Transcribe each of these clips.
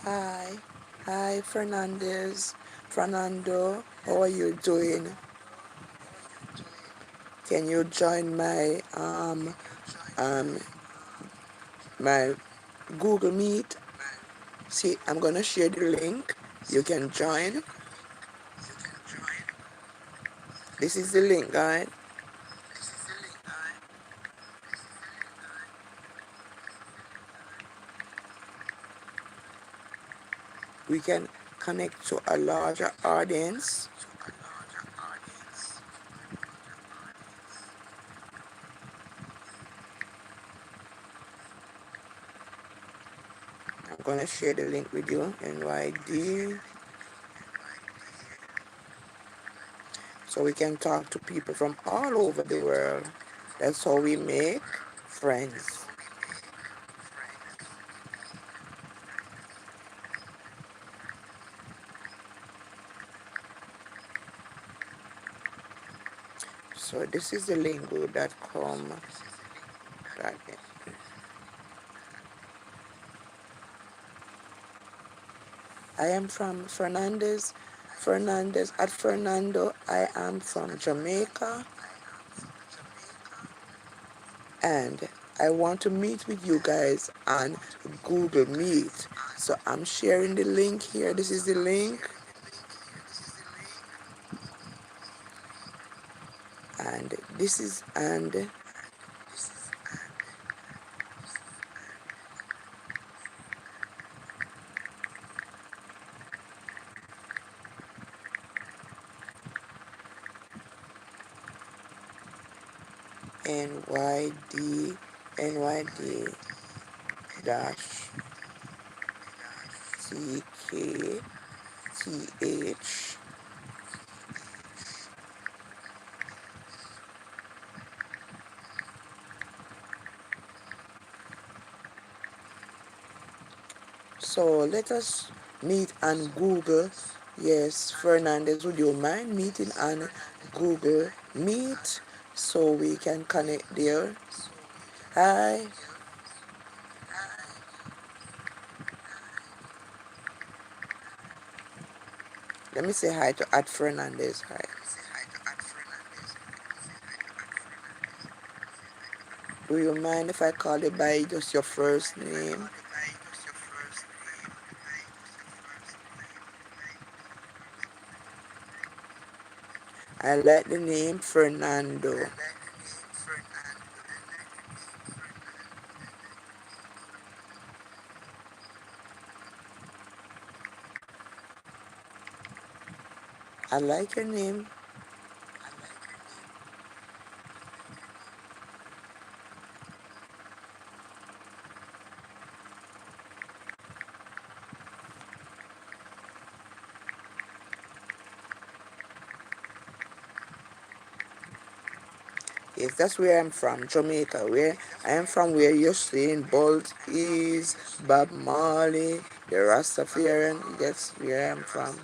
Hi. Hi, Fernando, how are you doing? Can you join um my Google Meet? See, I'm gonna share the link. You can join. This is the link, guys. We can connect to a larger audience. I'm gonna share the link with you, NYD, so we can talk to people from all over the world. That's how we make friends. So this is the lingo.com. I am from Fernandez at Fernando. I am from Jamaica, and I want to meet with you guys on Google Meet. So I'm sharing the link here. This is the link, and this is NYD dash TKTH. So let us meet on Google. Yes, Fernandez, would you mind meeting on Google Meet so we can connect there? Hi. Let me say hi to at Fernandez. Hi. Do you mind if I call you by just your first name? I like the name Fernando. I like your name. Yes, that's where I'm from, Jamaica. Where I am from, where you're saying Bolt is, Bob Marley, the Rastafarian. That's where I'm from.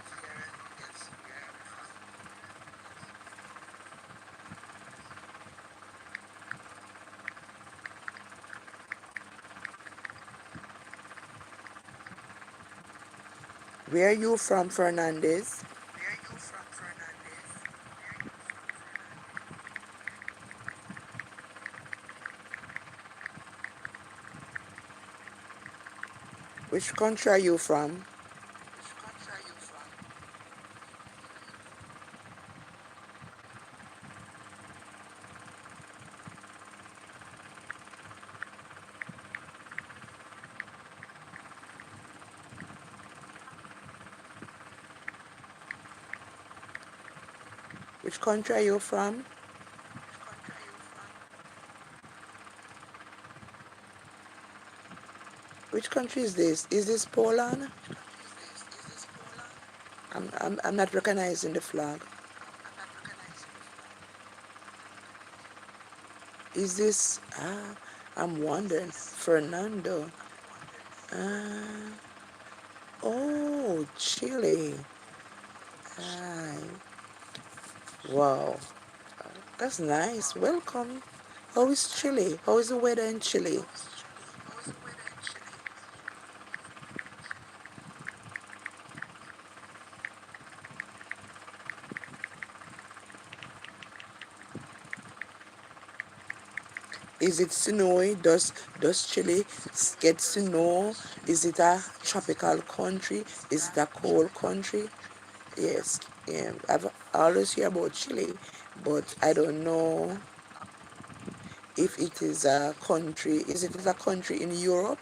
Where are you from, Fernandez? Which country are you from? Which country are you from? Which country is this? Is this Poland? I'm not recognizing the flag. Is this, I'm wondering, Fernando. Ah, oh, Chile. Ah, wow, that's nice. Welcome. How is Chile? How is the weather in Chile? Is it snowy? Does Chile get snow? Is it a tropical country? Is it a cold country? Yes, yeah, I've always hear about Chile, but I don't know if it is a country. Is it a country in Europe?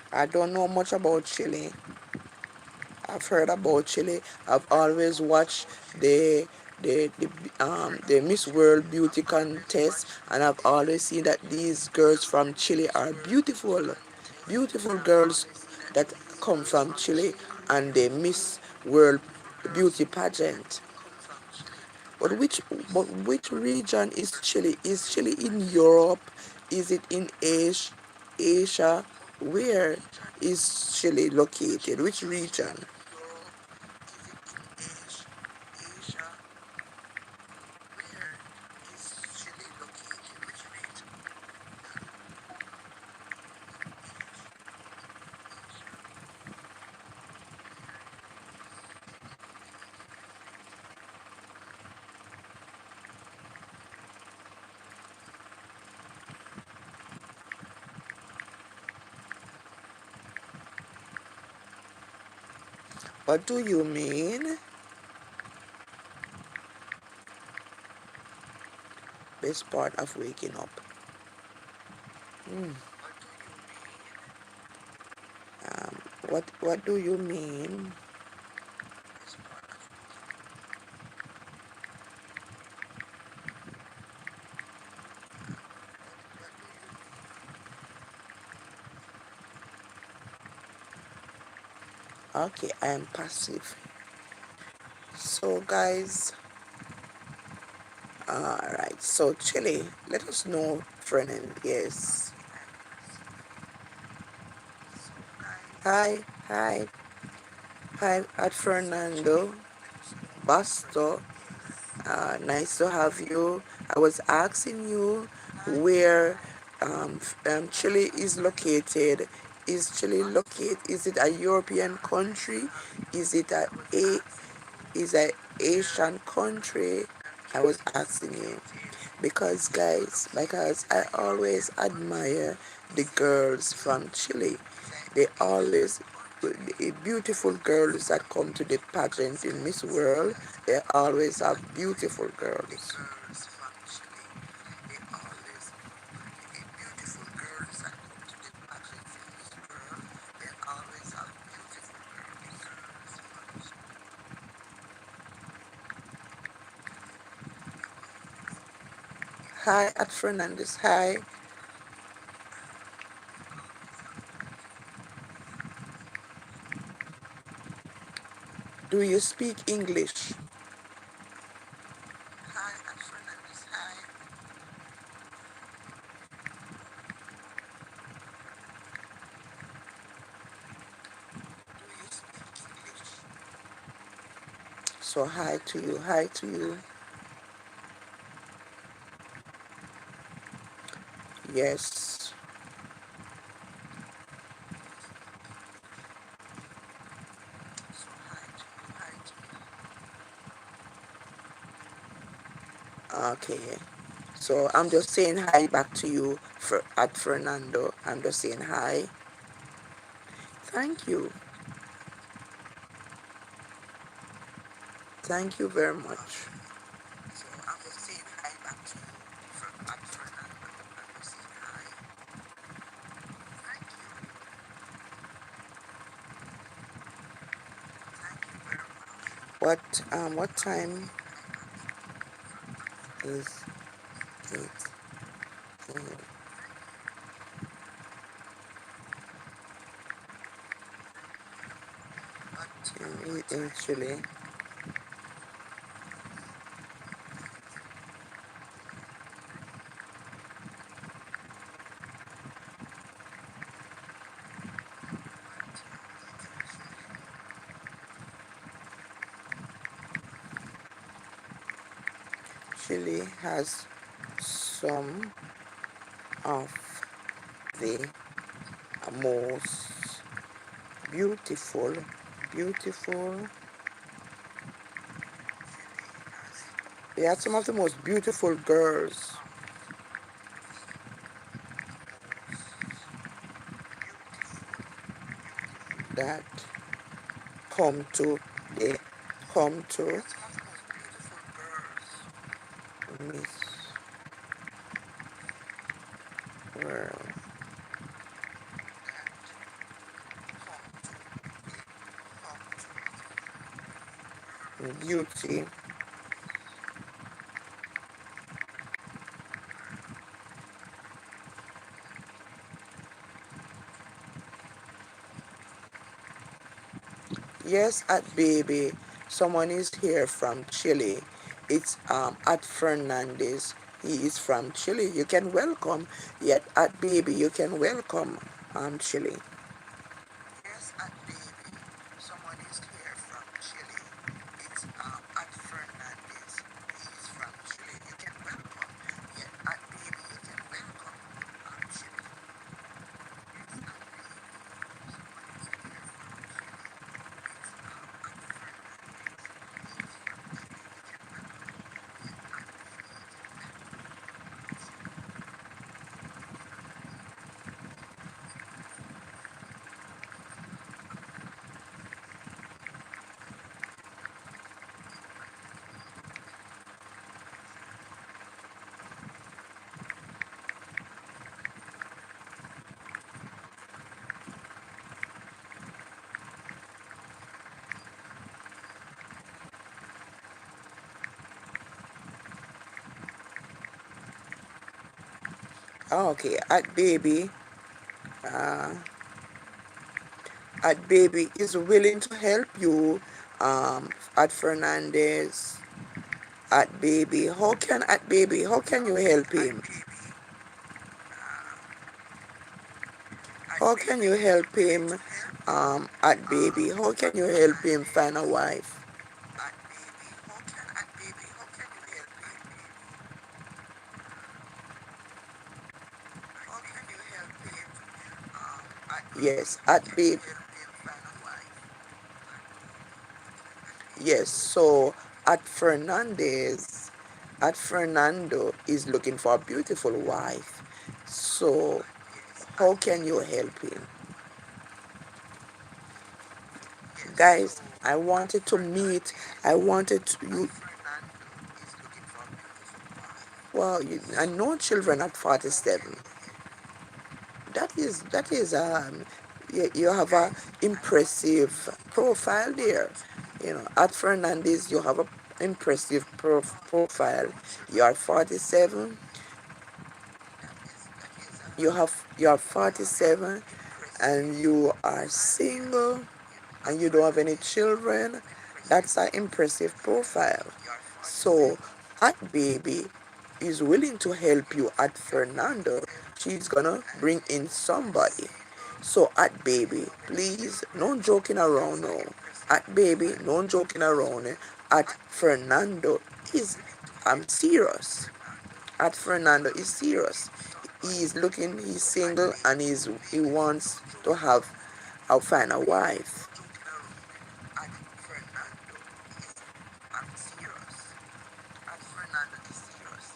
I don't know much about Chile. I've heard about Chile. I've always watched the the Miss World Beauty contest, and I've always seen that these girls from Chile are beautiful, beautiful girls that come from Chile, and they Miss World Beauty pageant. But which region is Chile? Is Chile in Europe? Is it in Asia? Where is Chile located? Which region? What do you mean? Best part of waking up. Mm. What do you mean? Okay, I am passive. So guys, alright. So Chile, let us know, friend. Yes. Hi, hi, hi, at Fernando Basto. Nice to have you. I was asking you where Chile is located. Is Chile located? Is it a European country? Is it a Asian country? I was asking you because guys, because I always admire the girls from Chile. They always the beautiful girls that come to the pageant in Miss World. They always have beautiful girls. Hi, at Fernandez. Hi. Do you speak English? So hi to you. Hi to you. Yes. Okay. So I'm just saying hi back to you for at Fernando. I'm just saying hi. Thank you. Thank you very much. What time is it in Chile? Chile has some of the most beautiful, beautiful, they had some of the most beautiful girls that come to the come to Miss World Beauty. Yes, at baby, someone is here from Chile. It's at Fernandez. He is from Chile. You can welcome. Yet at baby, you can welcome Chile. Yes, at baby, someone is here from Chile. It's at Fernandez. He is from Chile. You can welcome. Yet at baby, you can welcome Chile. Okay, uh, at baby is willing to help you. At Fernandez, at baby, how can you help him? How can you help him? At baby, how can you help him find a wife? At baby, how can you help him? How can you help him? Yes, at baby. Yes, so at Fernandez, at Fernando is looking for a beautiful wife. So how can you help him? Guys, I wanted to, you, well, I know children at 47. You have a impressive profile there. You know, at Fernandez, you have a impressive profile. You are 47. You are 47, and you are single, and you don't have any children. That's an impressive profile. So, at baby is willing to help you. At Fernando, she's gonna bring in somebody. So at baby, please, no joking around no. At baby, no joking around. At Fernando is I'm serious. At Fernando is serious. He's single, and he wants to have I'll find a wife. At Fernando is I'm serious. At Fernando is serious.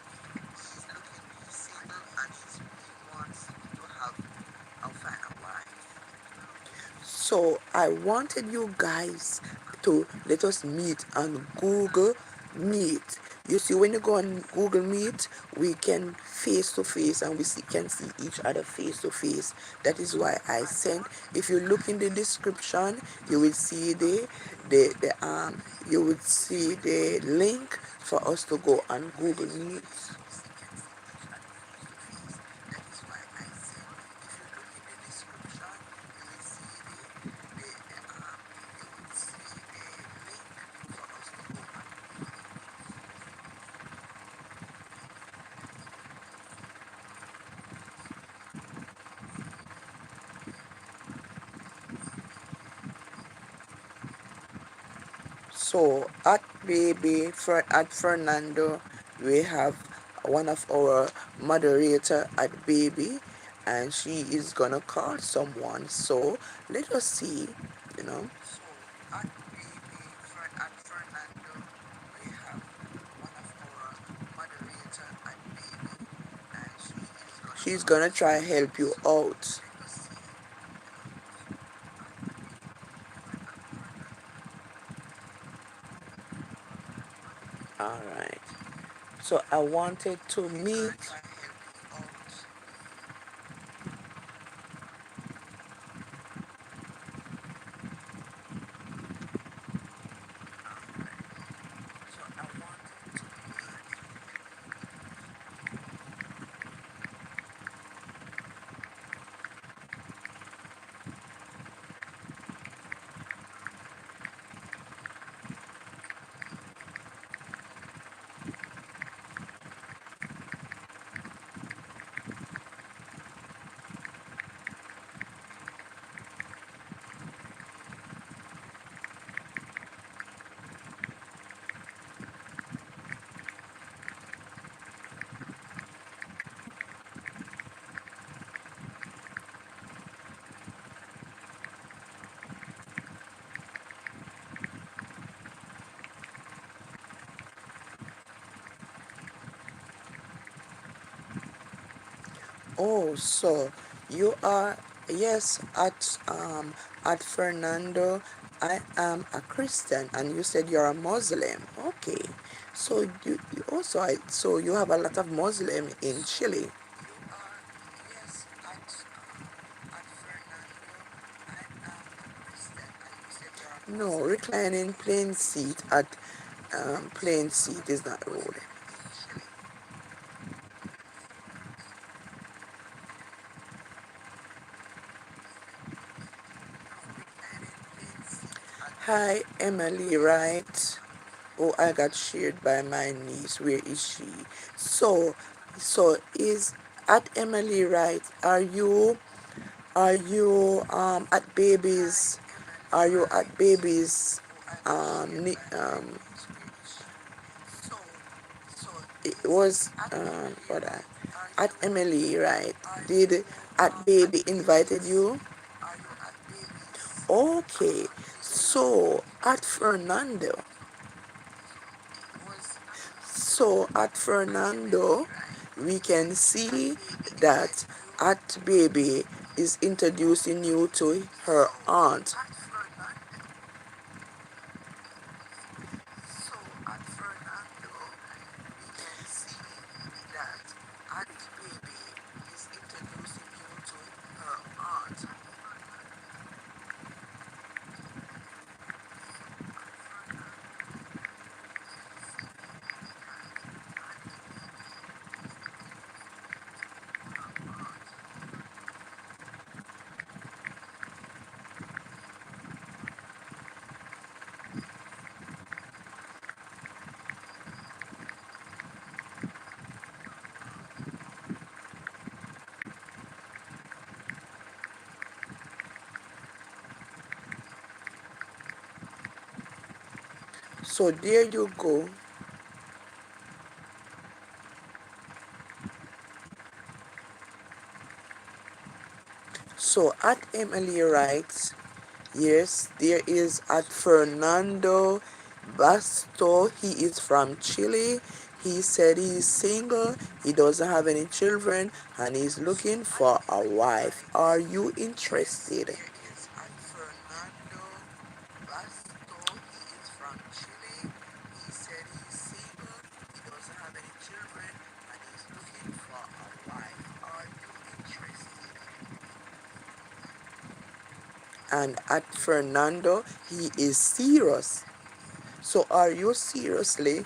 He's single, and he wants to have I'll find a wife. So I wanted you guys to let us meet on Google Meet. You see, when you go on Google Meet, we can face to face, and can see each other face to face. That is why I sent. If you look in the description, you will see you will see the link for us to go on Google Meet. So at Fernando, we have one of our moderator at baby, and she is gonna call someone. So let us see, you know. So at baby, at Fernando, we have one of our moderator at baby, and she's gonna try help you out. All right. So I wanted to meet. Oh, so you are, yes, at Fernando. I am a Christian, and you said you're a Muslim. Okay, so you also, so you have a lot of Muslim in Chile. No, reclining plain seat at plain seat is not road. Hi, Emily, right? Oh, I got shared by my niece. Where is she? So, so is at Emily, right? Are you at babies? Are you at babies? It was what at Emily, right? Did at baby invited you? Okay, so at Fernando. So at Fernando, we can see that at baby is introducing you to her aunt. So there you go. So at Emily writes, yes, there is at Fernando Basto. He is from Chile. He said he's single, he doesn't have any children, and he's looking for a wife. Are you interested? And at Fernando, he is serious. So are you seriously,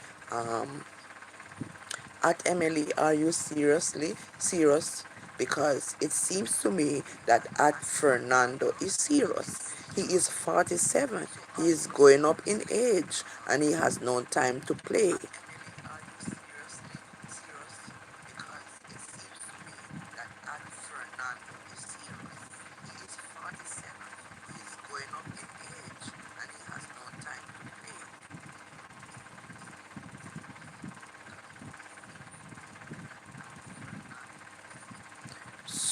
at Emily, are you seriously serious? Because it seems to me that at Fernando is serious. He is 47. He is going up in age, and he has no time to play.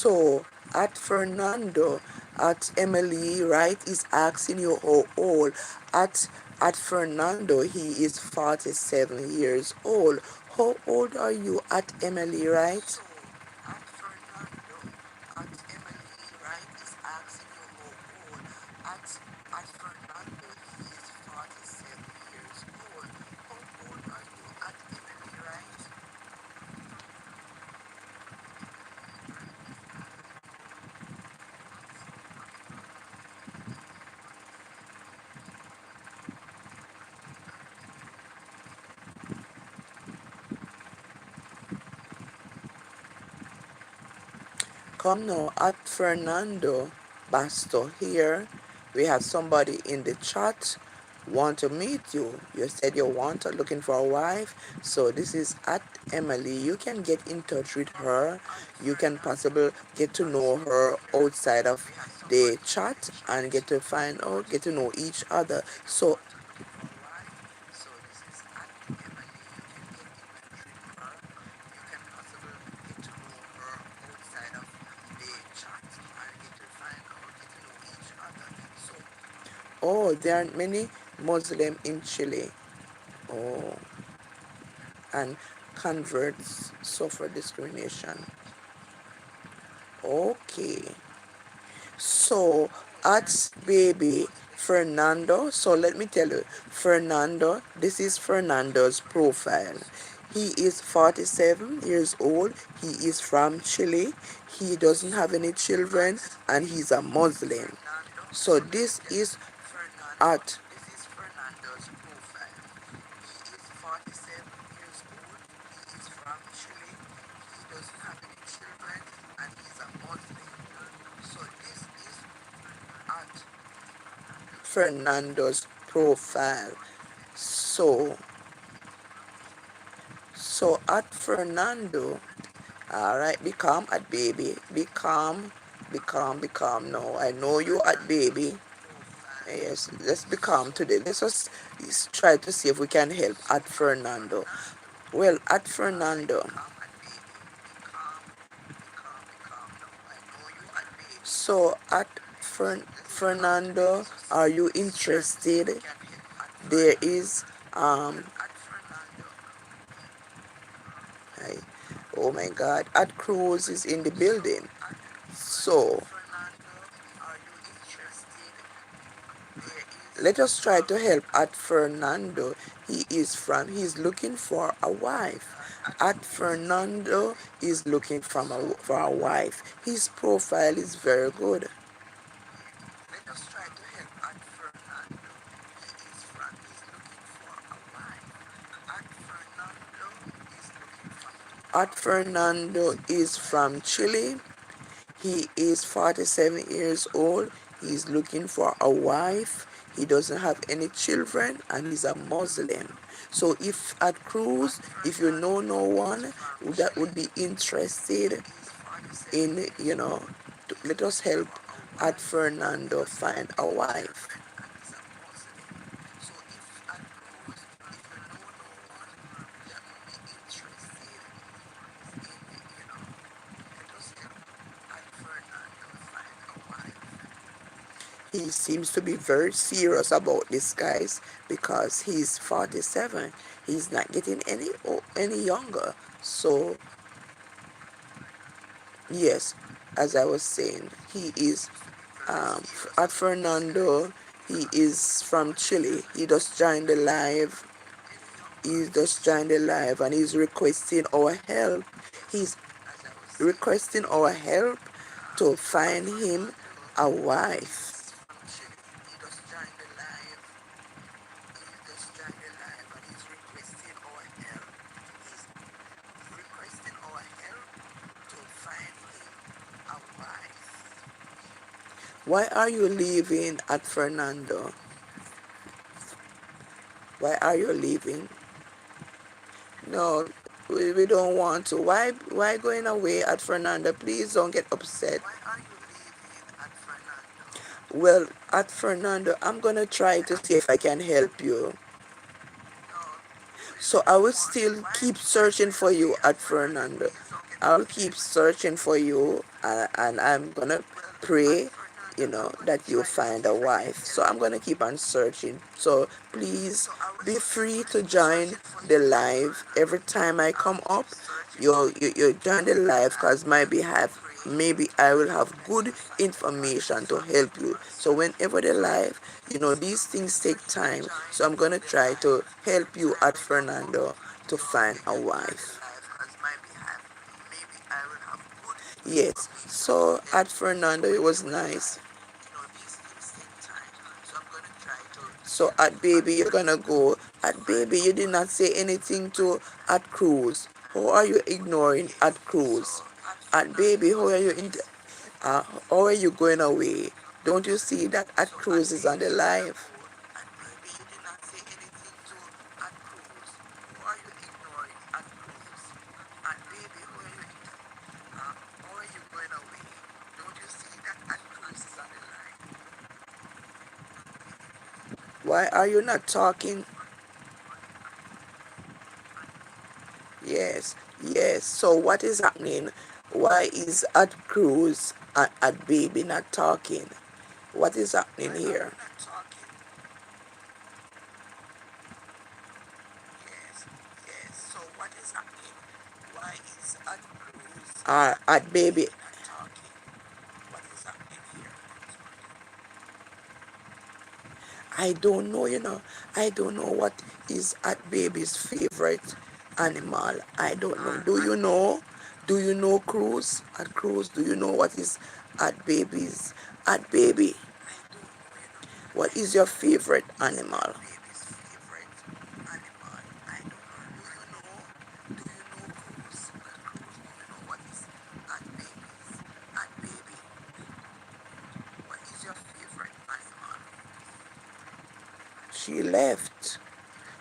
So at Fernando, at Emily, right, is asking you how old. At Fernando, he is 47 years old. How old are you at Emily, right? So at Fernando, at Emily, right, is asking you how old. At Fernando, he is 47 years old. How old are you at Emily, right? Come now at Fernando Basto here. We have somebody in the chat want to meet you. You said you want to looking for a wife. So this is at Emily. You can get in touch with her. You can possibly get to know her outside of the chat and get to find out, get to know each other. So oh, there are many Muslim in Chile. Oh, and converts suffer discrimination. Okay. So at baby Fernando, so let me tell you, Fernando, this is Fernando's profile. He is 47 years old. He is from Chile. He doesn't have any children and he's a Muslim. So this is at Fernando's profile. He is 47 years old. He is from Chile. He doesn't have any children and he's a Muslim. So this is at Fernando's profile. So so at Fernando, all right, become at baby, become. No, I know you at baby. Yes, let's become today. Let's just try to see if we can help at Fernando. Well, at Fernando. So at Fernando, are you interested? There is I, oh my God, at Cruz is in the building. So let us try to help at Fernando. He's looking for a wife. At Fernando is looking for a wife. His profile is very good. Let us try to help at Fernando. He's looking for a wife. At Fernando is from Chile. He is 47 years old. He's looking for a wife. He doesn't have any children and he's a Muslim. So if at Cruz, if you know no one that would be interested in, let us help at Fernando find a wife. He seems to be very serious about this, guys, because he's 47. He's not getting any younger. So yes, as I was saying, he is at Fernando. He is from Chile. He just joined the live. He just joined the live and he's requesting our help. He's requesting our help to find him a wife. Why are you leaving at Fernando? Why are you leaving? No, we don't want to. Why going away at Fernando? Please don't get upset. Why are you leaving at Fernando? Well, at Fernando, I'm gonna try to see if I can help you. So I will still keep searching for you at Fernando. I'll keep searching for you, and I'm gonna pray, that you find a wife. So I'm gonna keep on searching. So please be free to join the live every time I come up. You join the live, because maybe I will have good information to help you. So whenever the live, these things take time. So I'm gonna try to help you at Fernando to find a wife. Yes. So at Fernando, it was nice. So at baby, you're gonna go. At baby, you did not say anything to at cruise. How are you ignoring at cruise? At baby, how are you going away? Don't you see that at cruise is on the live? Why are you not talking? Yes, yes. So what is happening? Why is at cruise at baby not talking? What is happening here? At baby, I don't know, I don't know what is at baby's favorite animal. I don't know. Do you know? Do you know Cruz? At Cruz, do you know what is at baby? What is your favorite animal? She left.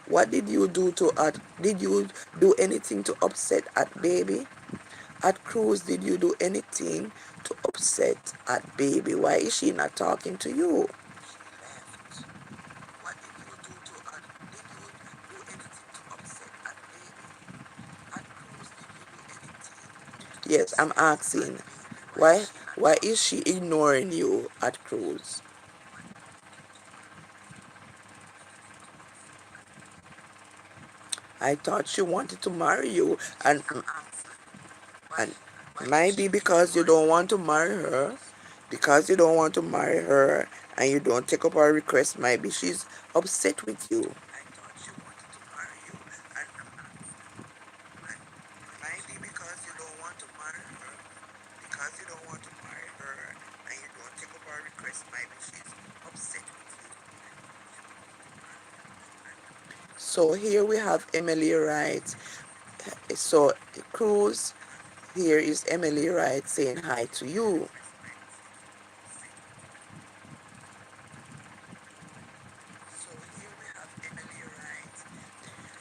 What did you do to at? Did you do anything to upset at baby? At Cruz, did you do anything to upset at baby? Why is she not talking to you? Yes, I'm asking. Why is she ignoring you at Cruz? I thought she wanted to marry you, and maybe because you don't want to marry her, and you don't take up her request, maybe she's upset with you. So here we have Emily Wright. So Cruz, here is Emily Wright saying hi to you.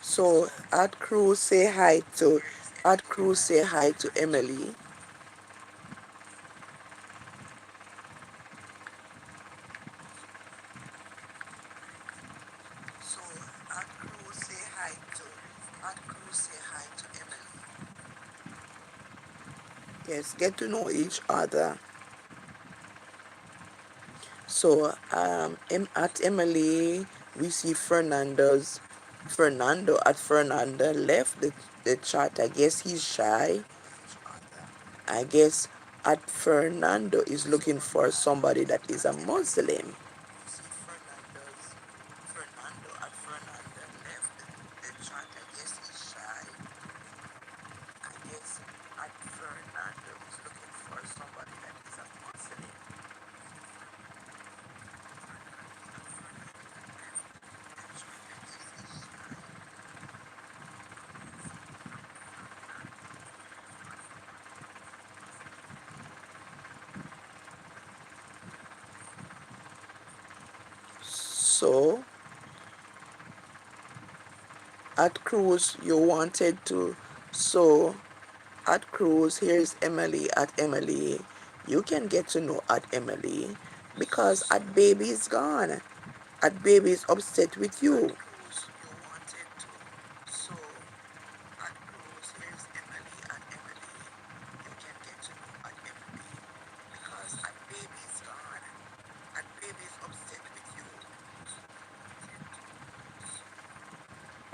So at Cruz say hi to Emily. Yes, get to know each other. So at Emily, we see Fernando left the chat. I guess he's shy. I guess at Fernando is looking for somebody that is a Muslim. So at Cruise, you wanted to. So at Cruise, here's Emily. At Emily, you can get to know at Emily, because at baby is gone. At baby is upset with you.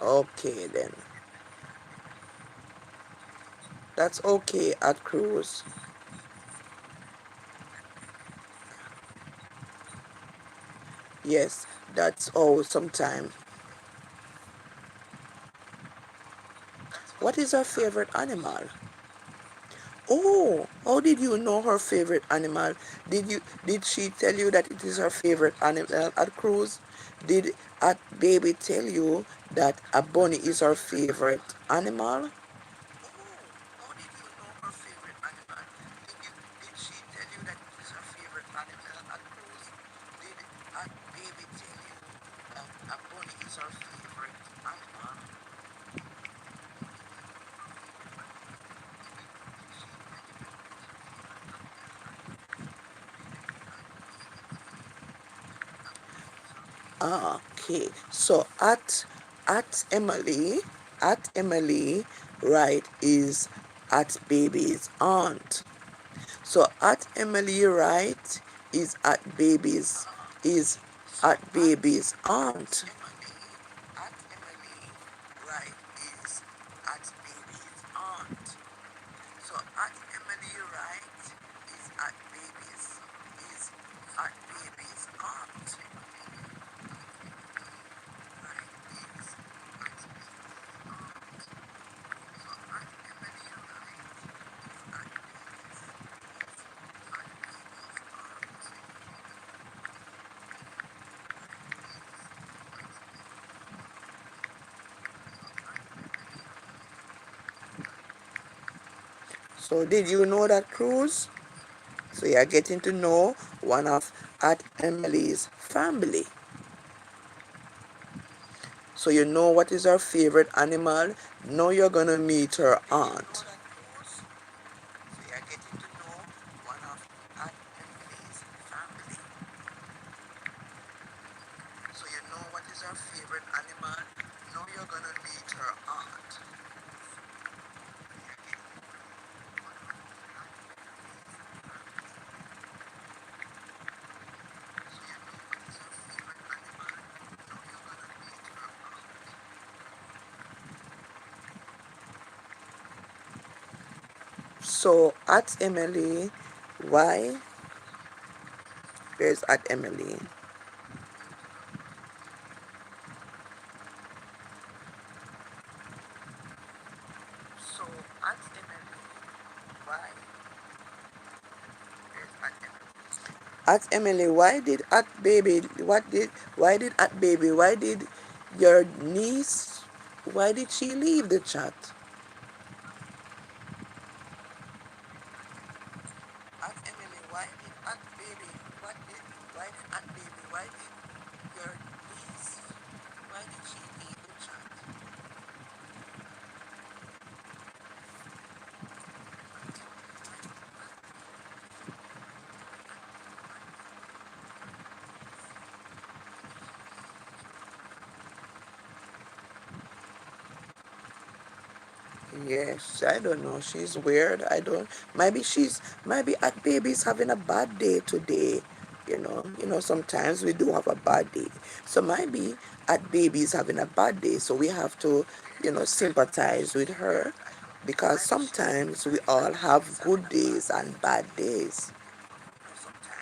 Okay then. That's okay at cruise. Yes, that's all sometime. What is her favorite animal? Oh, how did you know her favorite animal? Did she tell you that it is her favorite animal at cruise? Did at baby tell you that a bunny is her favorite animal? How did you know her favorite animal? Did she tell you that it is her favorite animal at cruise? Did a baby tell you that a bunny is her favorite animal? Ah, okay. So at Emily, right, is at baby's aunt. So at Emily Wright is at baby's aunt. At Emily Wright is at baby's aunt. So at Emily Wright is at baby's aunt. So did you know that, Cruz? So you are getting to know one of Aunt Emily's family. So you know what is her favorite animal. Now you're gonna meet her aunt. So you are getting to know one of Aunt Emily's family. So you know what is her favorite animal. Now you're gonna meet her aunt. So at Emily, why? Where's at Emily? So at Emily, why? At Emily, why did your niece, why did she leave the chat? At Emily, why did your niece, why did she leave the chat? Yes, I don't know. She's weird. I don't. Maybe at baby's having a bad day today. Sometimes we do have a bad day. So maybe at baby's having a bad day. So we have to, sympathize with her because sometimes we all have good days and bad days.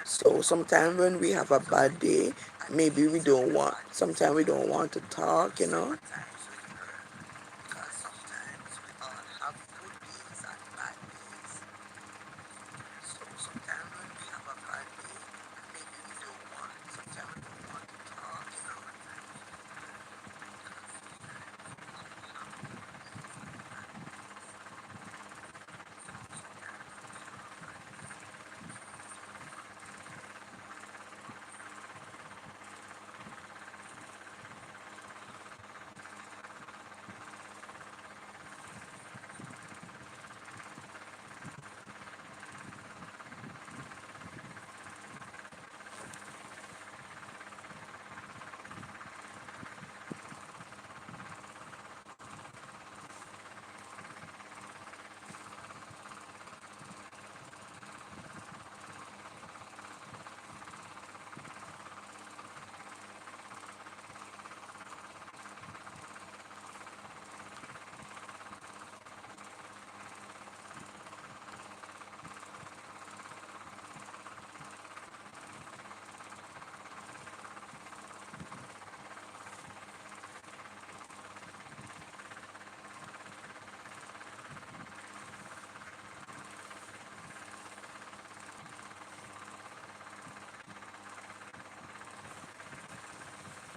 So sometimes when we have a bad day, maybe sometimes we don't want to talk. Because sometimes we all have good days and bad days. So sometimes when we have a bad day, maybe sometimes we don't want to talk.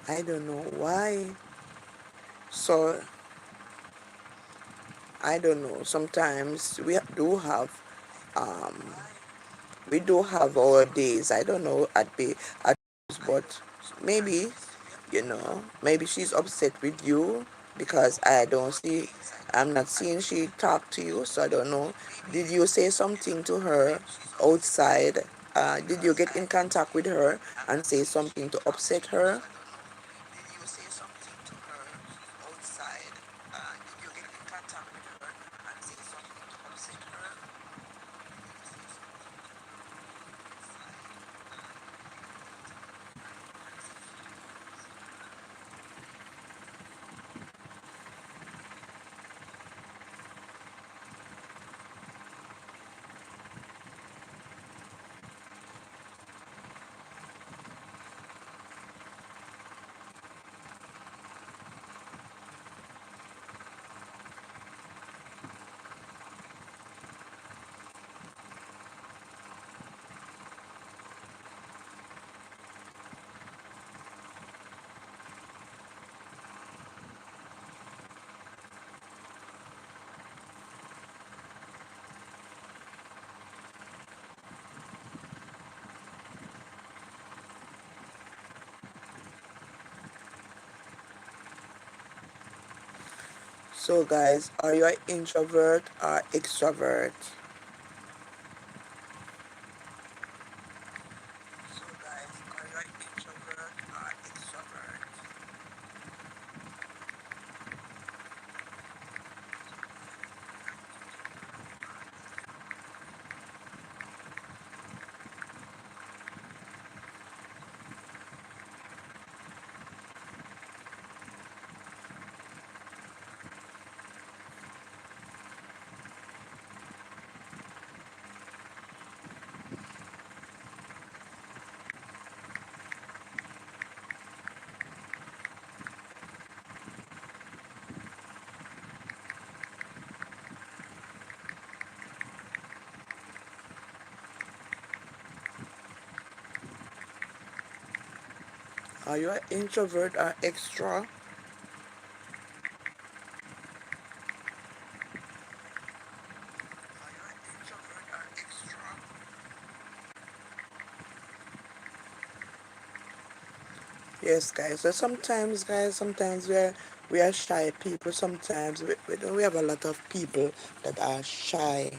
I don't know why. So I don't know. Sometimes um we do have our days. I don't know at but maybe maybe she's upset with you because I'm not seeing she talk to you, so I don't know. Did you say something to her outside? Did you get in contact with her and say something to upset her? So guys, are you an introvert or extrovert? Are you an introvert or extra? Yes, guys. So sometimes, guys, sometimes we are shy people. Sometimes we have a lot of people that are shy.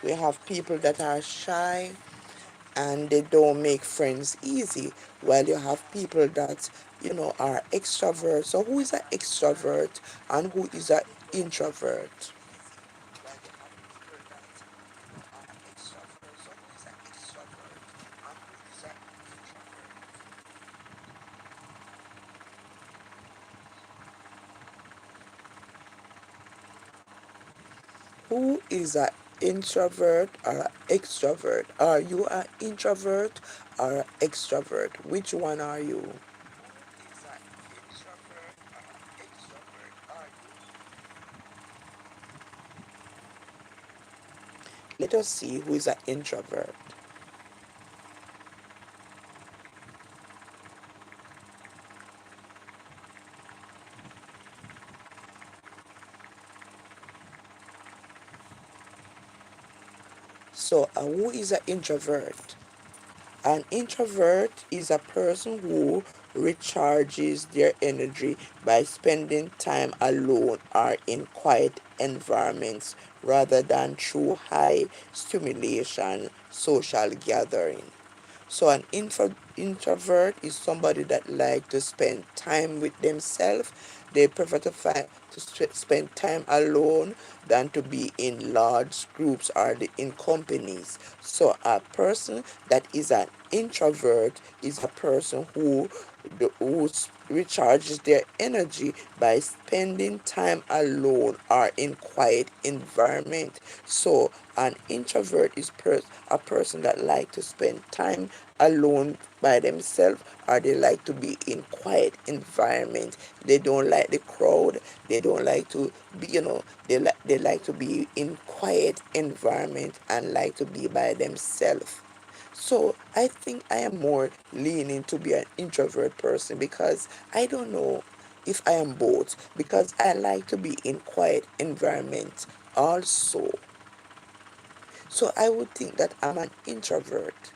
We have people that are shy and they don't make friends easy. While you have people that are extrovert. So who is an extrovert and who is an introvert? Who is an introvert or an extrovert? Are you an introvert or an extrovert? Which one are you? Let us see who is an introvert. So, who is an introvert? An introvert is a person who recharges their energy by spending time alone or in quiet environments rather than through high stimulation social gathering. So an introvert is somebody that like to spend time with themselves. They prefer to spend time alone than to be in large groups or in companies. So a person that is an introvert is a person who recharges their energy by spending time alone or in quiet environment. So an introvert is a person that like to spend time alone by themselves, or they like to be in quiet environment. They don't like the crowd. They don't like to be, they like to be in quiet environment and like to be by themselves. So I think I am more leaning to be an introvert person because I don't know if I am both, because I like to be in quiet environment also. So I would think that I'm an introvert.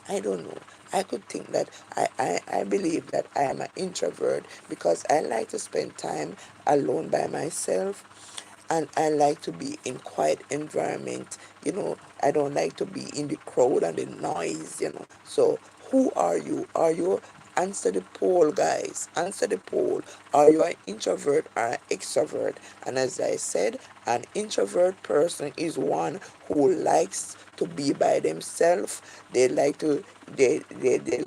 I don't know. I could think that I believe that I am an introvert because I like to spend time alone by myself, and I like to be in quiet environment. I don't like to be in the crowd and the noise. So who are you? Are you, answer the poll, guys? Answer the poll. Are you an introvert or an extrovert? And as I said, an introvert person is one who likes to be by themselves. They like to they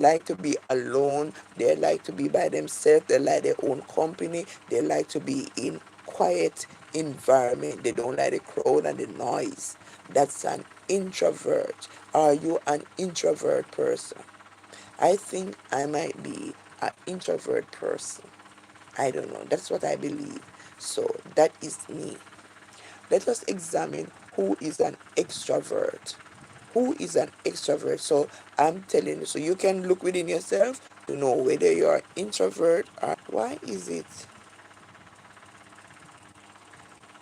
like to be alone. They like to be by themselves. They like their own company. They like to be in quiet environment. They don't like the crowd and the noise. That's an introvert. Are you an introvert person? I think I might be an introvert person. I don't know. That's what I believe. So that is me. Let us examine who is an extrovert. Who is an extrovert? So I'm telling you, so you can look within yourself to know whether you're introvert or why is it?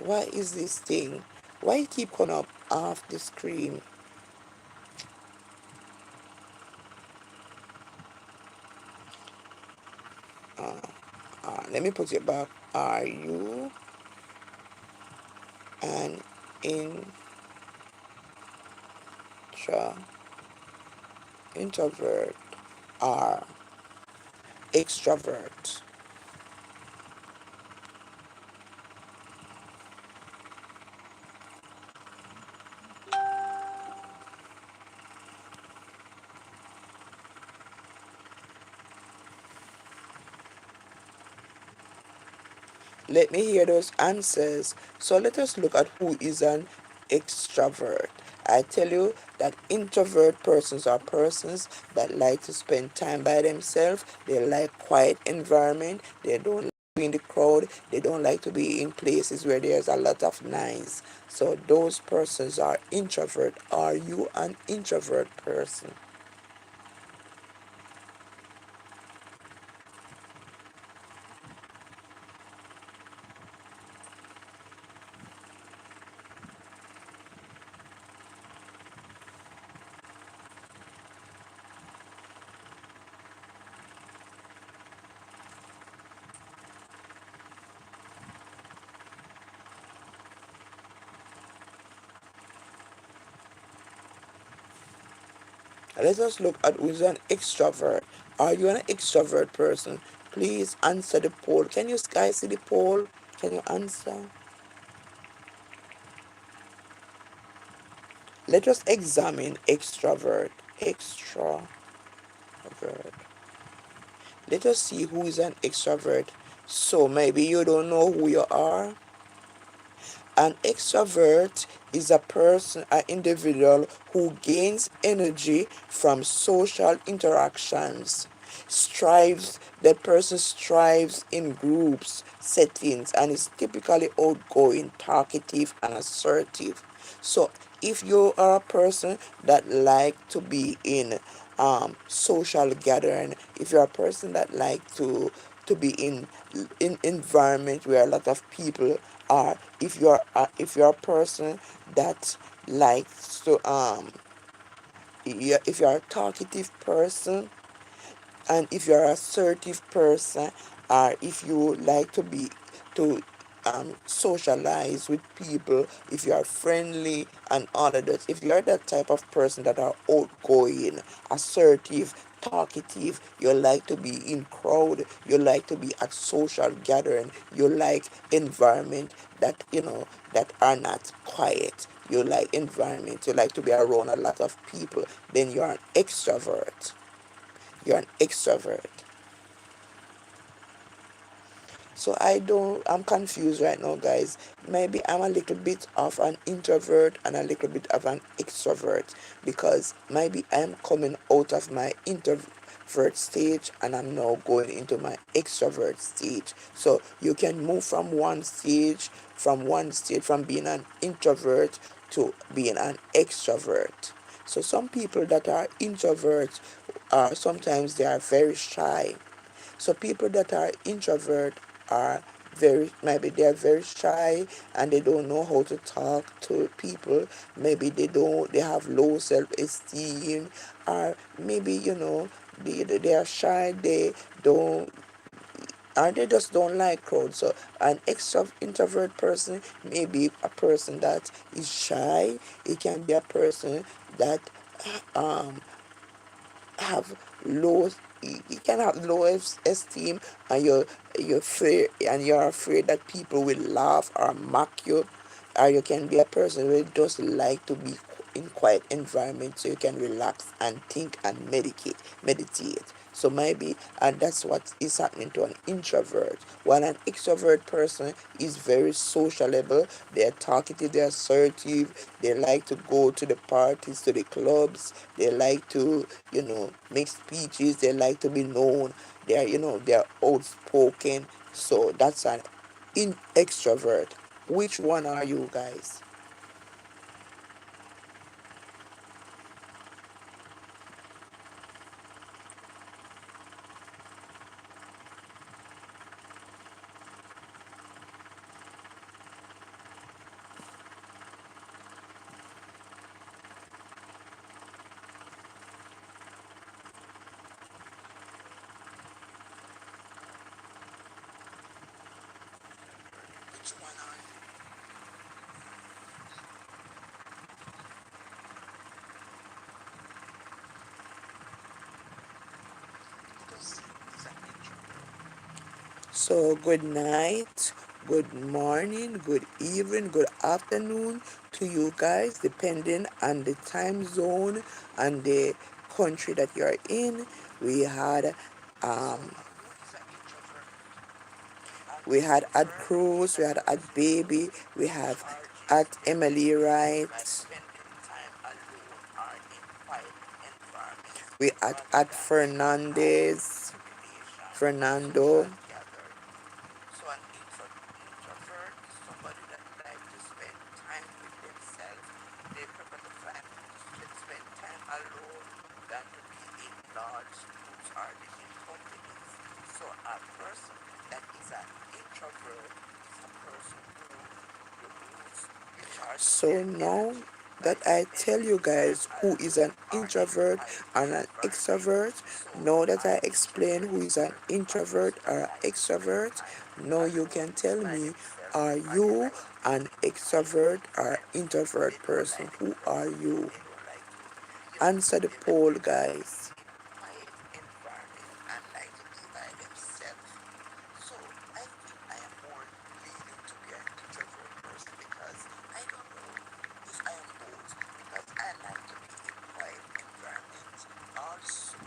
Why is this thing? Why it keep coming up off the screen? Let me put it back. Are you an introvert or extrovert? Let me hear those answers. So let us look at who is an extrovert. I tell you that introvert persons are persons that like to spend time by themselves. They like quiet environment. They don't like to be in the crowd. They don't like to be in places where there's a lot of noise. So those persons are introvert. Are you an introvert person? Let us look at who's an extrovert. Are you an extrovert person? Please answer the poll. Can you guys see the poll? Can you answer? Let us examine extrovert. Extrovert. Let us see who is an extrovert. So maybe you don't know who you are. An extrovert is a person, an individual who gains energy from social interactions. That person strives in groups, settings, and is typically outgoing, talkative, and assertive. So if you are a person that like to be in social gathering, if you're a person that like to be in environment where a lot of people are, if you're a person that likes to if you're a talkative person, and if you're an assertive person, or if you like to be to socialize with people, if you are friendly and all of that, if you're that type of person that are outgoing, assertive, talkative, you like to be in crowd, you like to be at social gathering, you like environment that that are not quiet, you like environment, you like to be around a lot of people, then you're an extrovert. You're an extrovert. So I'm confused right now, guys. Maybe I'm a little bit of an introvert and a little bit of an extrovert, because maybe I'm coming out of my introvert stage and I'm now going into my extrovert stage. So you can move from one stage, from being an introvert to being an extrovert. So some people that are introverts are sometimes they are very shy. So people that are introvert are very, maybe they are very shy and they don't know how to talk to people. Maybe they have low self-esteem, or maybe they are shy. They don't, and they just don't like crowds. So an extra introvert person may be a person that is shy. It can be a person that um have low, you can have low esteem, and you're afraid, and you're afraid that people will laugh or mock you. Or you can be a person who just like to be in quiet environment, so you can relax and think and meditate. So maybe, and that's what is happening to an introvert. While an extrovert person is very sociable, they're talkative, they're assertive, they like to go to the parties, to the clubs, they like to, make speeches, they like to be known, they're outspoken. So that's an extrovert. Which one are you guys? So, good night, good morning, good evening, good afternoon to you guys, depending on the time zone and the country that you're in. We had, um, we had at Cruz, we had at Baby, we have at Emily Wright, we at Fernandez, Fernando. So an introvert is somebody that likes to spend time with themselves. They prefer to spend time alone than to be in large groups or different companies. So a person that is an introvert is a person so now that I tell you guys who is an introvert and an extrovert, now that I explain who is an introvert or an extrovert, now you can tell me, are you an extrovert or introvert person? Who are you? Answer the poll, guys. So I think I am more leaning to be an introvert person because I don't know if I am both, because I like to be in quiet environments also.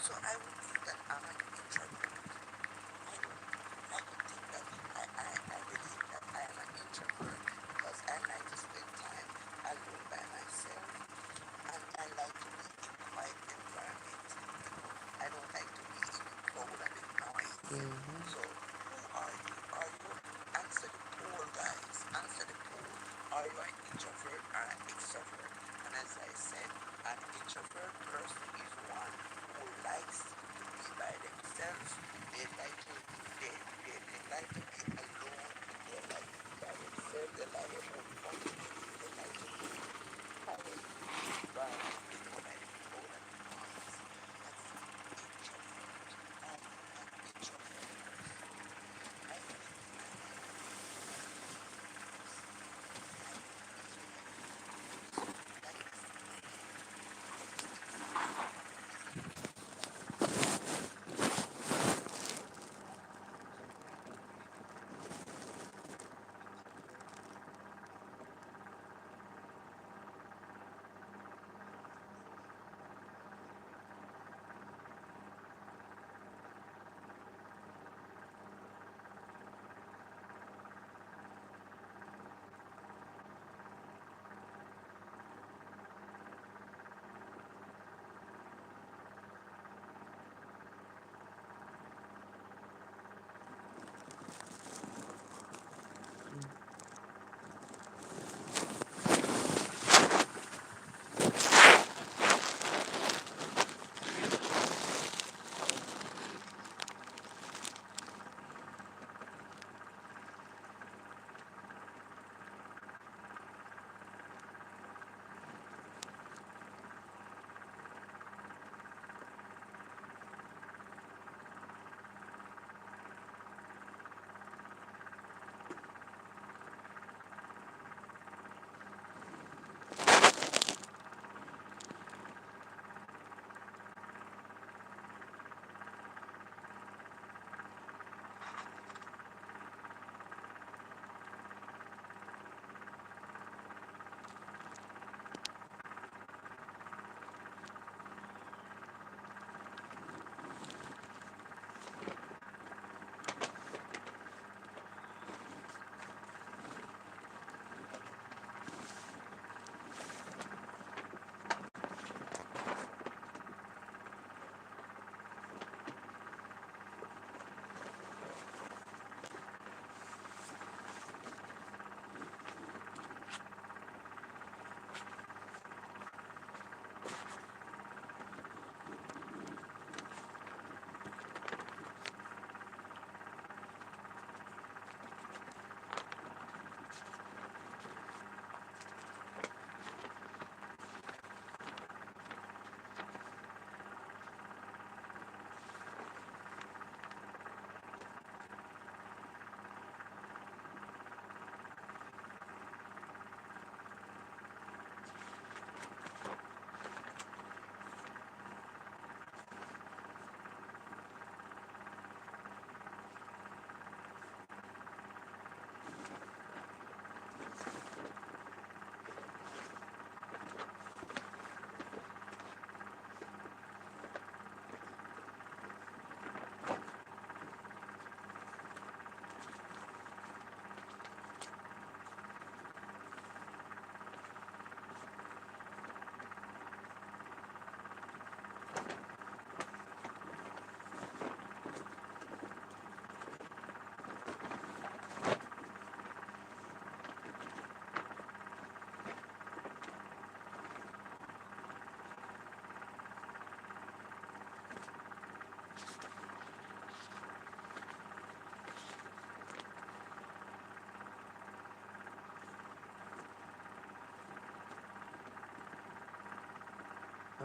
So I would think that I'm an introvert. I would think that I believe that I am an introvert because I like to spend time alone by myself, and I like to be in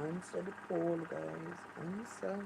Answer the poll, guys. Answer.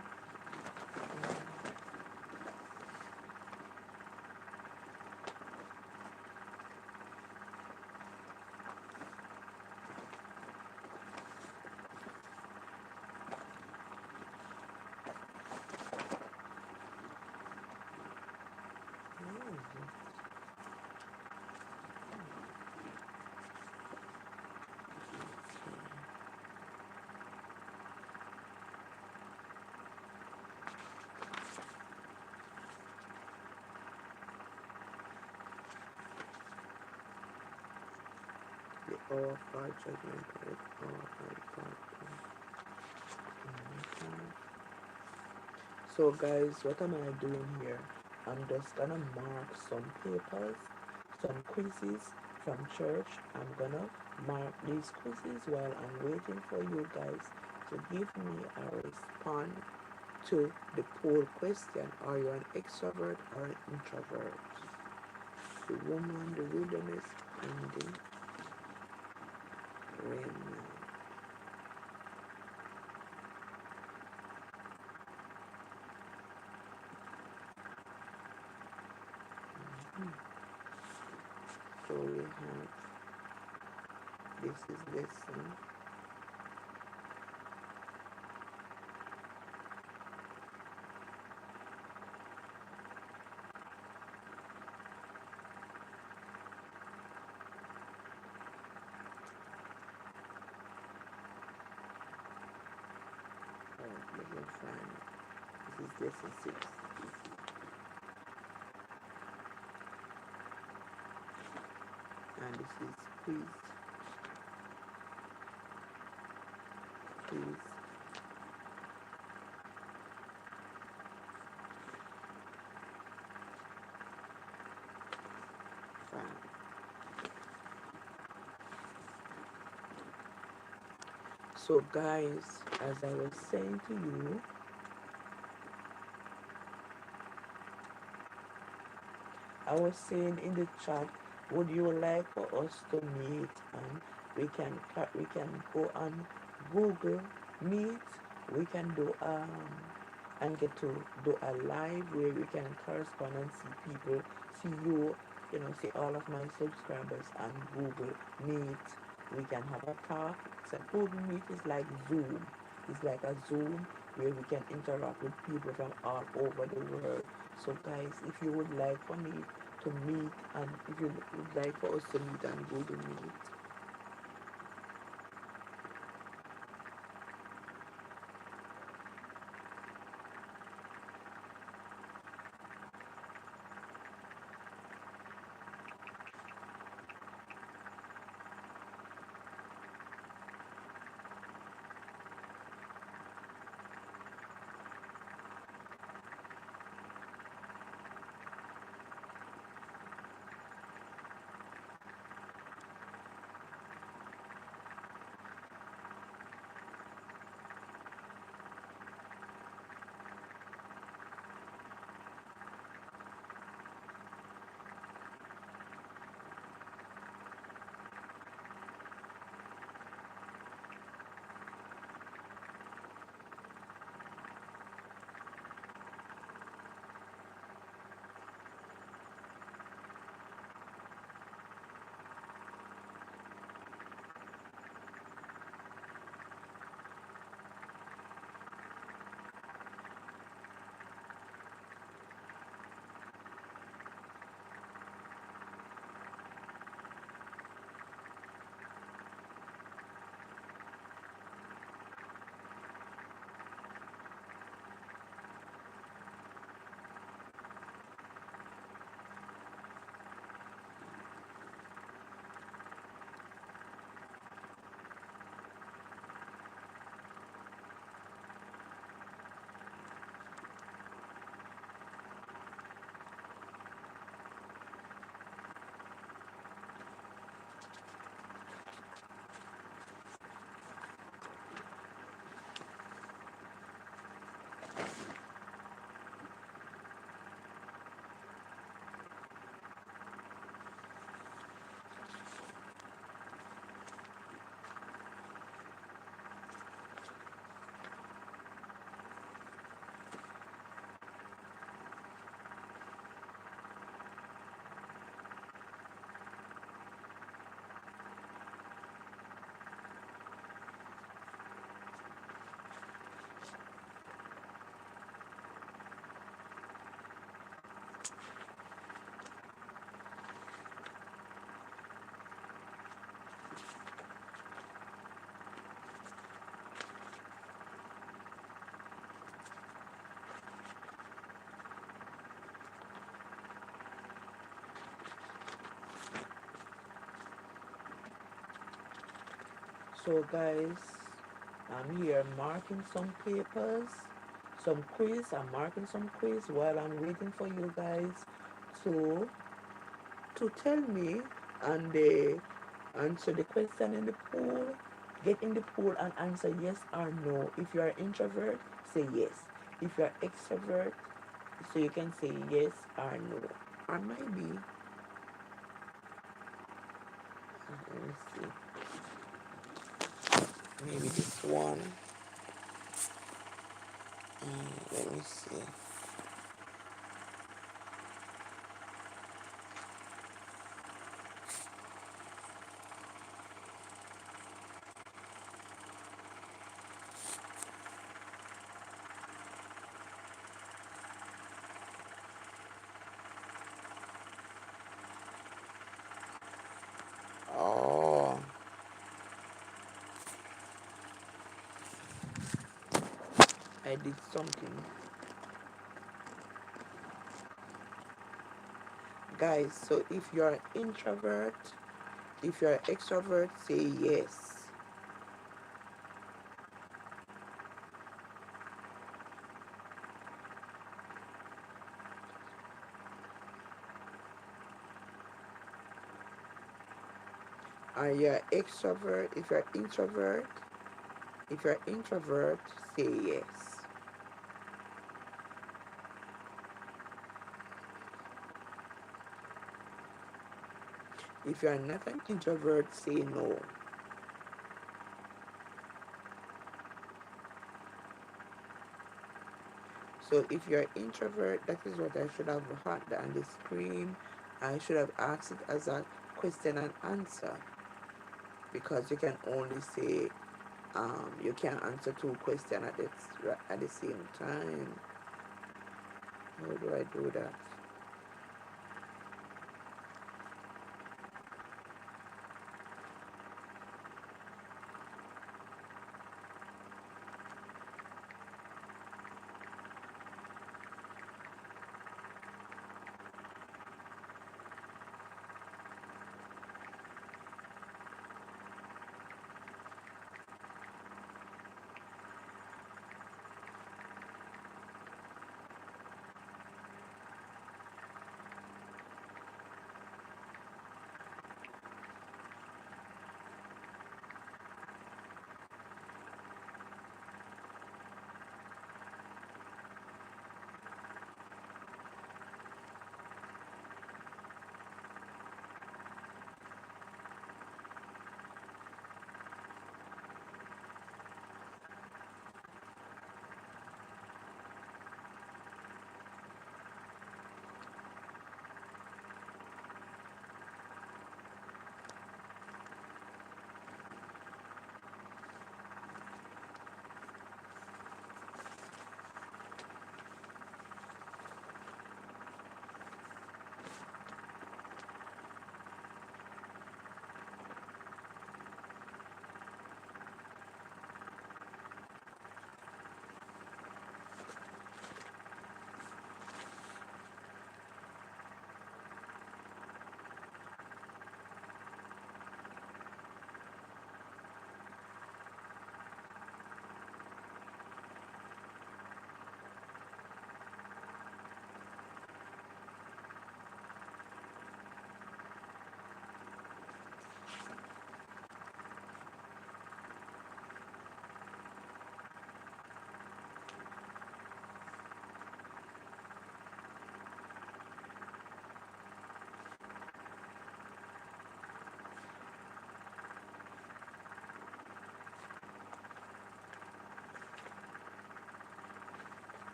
The hour of God judgment. The hour of God. So guys, what am I doing here? I'm just gonna mark some papers, some quizzes from church. I'm gonna mark these quizzes while I'm waiting for you guys to give me a response to the poll question. Are you an extrovert or an introvert? The woman, the wilderness, and the rain. So we have, this is lesson. Let me find it. This is lesson 6. And this is quiz 5. So guys, as I was saying to you, I was saying in the chat, would you like for us to meet and we can go on Google Meet. We can do and get to do a live where we can correspond and see people, see you, see all of my subscribers on Google Meet. We can have a talk. So Google Meet is like Zoom. It's like a Zoom where we can interact with people from all over the world. So guys, if you would like for me to meet and if you would like for us to meet on Google Meet, So guys, I'm here marking some papers, some quiz. I'm marking some quiz while I'm waiting for you guys to tell me and answer the question in the pool. Get in the pool and answer yes or no. If you are introvert, say yes. If you are extrovert, so you can say yes or no. Or maybe, let me see, maybe this one. Let me see. Oh, I did something. Guys, so if you're introvert, if you're extrovert, say yes. Are you extrovert? If you're introvert, say yes. If you're not an introvert, say no. So if you're introvert, that is what I should have had on the screen. I should have asked it as a question and answer, because you can only say you can't answer two questions at the same time. How do I do that?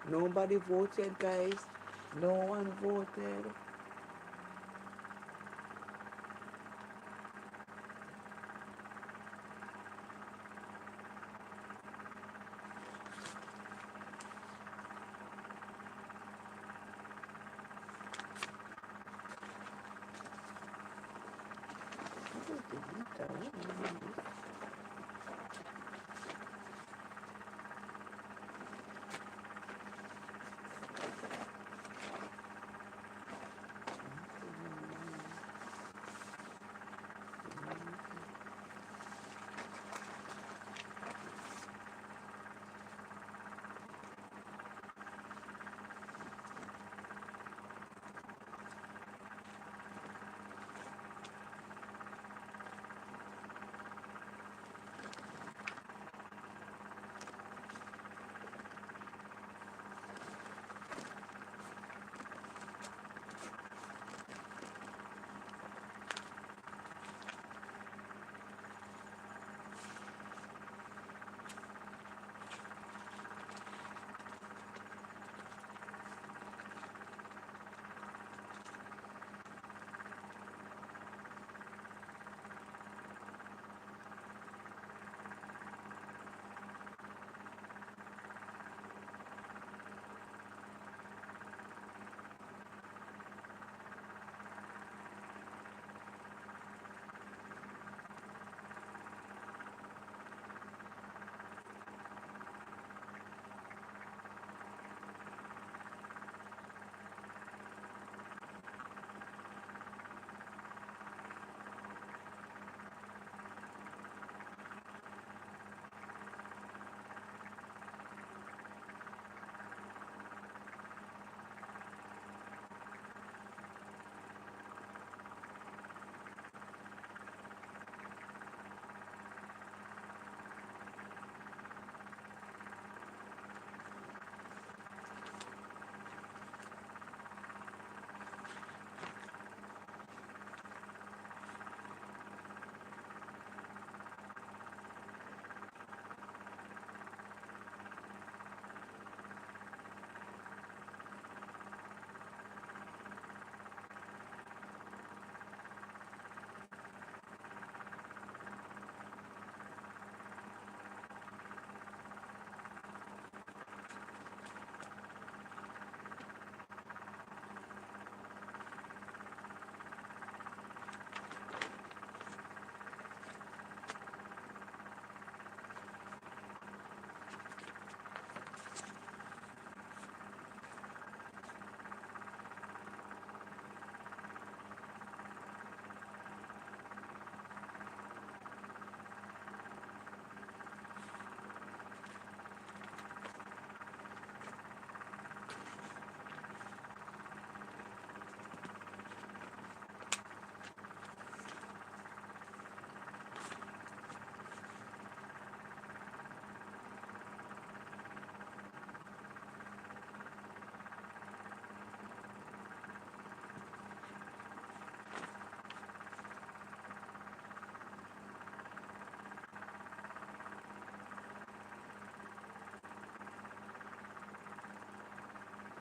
Nobody voted, guys. No one voted.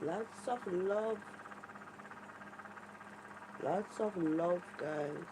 Lots of love. Lots of love, guys.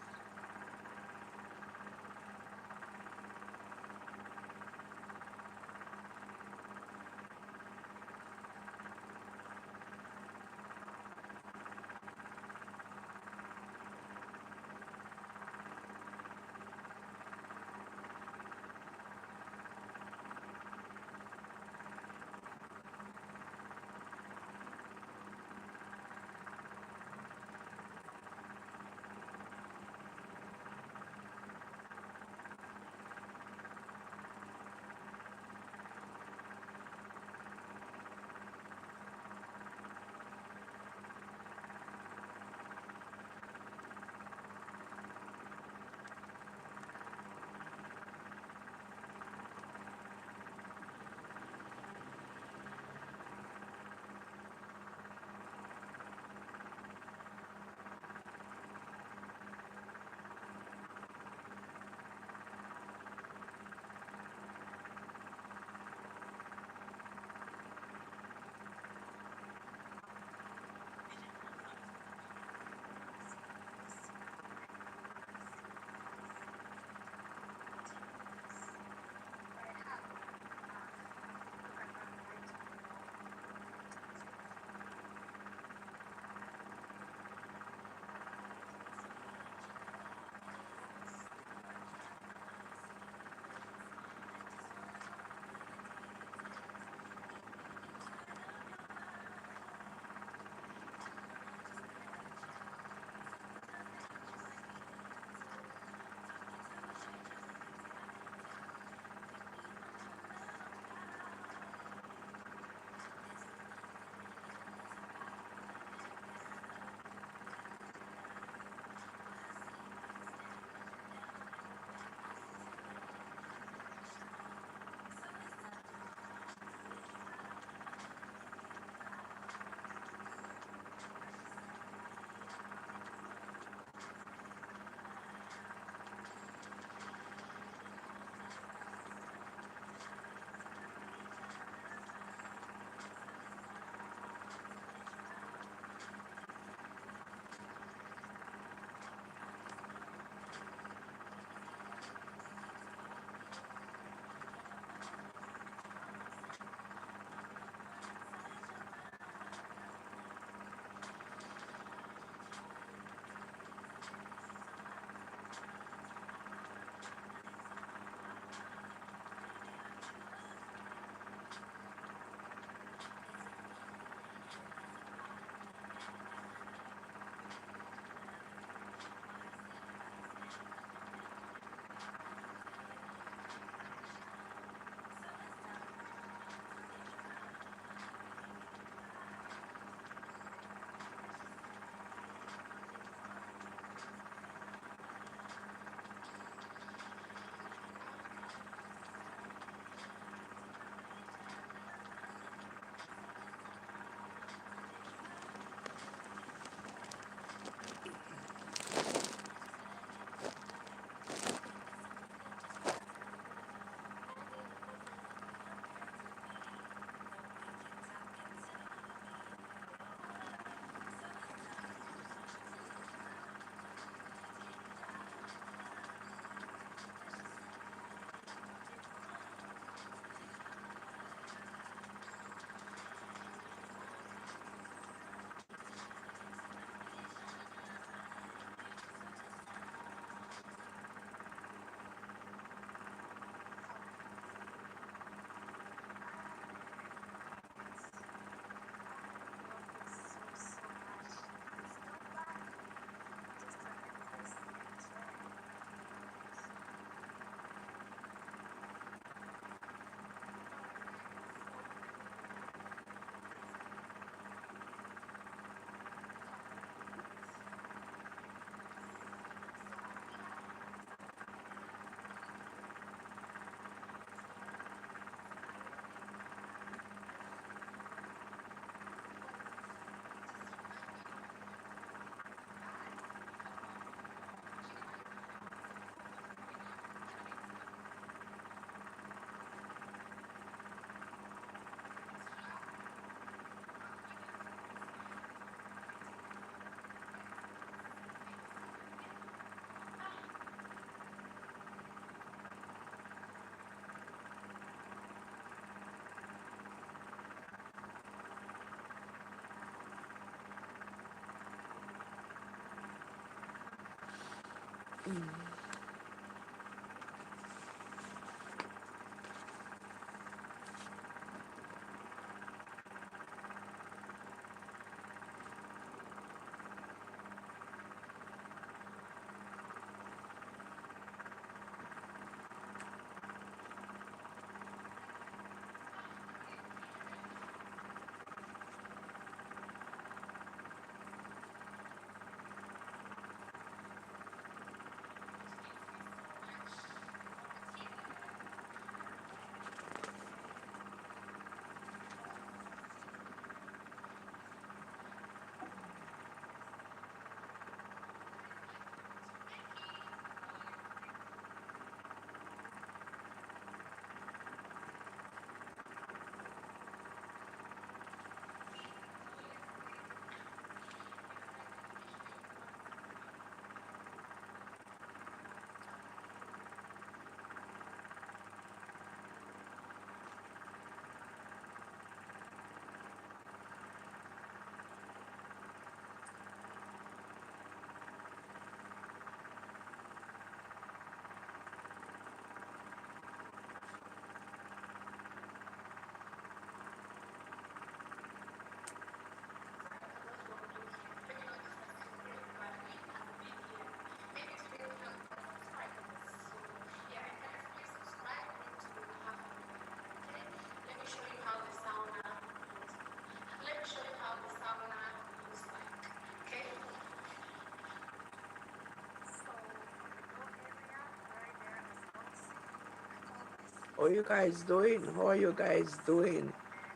How you guys doing? How are you guys doing?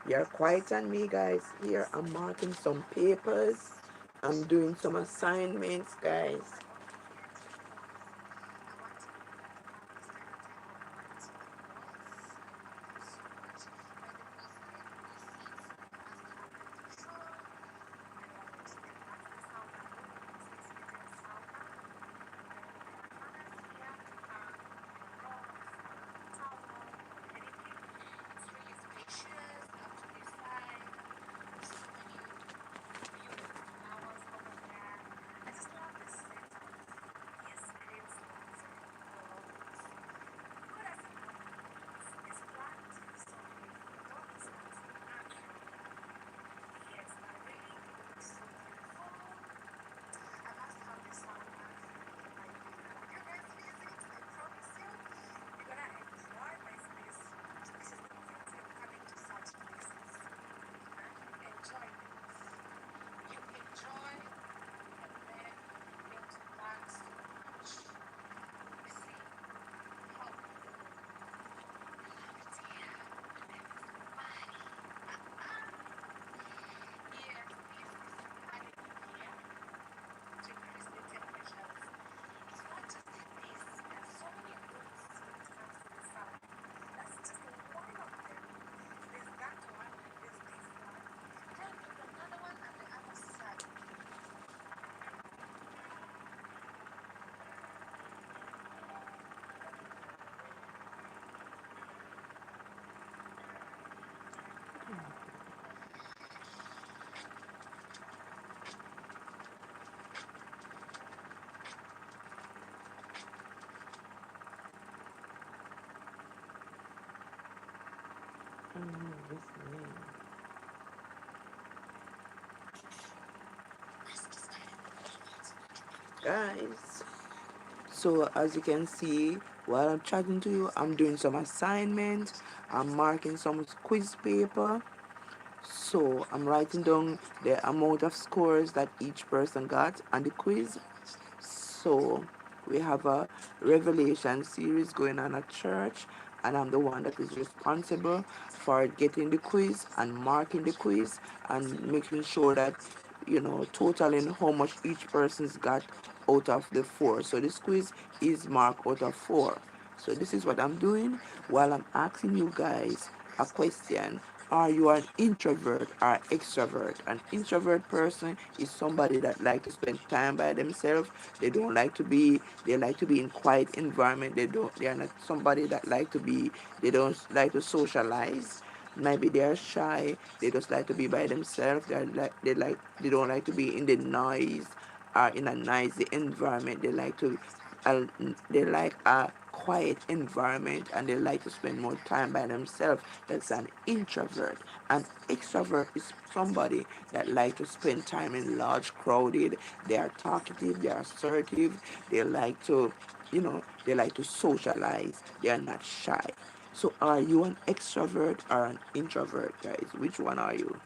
You're quiet on me, guys. Here I'm marking some papers. I'm doing some assignments, guys. Guys, so as you can see, while I'm chatting to you, I'm doing some assignments. I'm marking some quiz paper. So I'm writing down the amount of scores that each person got on the quiz. So we have a revelation series going on at church, and I'm the one that is responsible for getting the quiz and marking the quiz and making sure that, totaling how much each person's got out of the four. So this quiz is marked out of four. So this is what I'm doing while I'm asking you guys a question. Are you an introvert or extrovert? An introvert person is somebody that like to spend time by themselves. They like to be in quiet environment. They are not somebody that like to be, they don't like to socialize. Maybe they are shy. They just like to be by themselves. They don't like to be in the noise or in a noisy environment. They like to a, they like a quiet environment and they like to spend more time by themselves. That's an introvert. An extrovert is somebody that like to spend time in large crowded. They are talkative, they are assertive, they like to, they like to socialize. They are not shy. So are you an extrovert or an introvert, guys? Which one are you?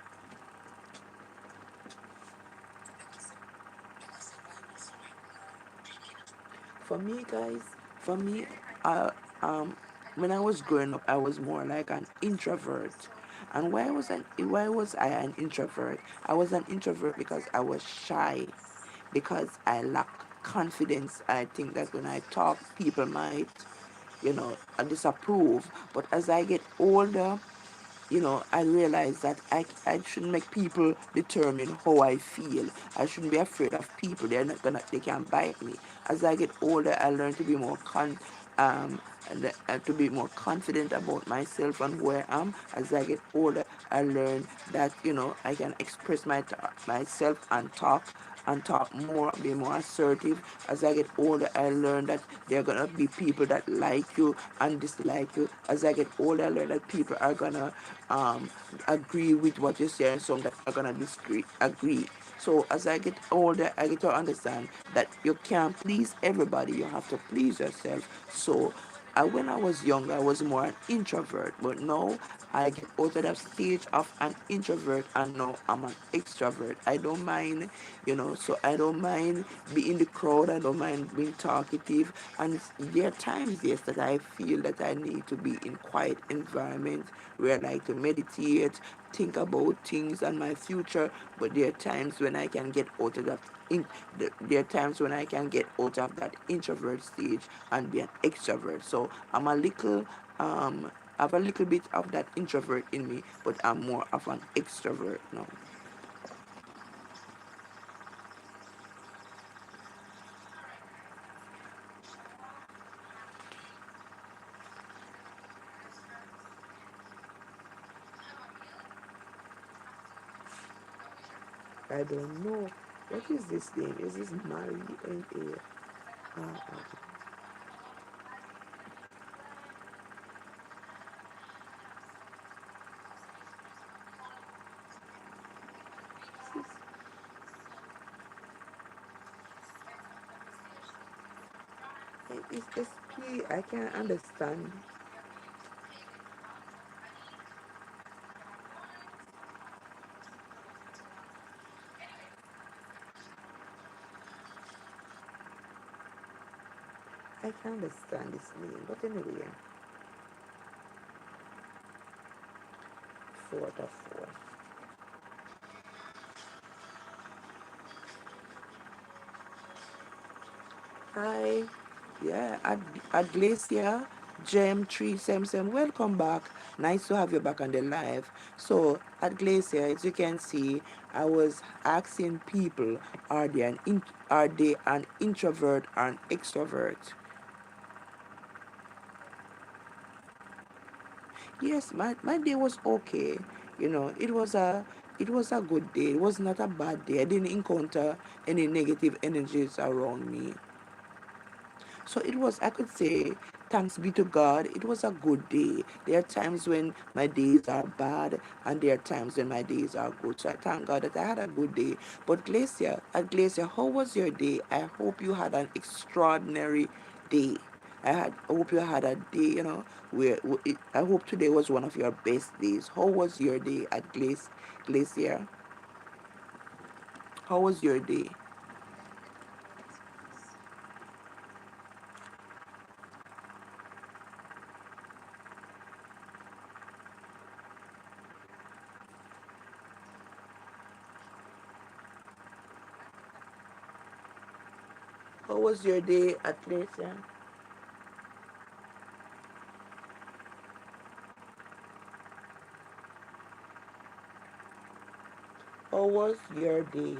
For me, guys, for me, uh, um, when I was growing up, I was more like an introvert. And why was I an introvert? I was an introvert because I was shy, because I lack confidence. I think that when I talk, people might, disapprove. But as I get older, I realize that I shouldn't make people determine how I feel. I shouldn't be afraid of people. They can't bite me. As I get older, I learn to be um, to be more confident about myself and who I am. As I get older, I learn that, I can express myself and talk more, be more assertive. As I get older, I learn that there are gonna be people that like you and dislike you. As I get older, I learn that people are gonna um, agree with what you say and some that are gonna agree. So as I get older, I get to understand that you can't please everybody. You have to please yourself. So when I was younger, I was more an introvert, but now I get out of that stage of an introvert and now I'm an extrovert. I don't mind, so I don't mind being in the crowd. I don't mind being talkative. And there are times, yes, that I feel that I need to be in quiet environment where I like to meditate, think about things and my future. But there are times when I can get out of that. There are times when I can get out of that introvert stage and be an extrovert. So I'm a little I have a little bit of that introvert in me, but I'm more of an extrovert now. I don't know. What is this name? Is this Mary and A? It's SP. I can't understand. I can't understand this name. But anyway, four to four. Hi. Yeah, at Glacier, Gem 377, welcome back. Nice to have you back on the live. So, at Glacier, as you can see, I was asking people, are they an introvert or an extrovert? Yes, my day was okay. It was a good day. It was not a bad day. I didn't encounter any negative energies around me. So it was, I could say, thanks be to God, it was a good day. There are times when my days are bad and there are times when my days are good. So I thank God that I had a good day. But at Glacier, how was your day? I hope you had an extraordinary day. I hope you had a day, I hope today was one of your best days. How was your day at Glacier? How was your day? How was your day at Glacier? How was your day?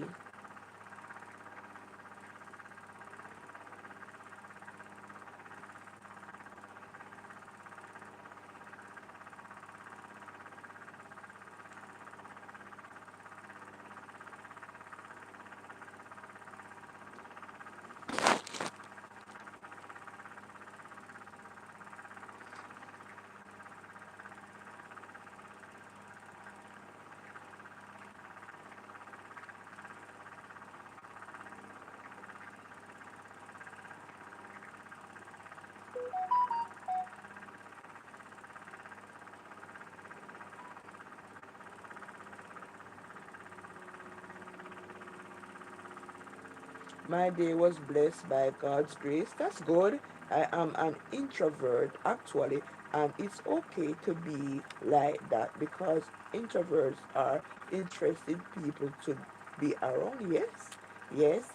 My day was blessed by God's grace. That's good. I am an introvert actually, and it's okay to be like that because introverts are interested people to be around. Yes, yes.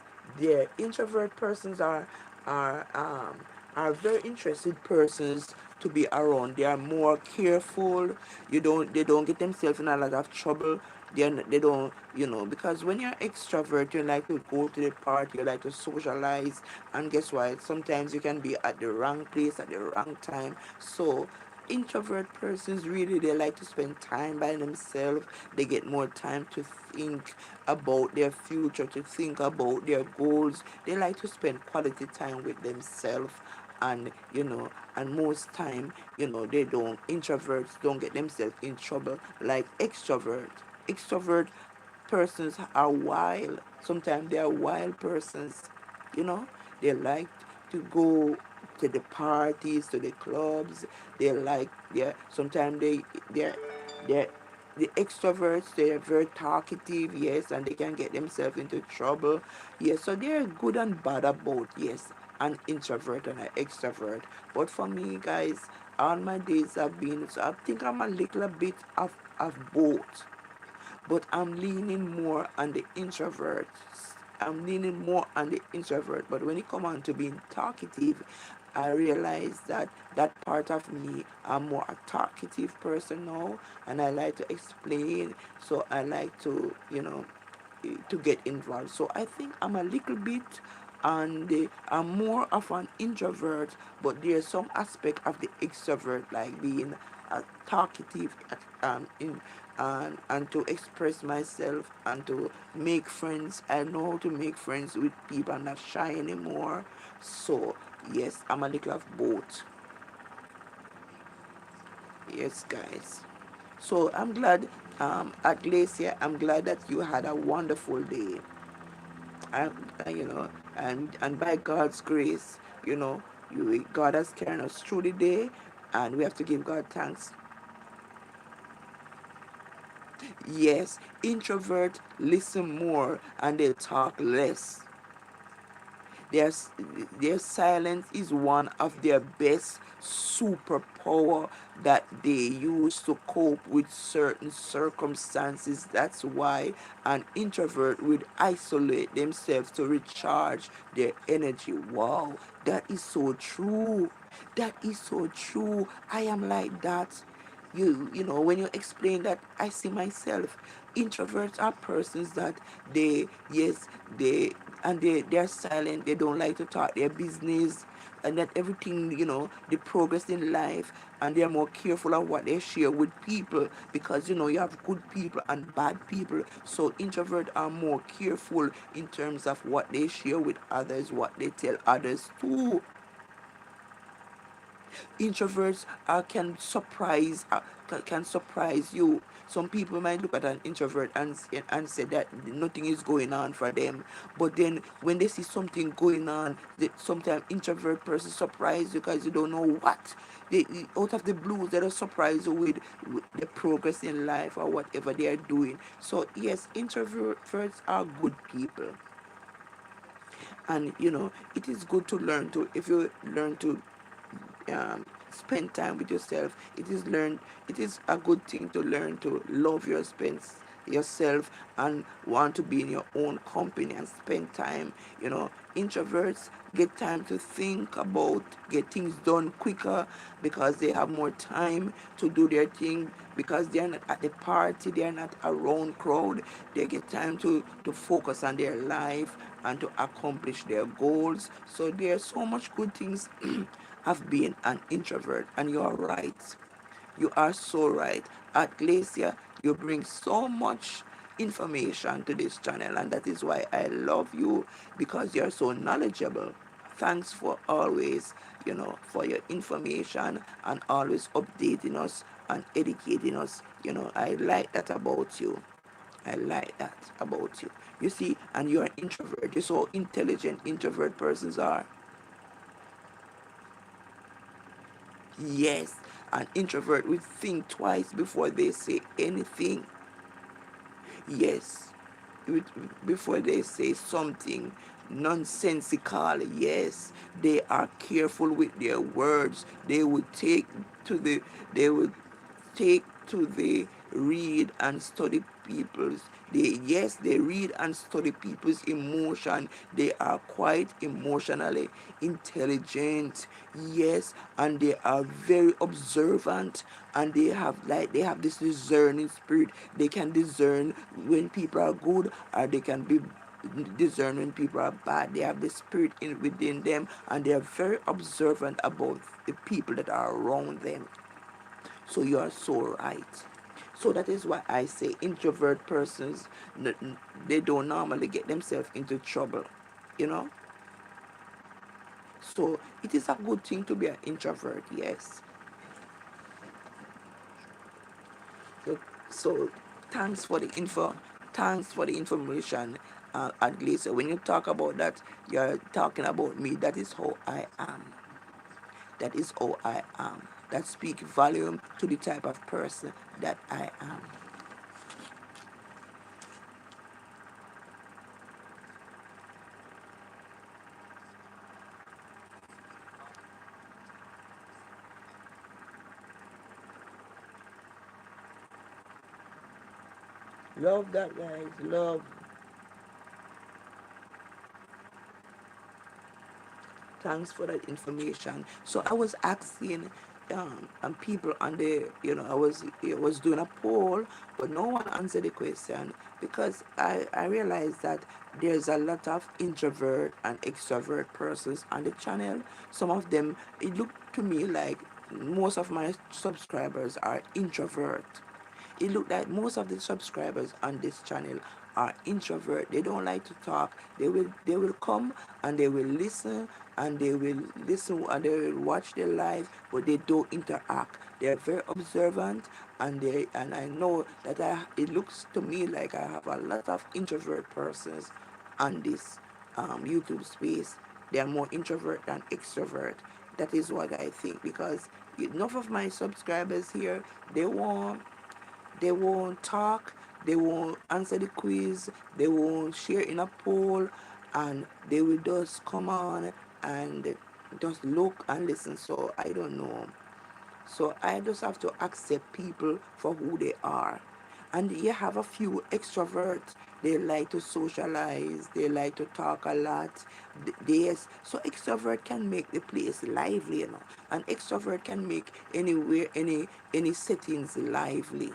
The introvert persons are um are very interested persons to be around. They are more careful. They don't get themselves in a lot of trouble. They don't, because when you're extrovert, you like to go to the party, you like to socialize, and guess what? Sometimes you can be at the wrong place at the wrong time. So introvert persons really, they like to spend time by themselves. They get more time to think about their future, to think about their goals. They like to spend quality time with themselves. And and most time, they don't introverts don't get themselves in trouble like extrovert persons are wild. Sometimes they are wild persons. you know they like to go to the parties, to the clubs. They like, yeah, sometimes they're the extroverts, they are very talkative, yes, and they can get themselves into trouble. Yes, so they're good and bad about, yes, an introvert and an extrovert. But for me, guys, all my days have been, so I think I'm a little bit of both, but I'm leaning more on the introvert. I'm leaning more on the introvert. But when it comes on to being talkative, I realize that that part of me, I'm more a talkative person now, and I like to explain. So I like to get involved. So I think I'm a little bit, and I'm more of an introvert, but there's some aspect of the extrovert, like being talkative, in and to express myself and to make friends. I know how to make friends with people. I'm not shy anymore. So yes, I'm a little of both. Yes, guys. So I'm glad, at Glacier, I'm glad that you had a wonderful day. And and by God's grace, God has carried us through the day, and we have to give God thanks. Yes, introvert listen more and they talk less. Their, their silence is one of their best superpower that they use to cope with certain circumstances. That's why an introvert would isolate themselves to recharge their energy. Wow, that is so true. That is so true. I am like that. When you explain that, I see myself. Introverts are persons that yes, they're silent. They don't like to talk their business, and that everything, the progress in life, and they're more careful of what they share with people, because you have good people and bad people. So introverts are more careful in terms of what they share with others, what they tell others too. Introverts can surprise you. Some people might look at an introvert and say that nothing is going on for them, but then when they see something going on, sometimes introvert person surprise you because you don't know what out of the blue they'll surprise you with the progress in life or whatever they are doing. So yes, introverts are good people, and it is good to learn to, if you learn to spend time with yourself. It is a good thing to learn to love yourself and want to be in your own company and spend time. Introverts get time to think about, get things done quicker because they have more time to do their thing, because they're not at the party, they're not around crowd. They get time to focus on their life and to accomplish their goals. So there's so much good things of being an introvert. And you are right. You are so right. At Glacier, you bring so much information to this channel, and that is why I love you, because you're so knowledgeable. Thanks for always, for your information and always updating us and educating us. I like that about you. I like that about you. You see, and you're an introvert. You're so intelligent, introvert persons are. Yes, an introvert will think twice before they say anything. Yes, before they say something. nonsensical. Yes, they are careful with their words. To the they would take to the read and study people's they read and study people's emotion. They are quite emotionally intelligent. Yes, and they are very observant, and they have this discerning spirit. They can discern when people are good, or they can be discern when people are bad. They have the spirit within them, and they are very observant about the people that are around them. So you are so right. So that is why I say introvert persons, they don't normally get themselves into trouble, you know. So it is a good thing to be an introvert. Yes. So, so thanks for the info. Thanks for the information. At least when you talk about that, you're talking about me. That is how I am. That is how I am. That speak volume to the type of person that I am. Love that, guys. Love. Thanks for that information. So I was asking people on the, I was doing a poll, but no one answered the question because I realized that there's a lot of introvert and extrovert persons on the channel. Some of them, it looked to me like most of my subscribers are introvert. It looked like most of the subscribers on this channel are introvert. They don't like to talk. They will come and they will listen, and they will listen and they will watch their live, but they don't interact. They are very observant, and I know that it looks to me like I have a lot of introvert persons on this YouTube space. They are more introvert than extrovert. That is what I think, because enough of my subscribers here, they won't they won't talk, they won't answer the quiz, they won't share in a poll, and they will just come on and just look and listen. So I don't know. So I just have to accept people for who they are. And you have a few extroverts. They like to socialize. They like to talk a lot. Yes, so extrovert can make the place lively, And extrovert can make anywhere, any settings lively.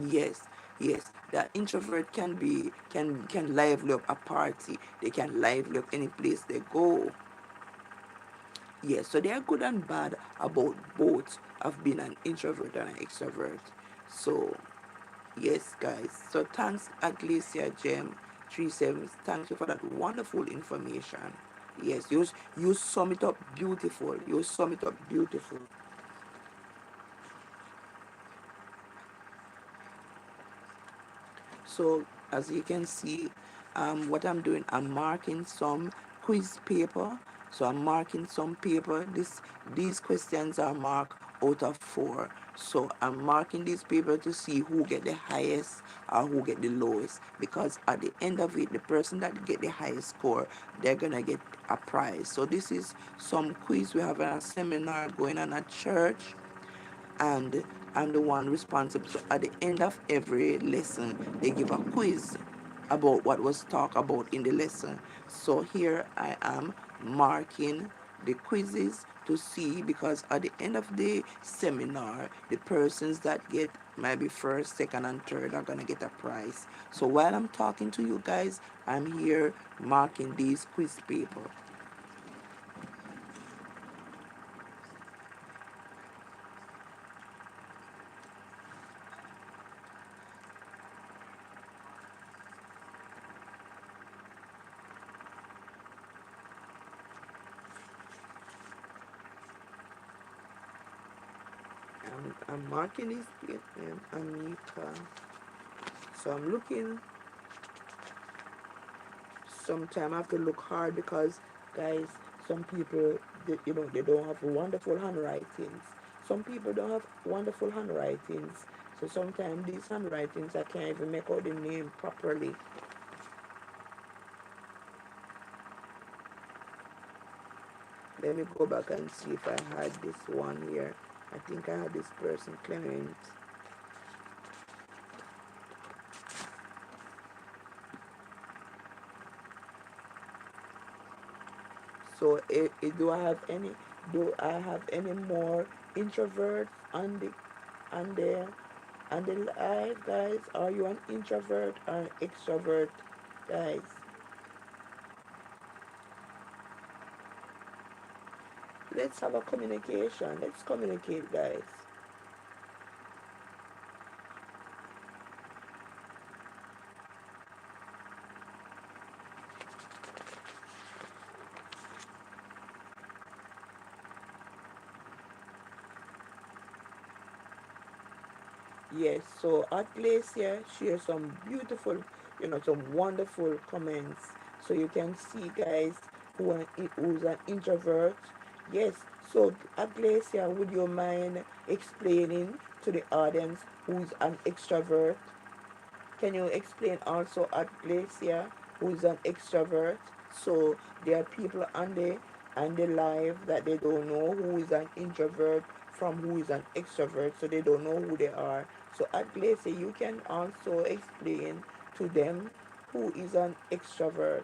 Yes, yes. The introvert can lively up a party. They can lively up any place they go. Yes, so they are good and bad about both of being an introvert and an extrovert. So yes, guys. So thanks, Aglesia Gem 37. Thank you for that wonderful information. Yes, you sum it up beautiful. You sum it up beautiful. So as you can see, what I'm doing, I'm marking some quiz paper. So I'm marking some paper. These questions are marked out of 4. So I'm marking this paper to see who get the highest or who get the lowest. Because at the end of it, the person that get the highest score, they're gonna get a prize. So this is some quiz we have a seminar going on at church, and I'm the one responsible. So at the end of every lesson, they give a quiz about what was talked about in the lesson. So here I am marking the quizzes to see, because at the end of the seminar, the persons that get maybe first, second, and third are gonna get a prize. So while I'm talking to you guys, I'm here marking these quiz paper. I'm marking this paper, Anika. So I'm looking. Sometimes I have to look hard because, guys, some people, they don't have wonderful handwritings. Some people don't have wonderful handwritings. So sometimes these handwritings I can't even make out the name properly. Let me go back and see if I had this one here. I think I had this person, Clement. So do I have any more introverts on the on the live, guys? Are you an introvert or an extrovert, guys? Let's have a communication. Let's communicate, guys. Yes, so at least yeah, share some beautiful, some wonderful comments. So you can see guys who's an introvert. Yes, so Aglacia, would you mind explaining to the audience who's an extrovert? Can you explain also at Glacier who is an extrovert? So there are people on the live that they don't know who is an introvert from who is an extrovert, so they don't know who they are. So at Glacier you can also explain to them who is an extrovert.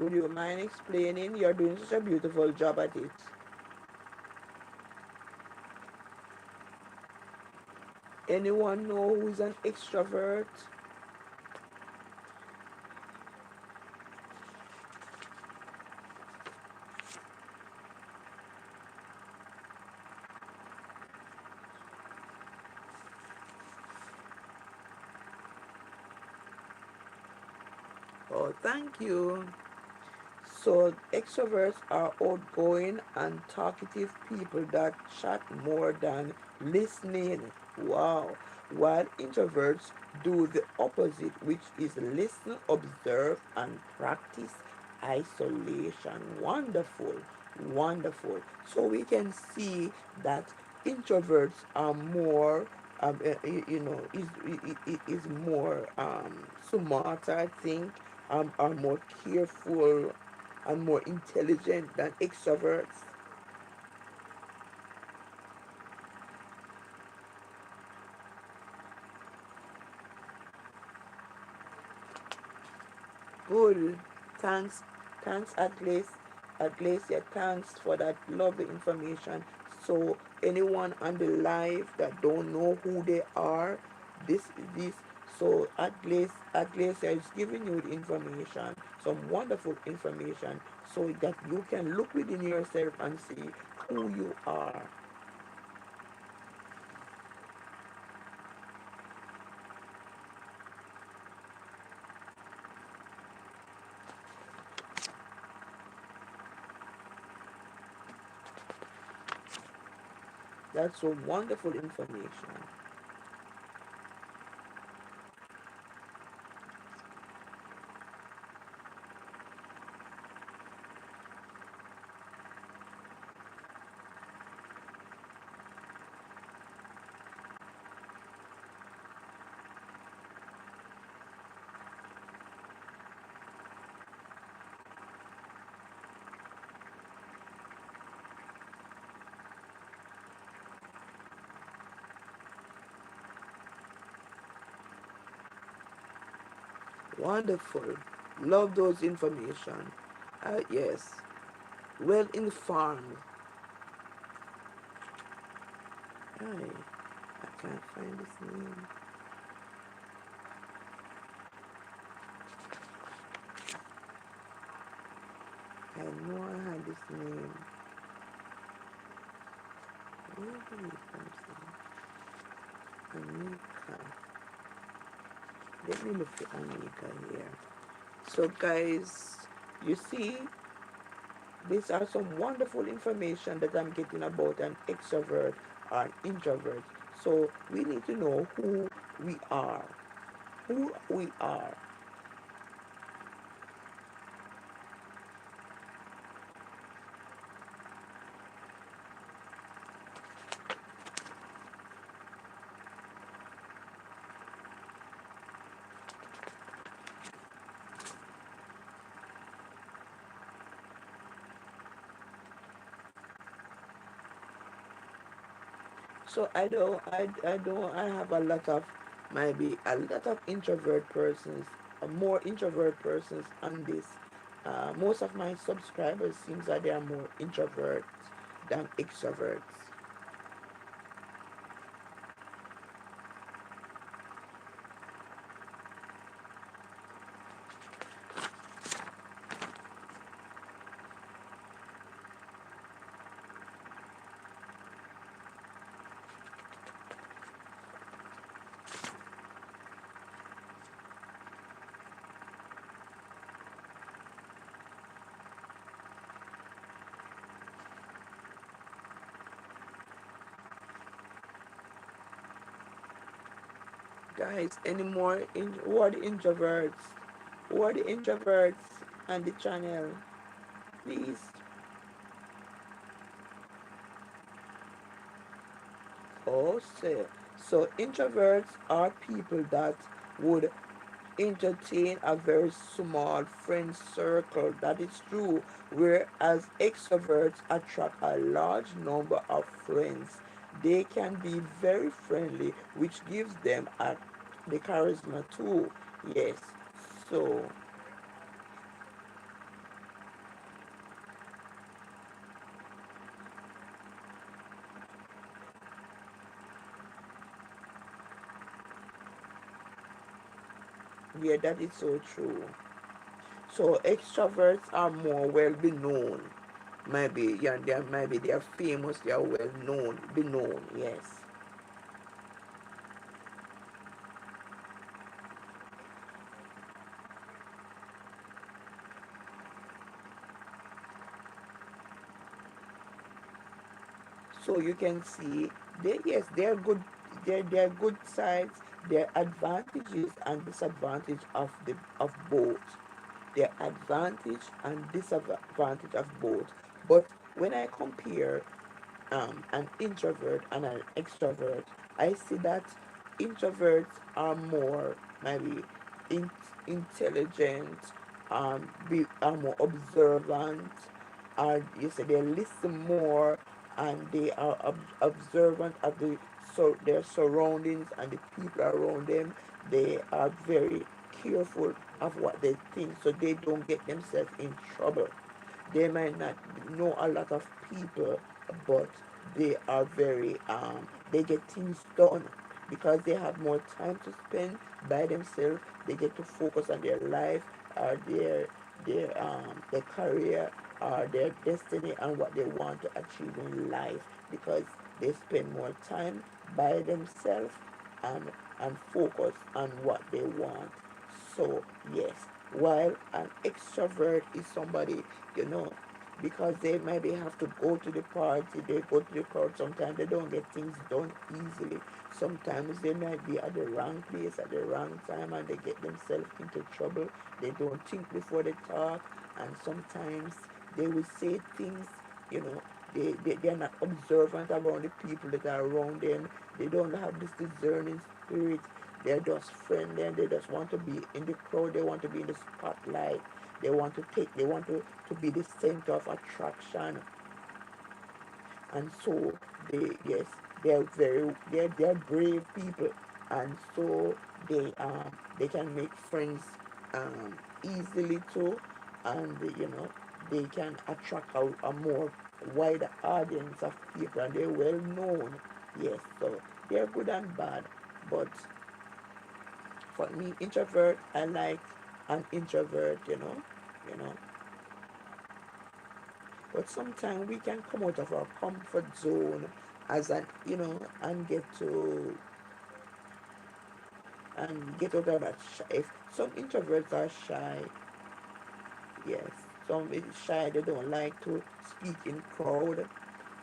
Would you mind explaining? You're doing such a beautiful job at it. Anyone know who is an extrovert? Oh, thank you. So extroverts are outgoing and talkative people that chat more than listening. Wow. While introverts do the opposite, which is listen, observe, and practice isolation. Wonderful. Wonderful. So we can see that introverts are more is more smarter, I think, are more careful and more intelligent than extroverts. Good. Thanks, thanks Aglacia, thanks for that lovely information. So anyone on the live that don't know who they are, this so Aglacia is giving you the information, some wonderful information, so that you can look within yourself and see who you are. That's so wonderful information. Wonderful. Love those information. Yes. Well informed. I can't find this name. I know I had this name. Where did it come from? Anika. Let me look for Anika here. So guys, you see, these are some wonderful information that I'm getting about an extrovert or an introvert. So we need to know who we are. Who we are. So I have a lot of, maybe a lot of introvert persons, more introvert persons on this. Most of my subscribers seems that they are more introverts than extroverts. Guys, any more who are the introverts? Who are the introverts on the channel? Please. Oh, so introverts are people that would entertain a very small friend circle. That is true. Whereas extroverts attract a large number of friends. They can be very friendly, which gives them the charisma too. Yes. So yeah, that is so true. So extroverts are more well be known. Maybe yeah, they are famous, they are well known, be known, yes. So you can see they, yes, they are good, they are good sides, their advantages and disadvantage of both. Their advantage and disadvantage of both. But when I compare an introvert and an extrovert, I see that introverts are more maybe in, intelligent, are more observant, are, you say, they listen more, and they are observant of their surroundings and the people around them. They are very careful of what they think so they don't get themselves in trouble. They might not know a lot of people, but they are very they get things done because they have more time to spend by themselves. They get to focus on their life, or their career, or their destiny, and what they want to achieve in life, because they spend more time by themselves and focus on what they want. So yes, while an extrovert is somebody, you know, because they maybe have to go to the party, they go to the crowd, sometimes they don't get things done easily. Sometimes they might be at the wrong place at the wrong time and they get themselves into trouble. They don't think before they talk, and sometimes they will say things, you know, they're not observant around the people that are around them. They don't have this discerning spirit. They're just friendly and they just want to be in the crowd. They want to be in the spotlight. They want to be the center of attraction. And so yes, they're brave people. And so they can make friends easily too, and they can attract a more wider audience of people, and they're well known. Yes, so they're good and bad, but for me, introvert, I like an introvert, you know. But sometimes we can come out of our comfort zone as an, and get out of that shy. If some introverts are shy, yes, some is shy. They don't like to speak in crowd.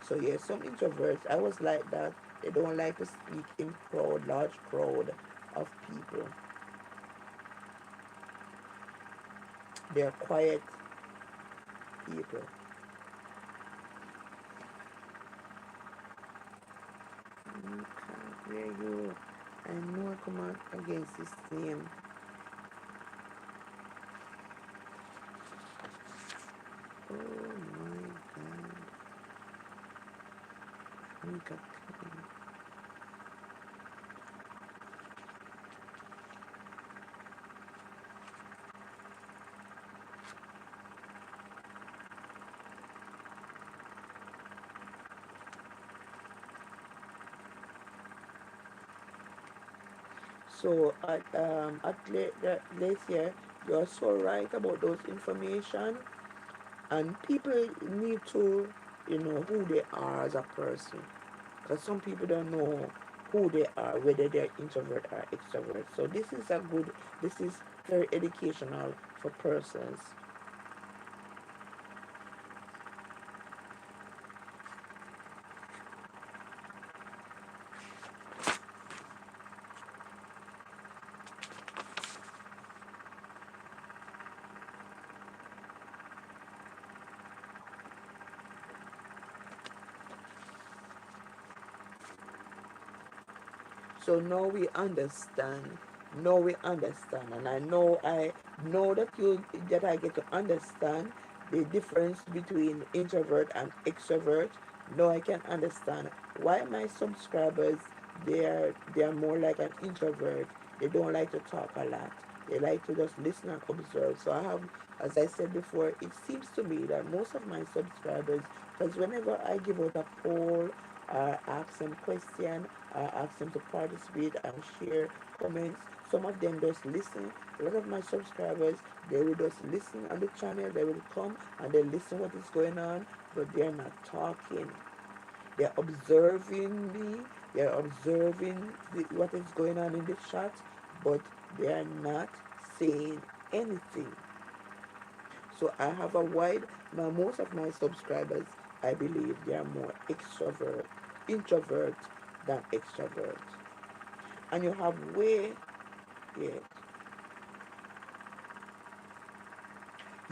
So yes, some introverts, I was like that. They don't like to speak in crowd, large crowd of people. They're quiet people. Can't hear you. I know I come out against this name. Oh my god. Mika. So this year, you're so right about those information, and people need to know who they are as a person, because some people don't know who they are, whether they're introvert or extrovert. So this is very educational for persons. So now we understand. Now we understand, and I know that I get to understand the difference between introvert and extrovert. Now I can understand why my subscribers, they are more like an introvert. They don't like to talk a lot. They like to just listen and observe. So I have, as I said before, it seems to me that most of my subscribers, because whenever I give out a poll, ask them question, ask them to participate and share comments, some of them just listen. A lot of my subscribers, they will just listen on the channel. They will come and they listen what is going on, but they're not talking. They're observing me. They're observing what is going on in the chat, but they are not saying anything. So I have a wide, now most of my subscribers, I believe they are more introvert than extrovert. And you have way, yeah,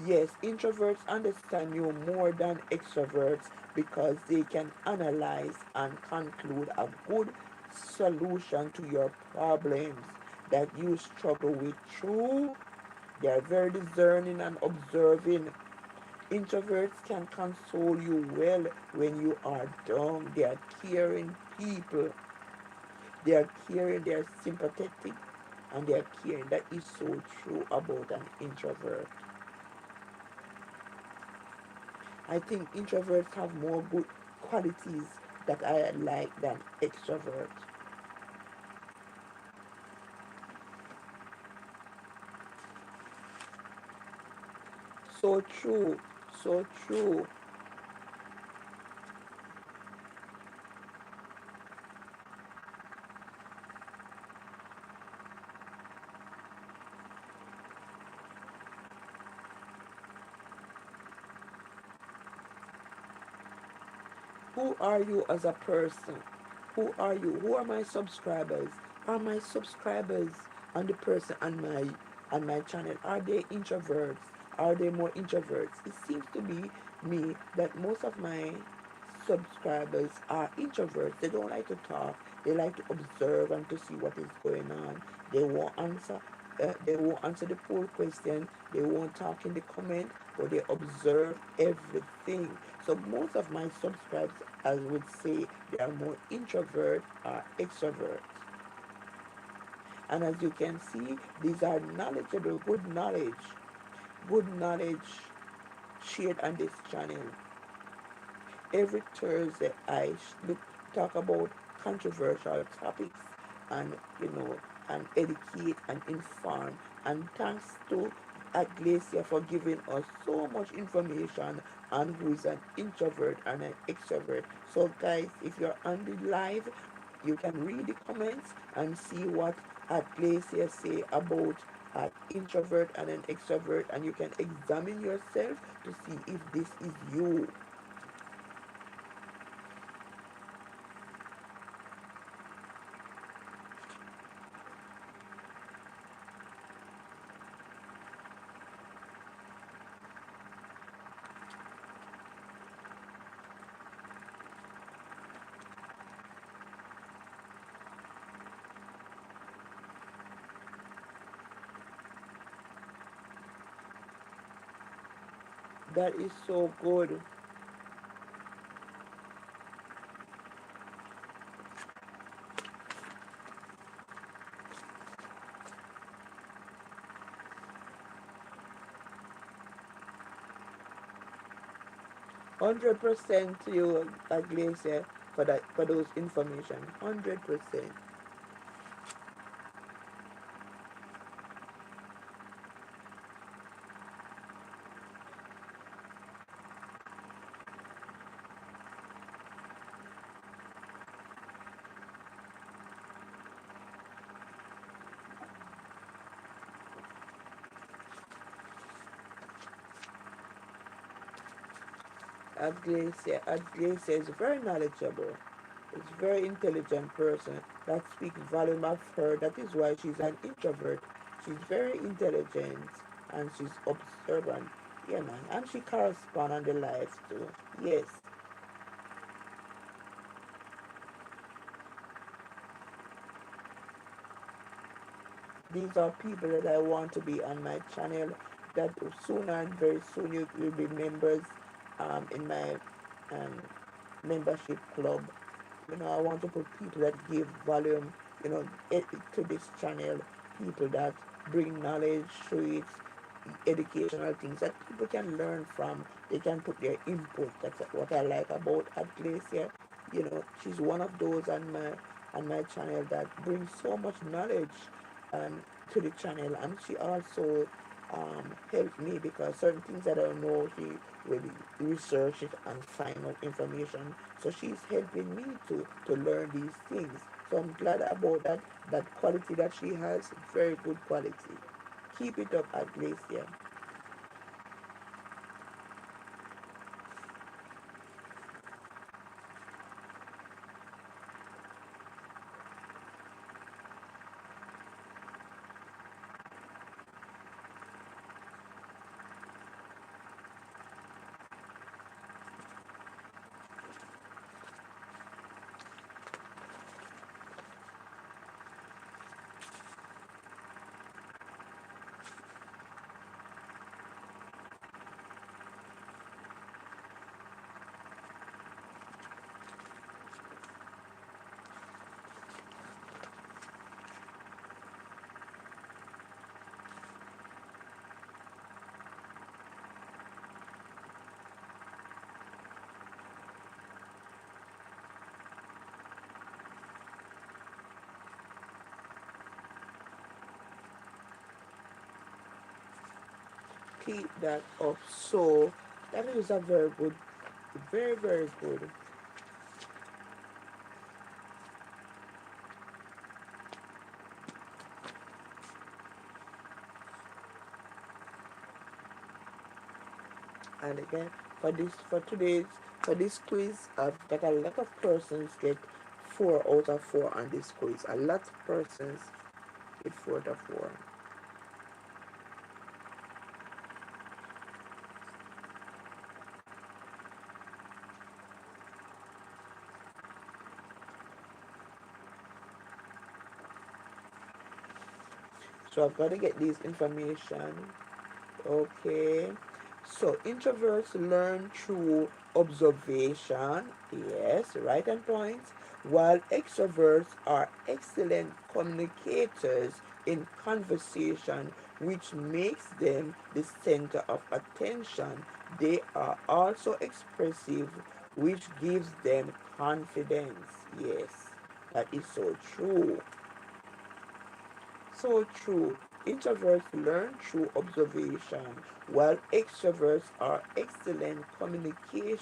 yes, introverts understand you more than extroverts because they can analyze and conclude a good solution to your problems that you struggle with through. They are very discerning and observing. Introverts can console you well when you are down. They are caring people. They are caring, they are sympathetic, and they are caring. That is so true about an introvert. I think introverts have more good qualities that I like than extroverts. So true, so true. Who are you as a person? Who are you? Who are my subscribers? Are my subscribers and the person on my channel, are they introverts? Are they more introverts? It seems to be me that most of my subscribers are introverts. They don't like to talk. They like to observe and to see what is going on. They won't answer. They won't answer the poll question. They won't talk in the comment, but they observe everything. So most of my subscribers, I would say, they are more introvert or extrovert. And as you can see, these are knowledgeable, good knowledge shared on this channel. Every Thursday, talk about controversial topics and and educate and inform. And thanks to Aglacia for giving us so much information on who is an introvert and an extrovert. So guys, if you're on the live, you can read the comments and see what Aglacia say about an introvert and an extrovert, and you can examine yourself to see if this is you. That is so good. 100% to you, Aglacia, for those information. 100%. Aglacia is very knowledgeable. It's a very intelligent person that speaks volume of her. That is why she's an introvert. She's very intelligent and she's observant. Yeah, man. And she corresponds on the life too. Yes. These are people that I want to be on my channel. That soon and very soon you will be members in my um, membership club. I want to put people that give volume, to this channel, people that bring knowledge through it, educational things that people can learn from. They can put their input. That's what I like about Glacier. She's one of those on my channel that brings so much knowledge um, to the channel, and she also helped me because certain things that I don't know, she will research it and find out information. So she's helping me to learn these things. So I'm glad about that quality that she has, very good quality. Keep it up at Glacier. Keep that up. So that is a very good, very, very good. And again, for this quiz, I've got a lot of persons get 4 out of 4 on this quiz. A lot of persons get 4 out of 4. So I've got to get these information. Okay. So introverts learn through observation. Yes, right and point. while extroverts are excellent communicators in conversation, which makes them the center of attention. They are also expressive, which gives them confidence. Yes, that is so true. So true. Introverts learn through observation, while extroverts are excellent communicators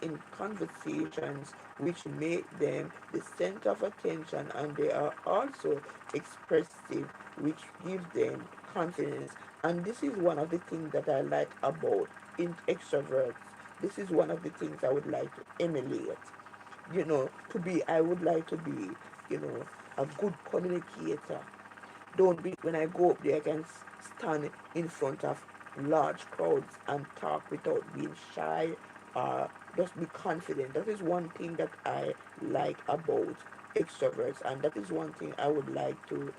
in conversations, which make them the center of attention, and they are also expressive, which gives them confidence. And this is one of the things that I like about extroverts. This is one of the things I would like to emulate. I would like to be, you know, a good communicator. Don't be, when I go up there, I can stand in front of large crowds and talk without being shy or just be confident. That is one thing that I like about extroverts, and that is one thing I would like to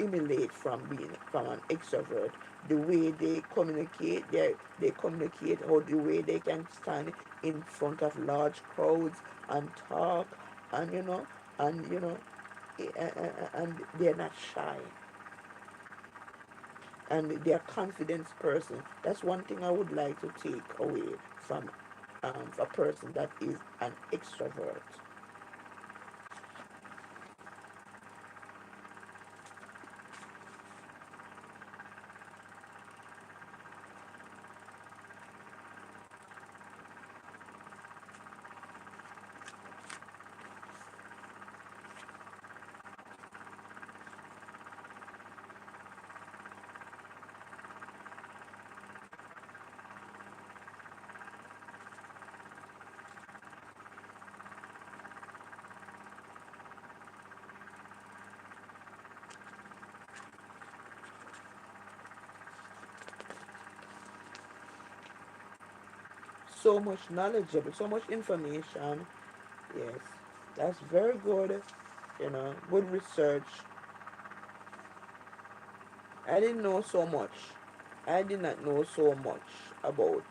emulate from an extrovert. The way they communicate, they communicate, or the way they can stand in front of large crowds and talk, and and they're not shy, and they're a confident person. That's one thing I would like to take away from a person that is an extrovert. So much knowledgeable, so much information. Yes, that's very good. Good research. I didn't know so much. I did not know so much about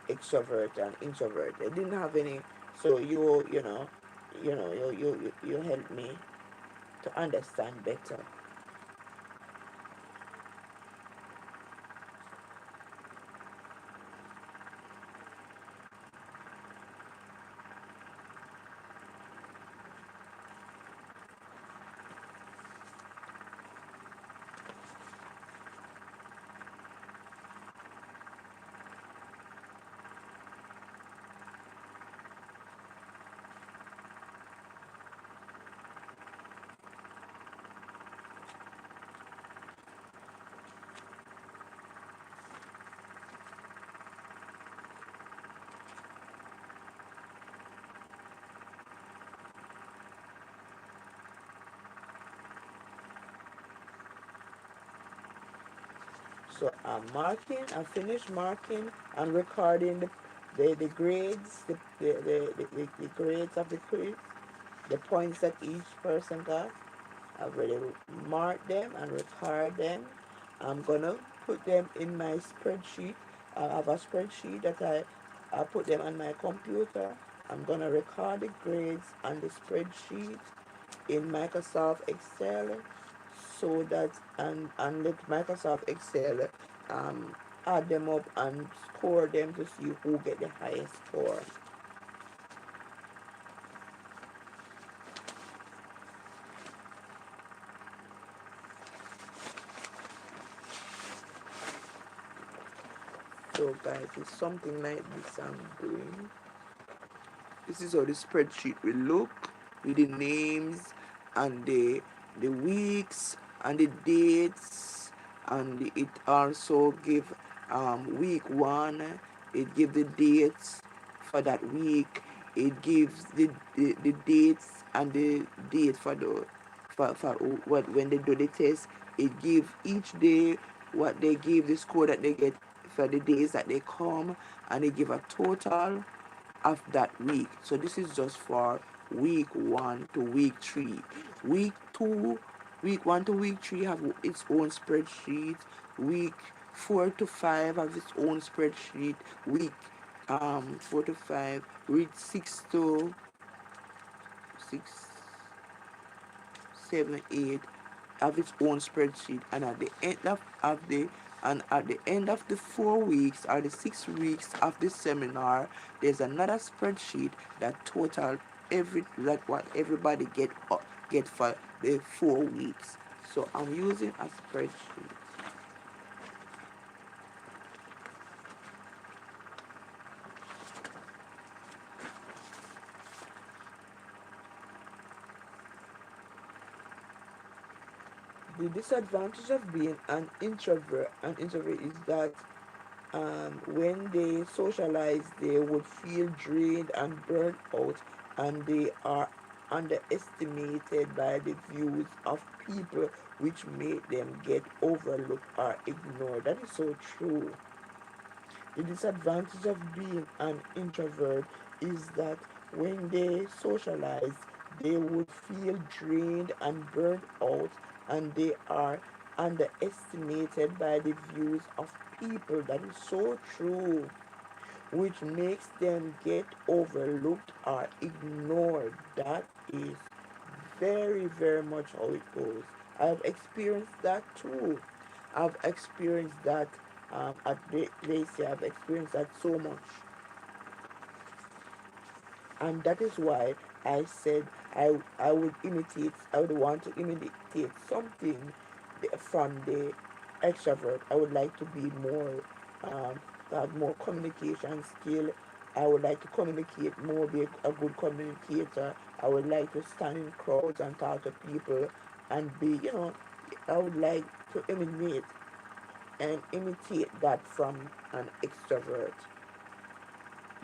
extrovert and introvert. I didn't have any. So you helped me to understand better. So I finished marking and recording the grades, the grades of the quiz, the points that each person got. I've already marked them and record them. I'm gonna put them in my spreadsheet. I have a spreadsheet that I put them on my computer. I'm gonna record the grades on the spreadsheet in Microsoft Excel, so that and let Microsoft Excel um, add them up and score them to see who get the highest score. So guys, it's something like this I'm doing. This is how the spreadsheet will look with the names and the weeks and the dates, and it also give week one. It give the dates for that week. It gives the dates and the date for the for what when they do the test. It give each day what they give, the score that they get for the days that they come, and they give a total of that week. So this is just for week 1 to week 3. Week 2, week 1 to week 3 have its own spreadsheet. Week 4 to 5 have its own spreadsheet. Week 4 to 5. Week 6 to 6, 7, 8 have its own spreadsheet, and at the end of the 4 weeks or the 6 weeks of the seminar, there's another spreadsheet that total what everybody get for the 4 weeks. So I'm using a spreadsheet. The disadvantage of being an introvert is that when they socialize, they would feel drained and burnt out, and they are underestimated by the views of people, which make them get overlooked or ignored. That is so true. The disadvantage of being an introvert is that when they socialize, they would feel drained and burnt out, and they are underestimated by the views of people. That is so true, which makes them get overlooked or ignored. That is very, very much how it goes. I've experienced that too. I've experienced that at Glacier. I've experienced that so much. And that is why I said I would want to imitate something from the extrovert. I would like to be more, have more communication skill. I would like to communicate more, be a good communicator. I would like to stand in crowds and talk to people and be, I would like to imitate that from an extrovert.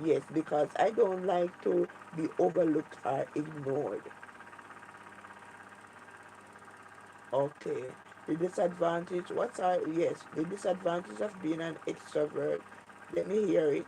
Yes, because I don't like to be overlooked or ignored. Okay. The disadvantage, yes, the disadvantage of being an extrovert. Let me hear it.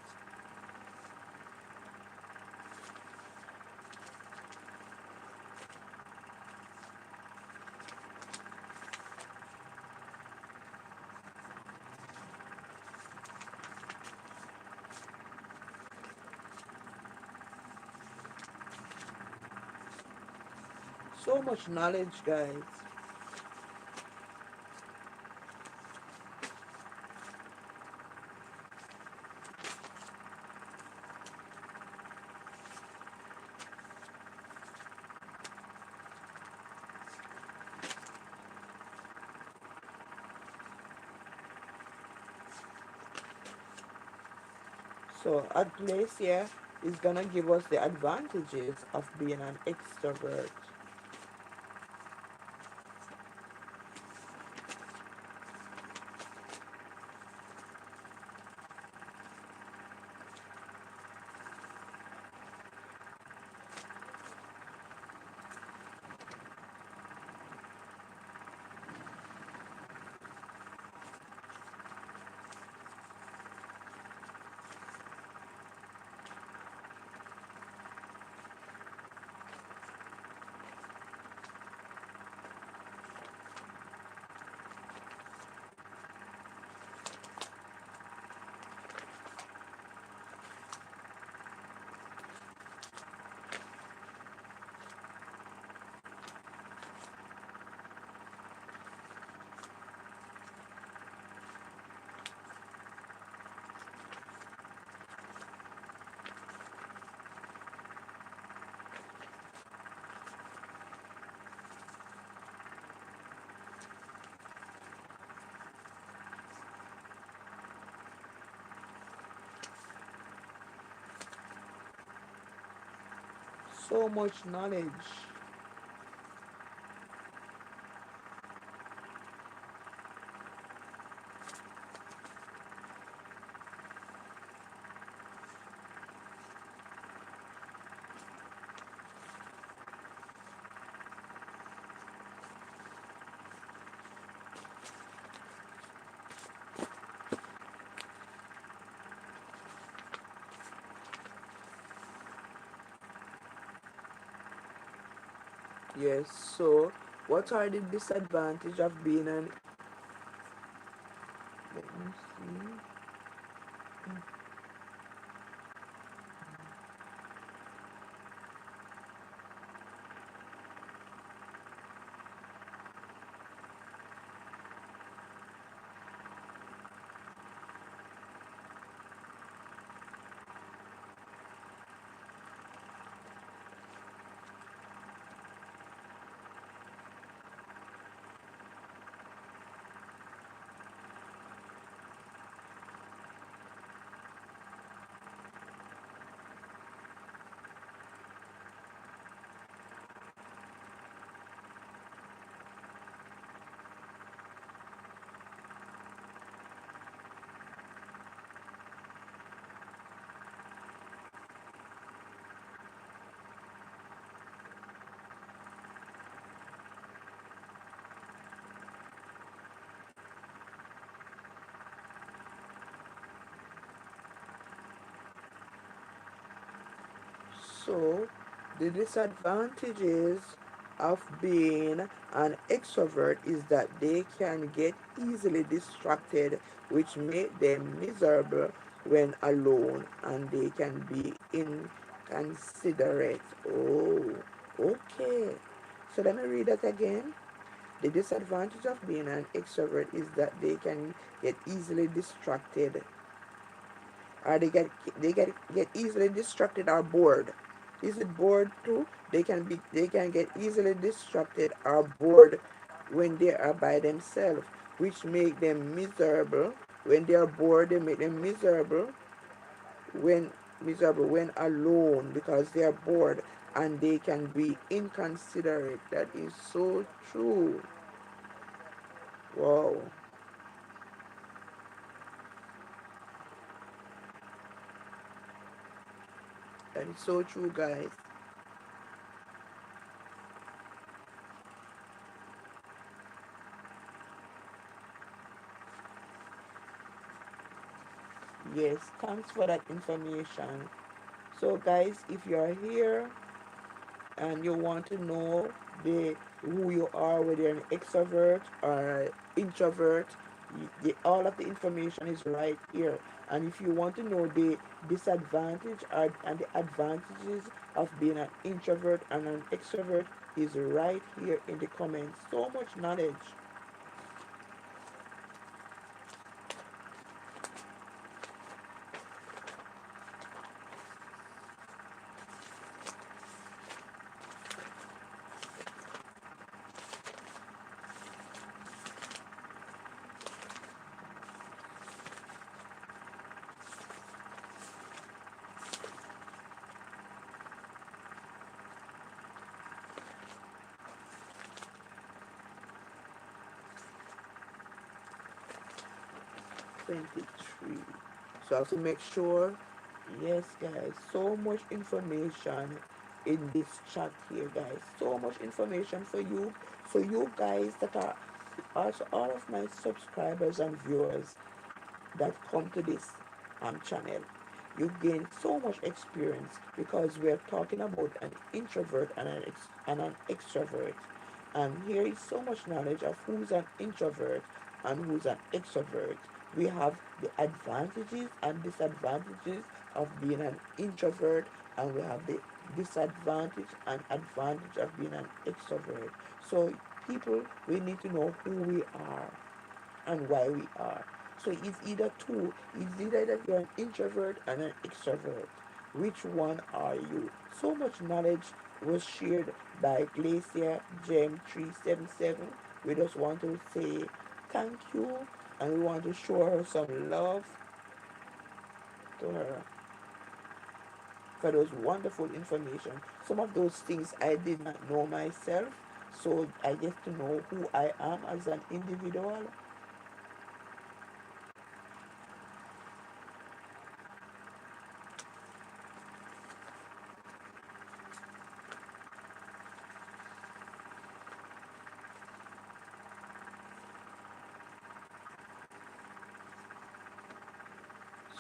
So much knowledge, guys. So at Glacier is gonna give us the advantages of being an extrovert. So much knowledge. Yes, so what are the disadvantages of being an, let me see. So, the disadvantages of being an extrovert is that they can get easily distracted, which make them miserable when alone, and they can be inconsiderate. Oh, okay. So let me read that again. The disadvantage of being an extrovert is that they can get easily distracted, or they get easily distracted or bored. Is it bored too? They can get easily distracted or bored when they are by themselves, which make them miserable. When they are bored, they make them when miserable when alone, because they are bored, and they can be inconsiderate. That is so true. Wow, that is so true, guys. Yes, thanks for that information. So, guys, if you are here and you want to know the who you are, whether you're an extrovert or introvert, all of the information is right here. And if you want to know the disadvantage and the advantages of being an introvert and an extrovert, is right here in the comments. So much knowledge. 23. So I have to make sure. Yes, guys, so much information in this chat here, guys. So much information for you guys that are also all of my subscribers and viewers that come to this channel. You gain so much experience because we are talking about an introvert and an extrovert. And here is so much knowledge of who's an introvert and who's an extrovert. We have the advantages and disadvantages of being an introvert, and we have the disadvantage and advantage of being an extrovert. So, people, we need to know who we are and why we are. So it's either two. It's either that you're an introvert and an extrovert. Which one are you? So much knowledge was shared by Glacier Gem 377. We just want to say thank you, and we want to show her some love to her for those wonderful information. Some of those things I did not know myself, so I get to know who I am as an individual.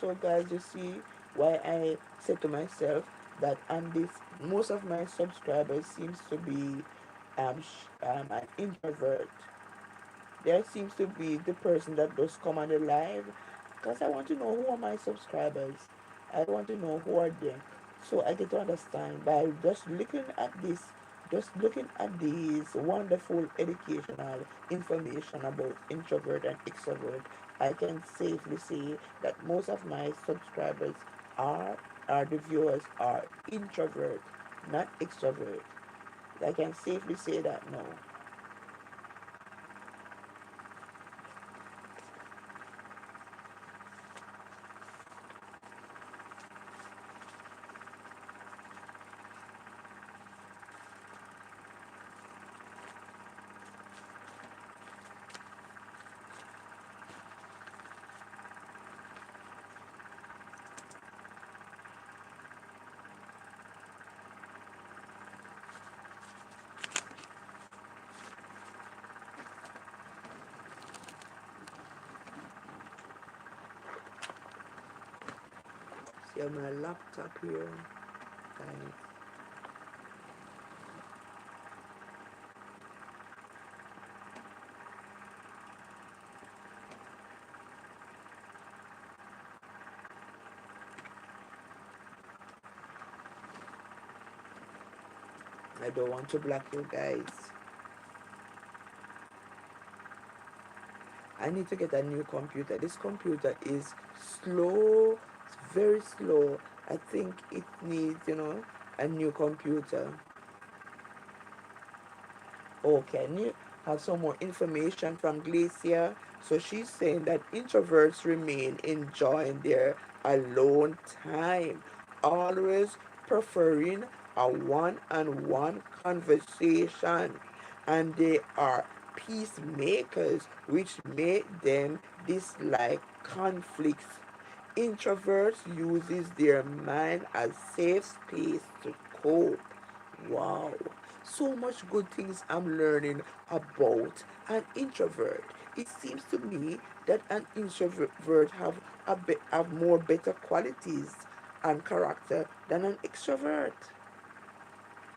So, guys, you see why I said to myself that this most of my subscribers seems to be an introvert. There seems to be the person that does come on the live, because I want to know who are my subscribers. I want to know who are they. So I get to understand by just looking at these wonderful educational information about introvert and extrovert. I can safely say that most of my subscribers are the viewers are introvert, not extrovert. I can safely say that now. See my laptop here, guys. I don't want to block you guys. I need to get a new computer. This computer is slow, it's very slow. I think it needs, a new computer. Oh, can you have some more information from Glacia? So she's saying that introverts remain enjoying their alone time, always preferring a one-on-one conversation, and they are peacemakers, which make them dislike conflicts. Introverts uses their mind as safe space to cope. Wow, so much good things I'm learning about an introvert. It seems to me that an introvert have more better qualities and character than an extrovert.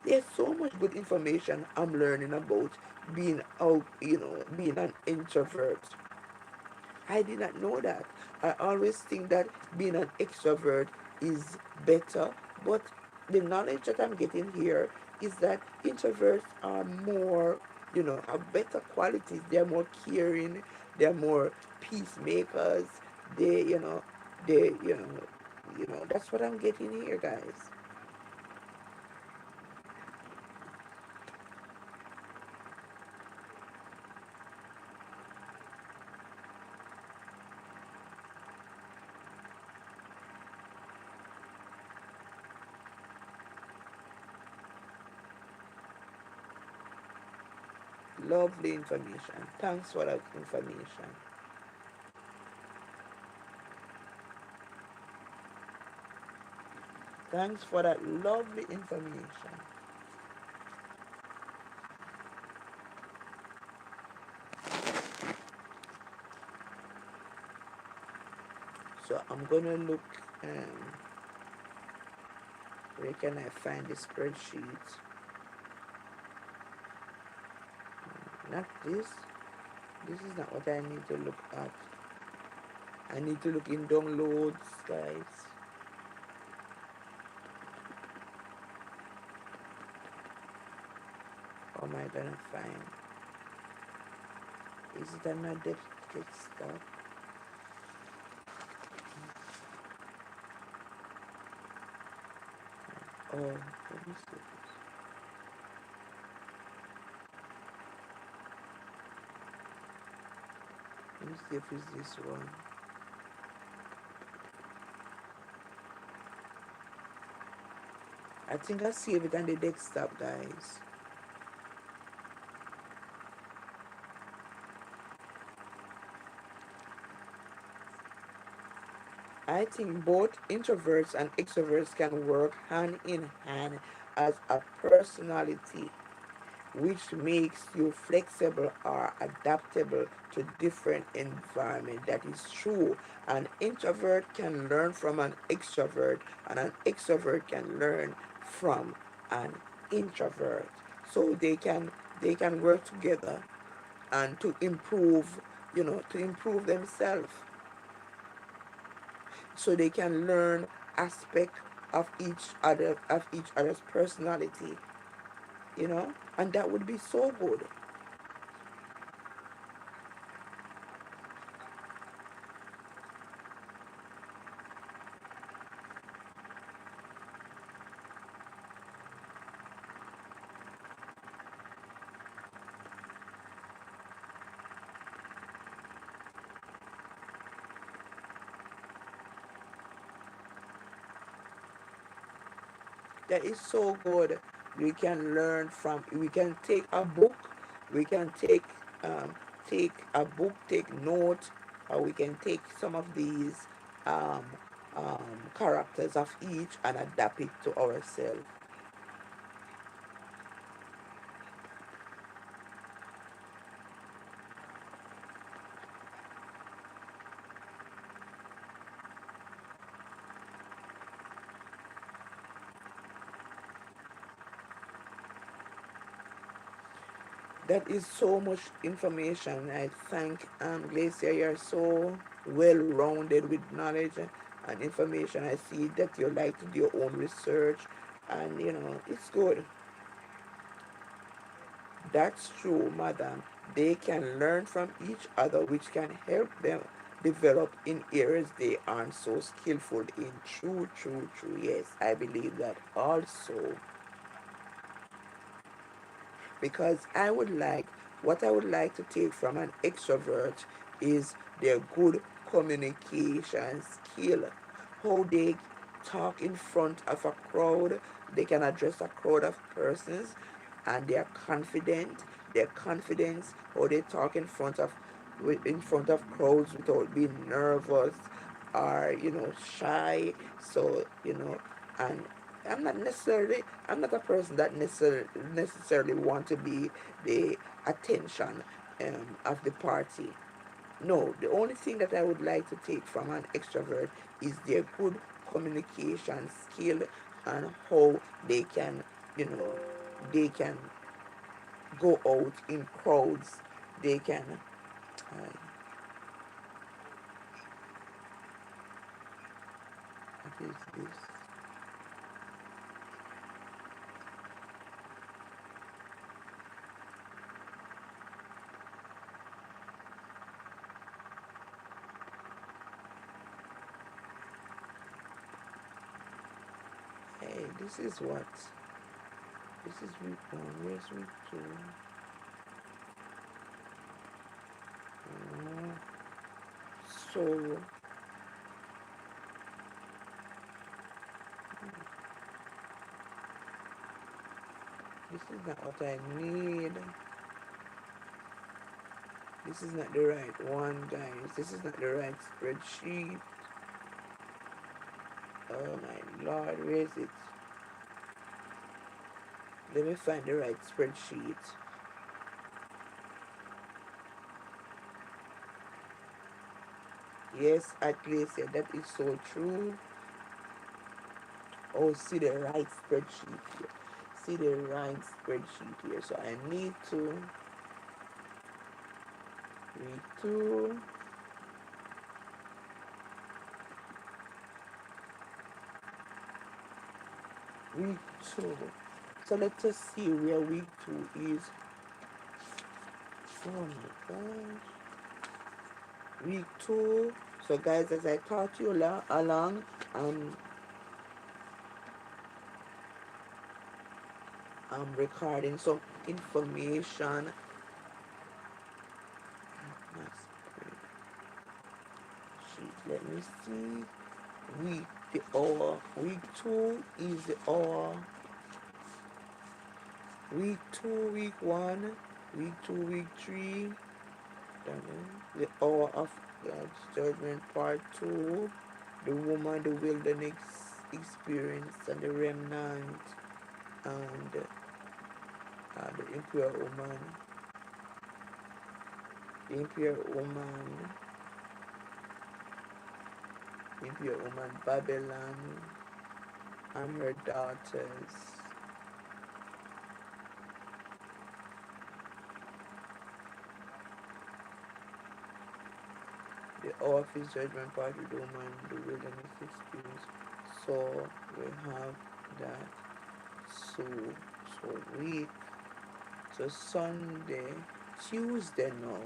There's so much good information I'm learning about being an introvert. I did not know that. I always think that being an extrovert is better, but the knowledge that I'm getting here is that introverts are more, have better qualities. They're more caring, they're more peacemakers. They, you know, that's what I'm getting here, guys. Lovely information. Thanks for that information. Thanks for that lovely information. So I'm gonna look, where can I find the spreadsheet? Not this. This is not what I need to look at. I need to look in downloads, guys. How am I gonna find? Is it on my desktop? Oh, let me see. Let me see if it's this one. I think I saved it on the desktop, guys. I think both introverts and extroverts can work hand in hand as a personality, which makes you flexible or adaptable to different environment. That is true. An introvert can learn from an extrovert, and an extrovert can learn from an introvert. So they can work together and to improve themselves, so they can learn aspect of each other's personality, and that would be so good. That is so good. We can take a book, we can take a book, take note, or we can take some of these um, characters of each and adapt it to ourselves. That is so much information. I thank Glacia. You're so well rounded with knowledge and information. I see that you like to do your own research, and it's good. That's true, madam. They can learn from each other, which can help them develop in areas they aren't so skillful in. True, true, true. Yes, I believe that also. Because what I would like to take from an extrovert is their good communication skill, how they talk in front of a crowd, they can address a crowd of persons, and they are confident, their confidence, how they talk in front of crowds without being nervous or shy. So and I'm not a person that necessarily want to be the attention of the party. No, the only thing that I would like to take from an extrovert is their good communication skill and how they can, you know, they can go out in crowds. They can, what is this? Hey, this is what? This is week one. Where's week two? Uh, so this is not what I need. This is not the right one, guys. This is not the right spreadsheet. Oh my lord, where is it? Let me find the right spreadsheet. Yes, at least, yeah, that is so true. Oh, see the right spreadsheet here. See the right spreadsheet here. So I need to read two, week two. So let us see where week two is. Oh my gosh. Week two. So guys, as I taught you along, I'm recording some information. Let me see. Week two is the hour. Week two, week one, week two, week three. The hour of God's judgment part two. The woman, the wilderness experience, and the remnant, and the impure woman, the impure woman, the impure woman, Babylon, and her daughters. The hour of his judgment part with the woman, the wilderness experience. So we have that. So week. So Sunday, Tuesday now.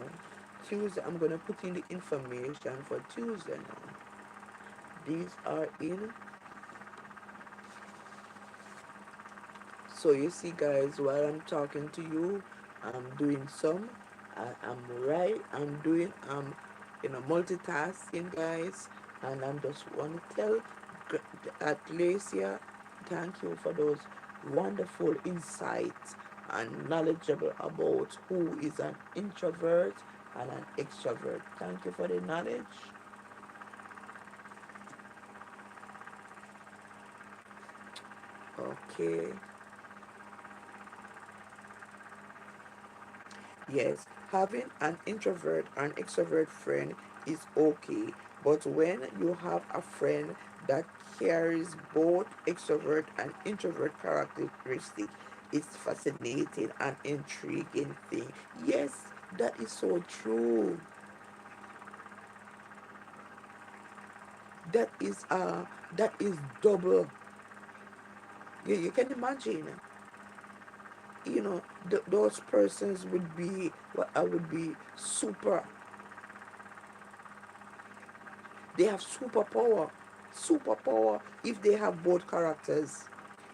Tuesday, I'm gonna put in the information for Tuesday now. These are in. So you see, guys, while I'm talking to you, I'm doing some. I'm right. I'm doing multitasking, guys, and I'm just want to tell Atlasia, thank you for those wonderful insights and knowledgeable about who is an introvert and an extrovert. Thank you for the knowledge. Okay. Yes, having an introvert and extrovert friend is okay, but when you have a friend that carries both extrovert and introvert characteristics, it's fascinating and intriguing thing. Yes, that is so true. That is double. You can imagine, those persons would be what I would be super. They have superpower if they have both characters.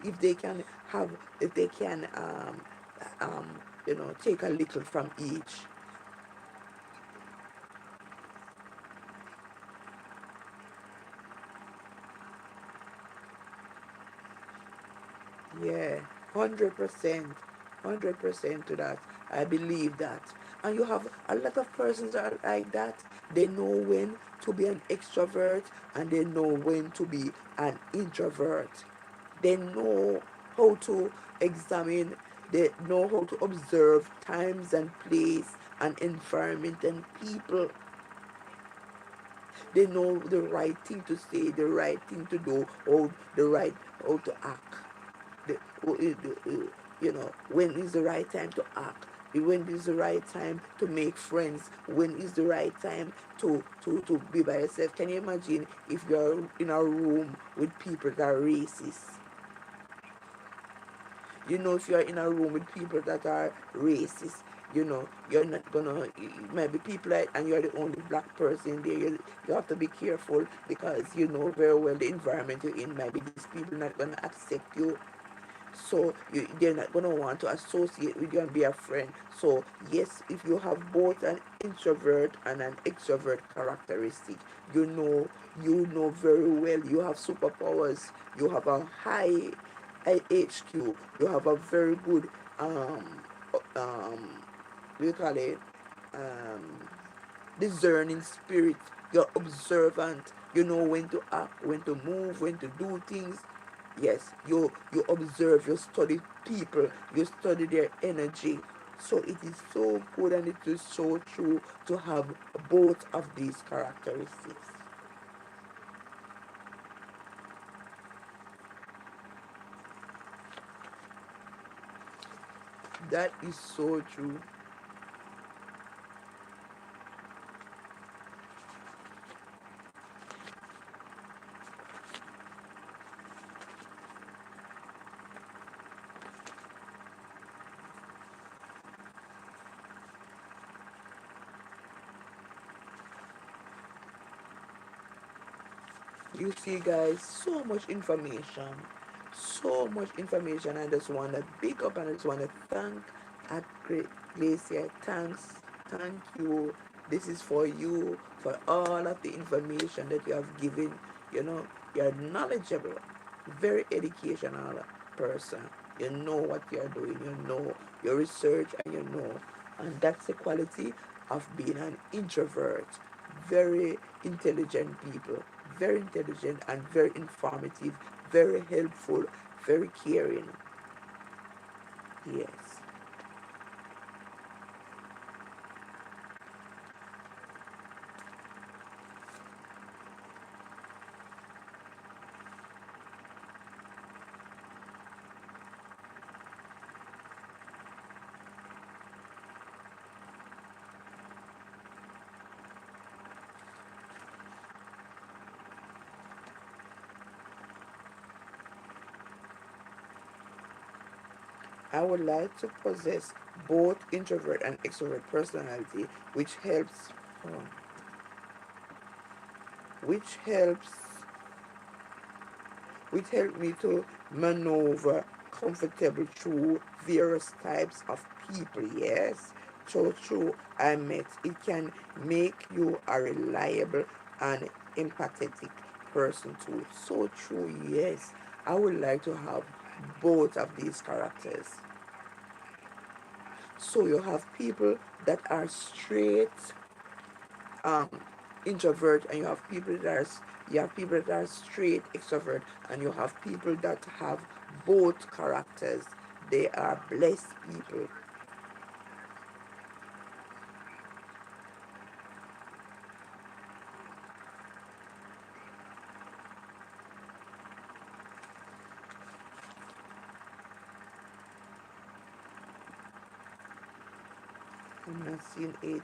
If they can have, if they can, take a little from each. Yeah, 100%, 100% to that. I believe that. And you have a lot of persons that are like that. They know when to be an extrovert and they know when to be an introvert. They know how to examine, they know how to observe times and place and environment and people. They know the right thing to say, the right thing to do, or the right how to act. The, when is the right time to act, when is the right time to make friends, when is the right time to be by yourself. Can you imagine if you're in a room with people that are racist? If you're in a room with people that are racist, you're not gonna, it might be people like, and you're the only black person there. You have to be careful because you know very well the environment you're in might be these people not gonna accept you, so they're not going to want to associate with you and be a friend. So yes, if you have both an introvert and an extrovert characteristic, you know very well you have superpowers. You have a high HQ. You have a very good what do you call it, um discerning spirit. You're observant. You know when to act, when to move, when to do things. Yes, you observe, you study people, you study their energy. So it is so good and it is so true to have both of these characteristics. That is so true. You see, guys, so much information. So much information. I just want to big up and I just want to thank at Great Glacier. Thank you. This is for you, for all of the information that you have given. You know, you're knowledgeable, very educational person. You know what you're doing, you know your research, and you know. And that's the quality of being an introvert. Very intelligent people, very intelligent and very informative, very helpful, very caring. Yes. I would like to possess both introvert and extrovert personality, um, which helps which help me to maneuver comfortable through various types of people. Yes, so true. I met it can make you a reliable and empathetic person too. So true. Yes, I would like to have both of these characters. So you have people that are straight um introvert, and you have people that are straight extrovert, and you have people that have both characters. They are blessed people. I'm not seeing eight.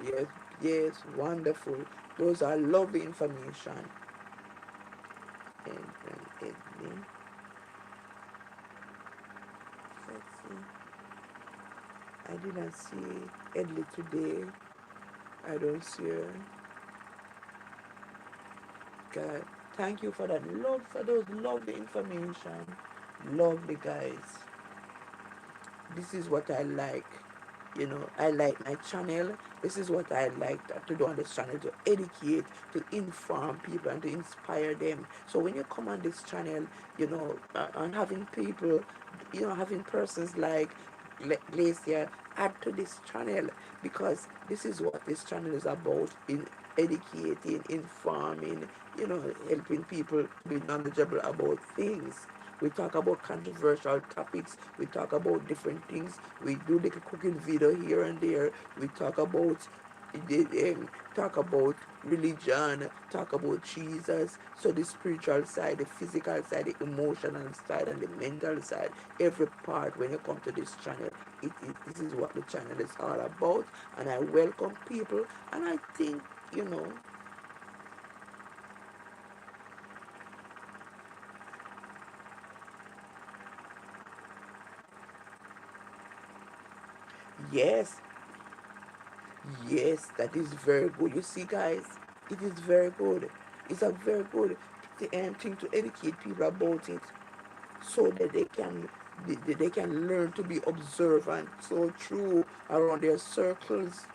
Yes, yes, wonderful. Those are lovely information. and Edney. Let's see. I did not see Edley today. I don't see her. God, thank you for that. Love for those lovely information. Lovely guys. This is what I like. I like my channel. This is what I like to do on this channel, to educate, to inform people and to inspire them. So when you come on this channel, and having people, having persons like Glacier add to this channel, because this is what this channel is about, in educating, informing, helping people to be knowledgeable about things. We talk about controversial topics. We talk about different things. We do little cooking video here and there. We talk about religion, talk about Jesus. So the spiritual side, the physical side, the emotional side, and the mental side, every part when you come to this channel, this is what the channel is all about. And I welcome people, and I think, yes, yes, that is very good. You see, guys, it is very good. It's a very good thing to educate people about it, so that they can learn to be observant, so true around their circles.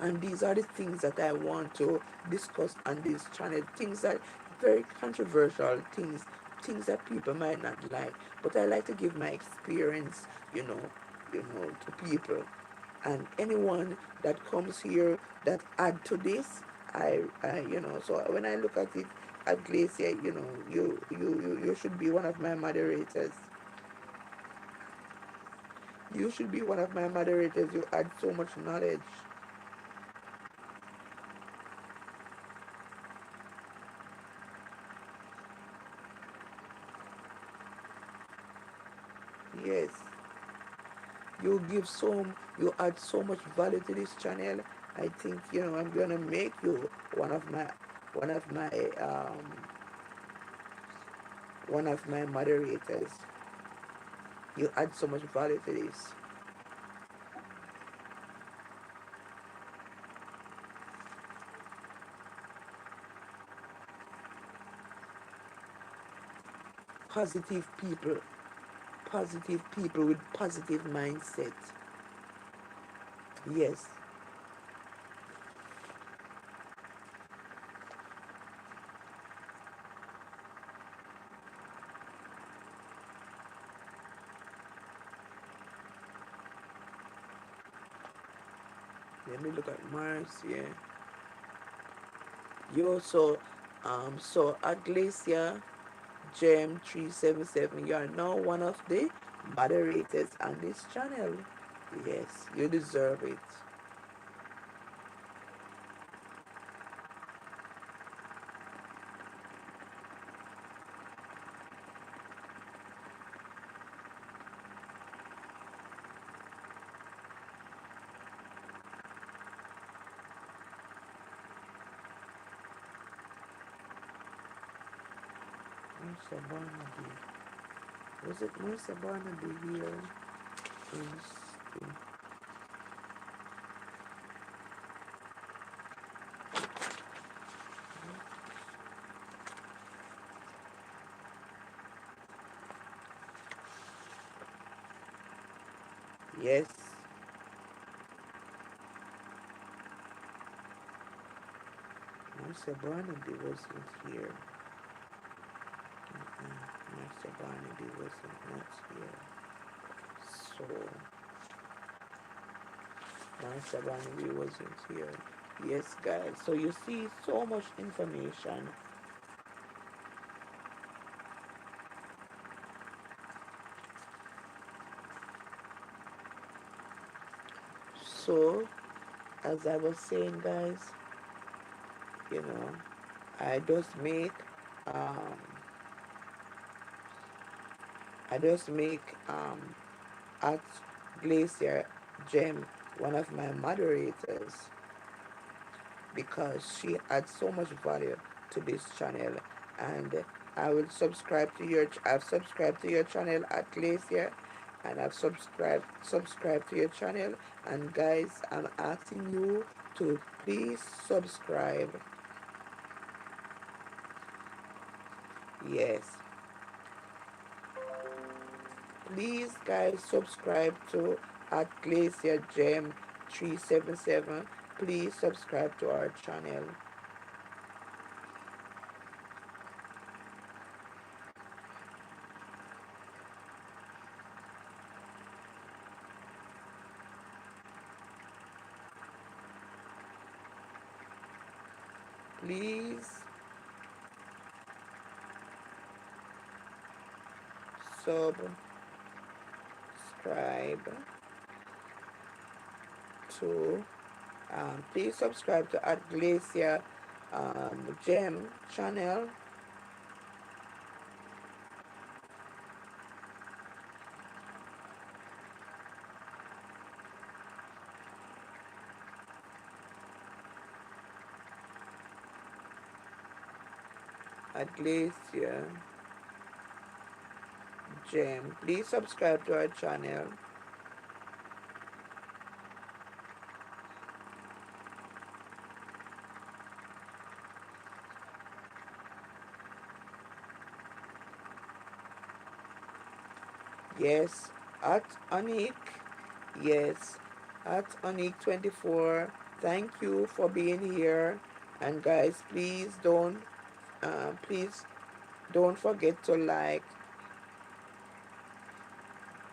And these are the things that I want to discuss on this channel. Things that very controversial things that people might not like. But I like to give my experience, to people. And anyone that comes here that add to this, so when I look at it at Glacier, you should be one of my moderators. You should be one of my moderators. You add so much knowledge. Yes. You add so much value to this channel. I think, I'm gonna make you one of my one of my um one of my moderators. You add so much value to this. Positive people, positive people with positive mindset. Yes. Let me look at Mars. Yeah. You also, so at Glacier Gem 377, you are now one of the moderators on this channel. Yes, you deserve it. Marcia Barnaby. Was it Marcia Barnaby here? Yes. Marcia Barnaby wasn't here. Marcia Barnaby wasn't not here. So Marcia Barnaby wasn't here. Yes, guys. So you see so much information. So as I was saying, guys, you know, I just make um I just make at Glacier Gem one of my moderators, because she adds so much value. to this channel. And I will subscribe to your I've subscribed to your channel at Glacier, and I've subscribed to your channel. And guys, I'm asking you to please subscribe. Yes, please guys, subscribe to at Glacier Gem 377. Please subscribe to our channel. Please subscribe to please subscribe to at Glacier Gem channel. At Glacier Gem. Please subscribe to our channel. Yes, at Anik. Yes, at Anik24. Thank you for being here. And guys, please don't forget to like.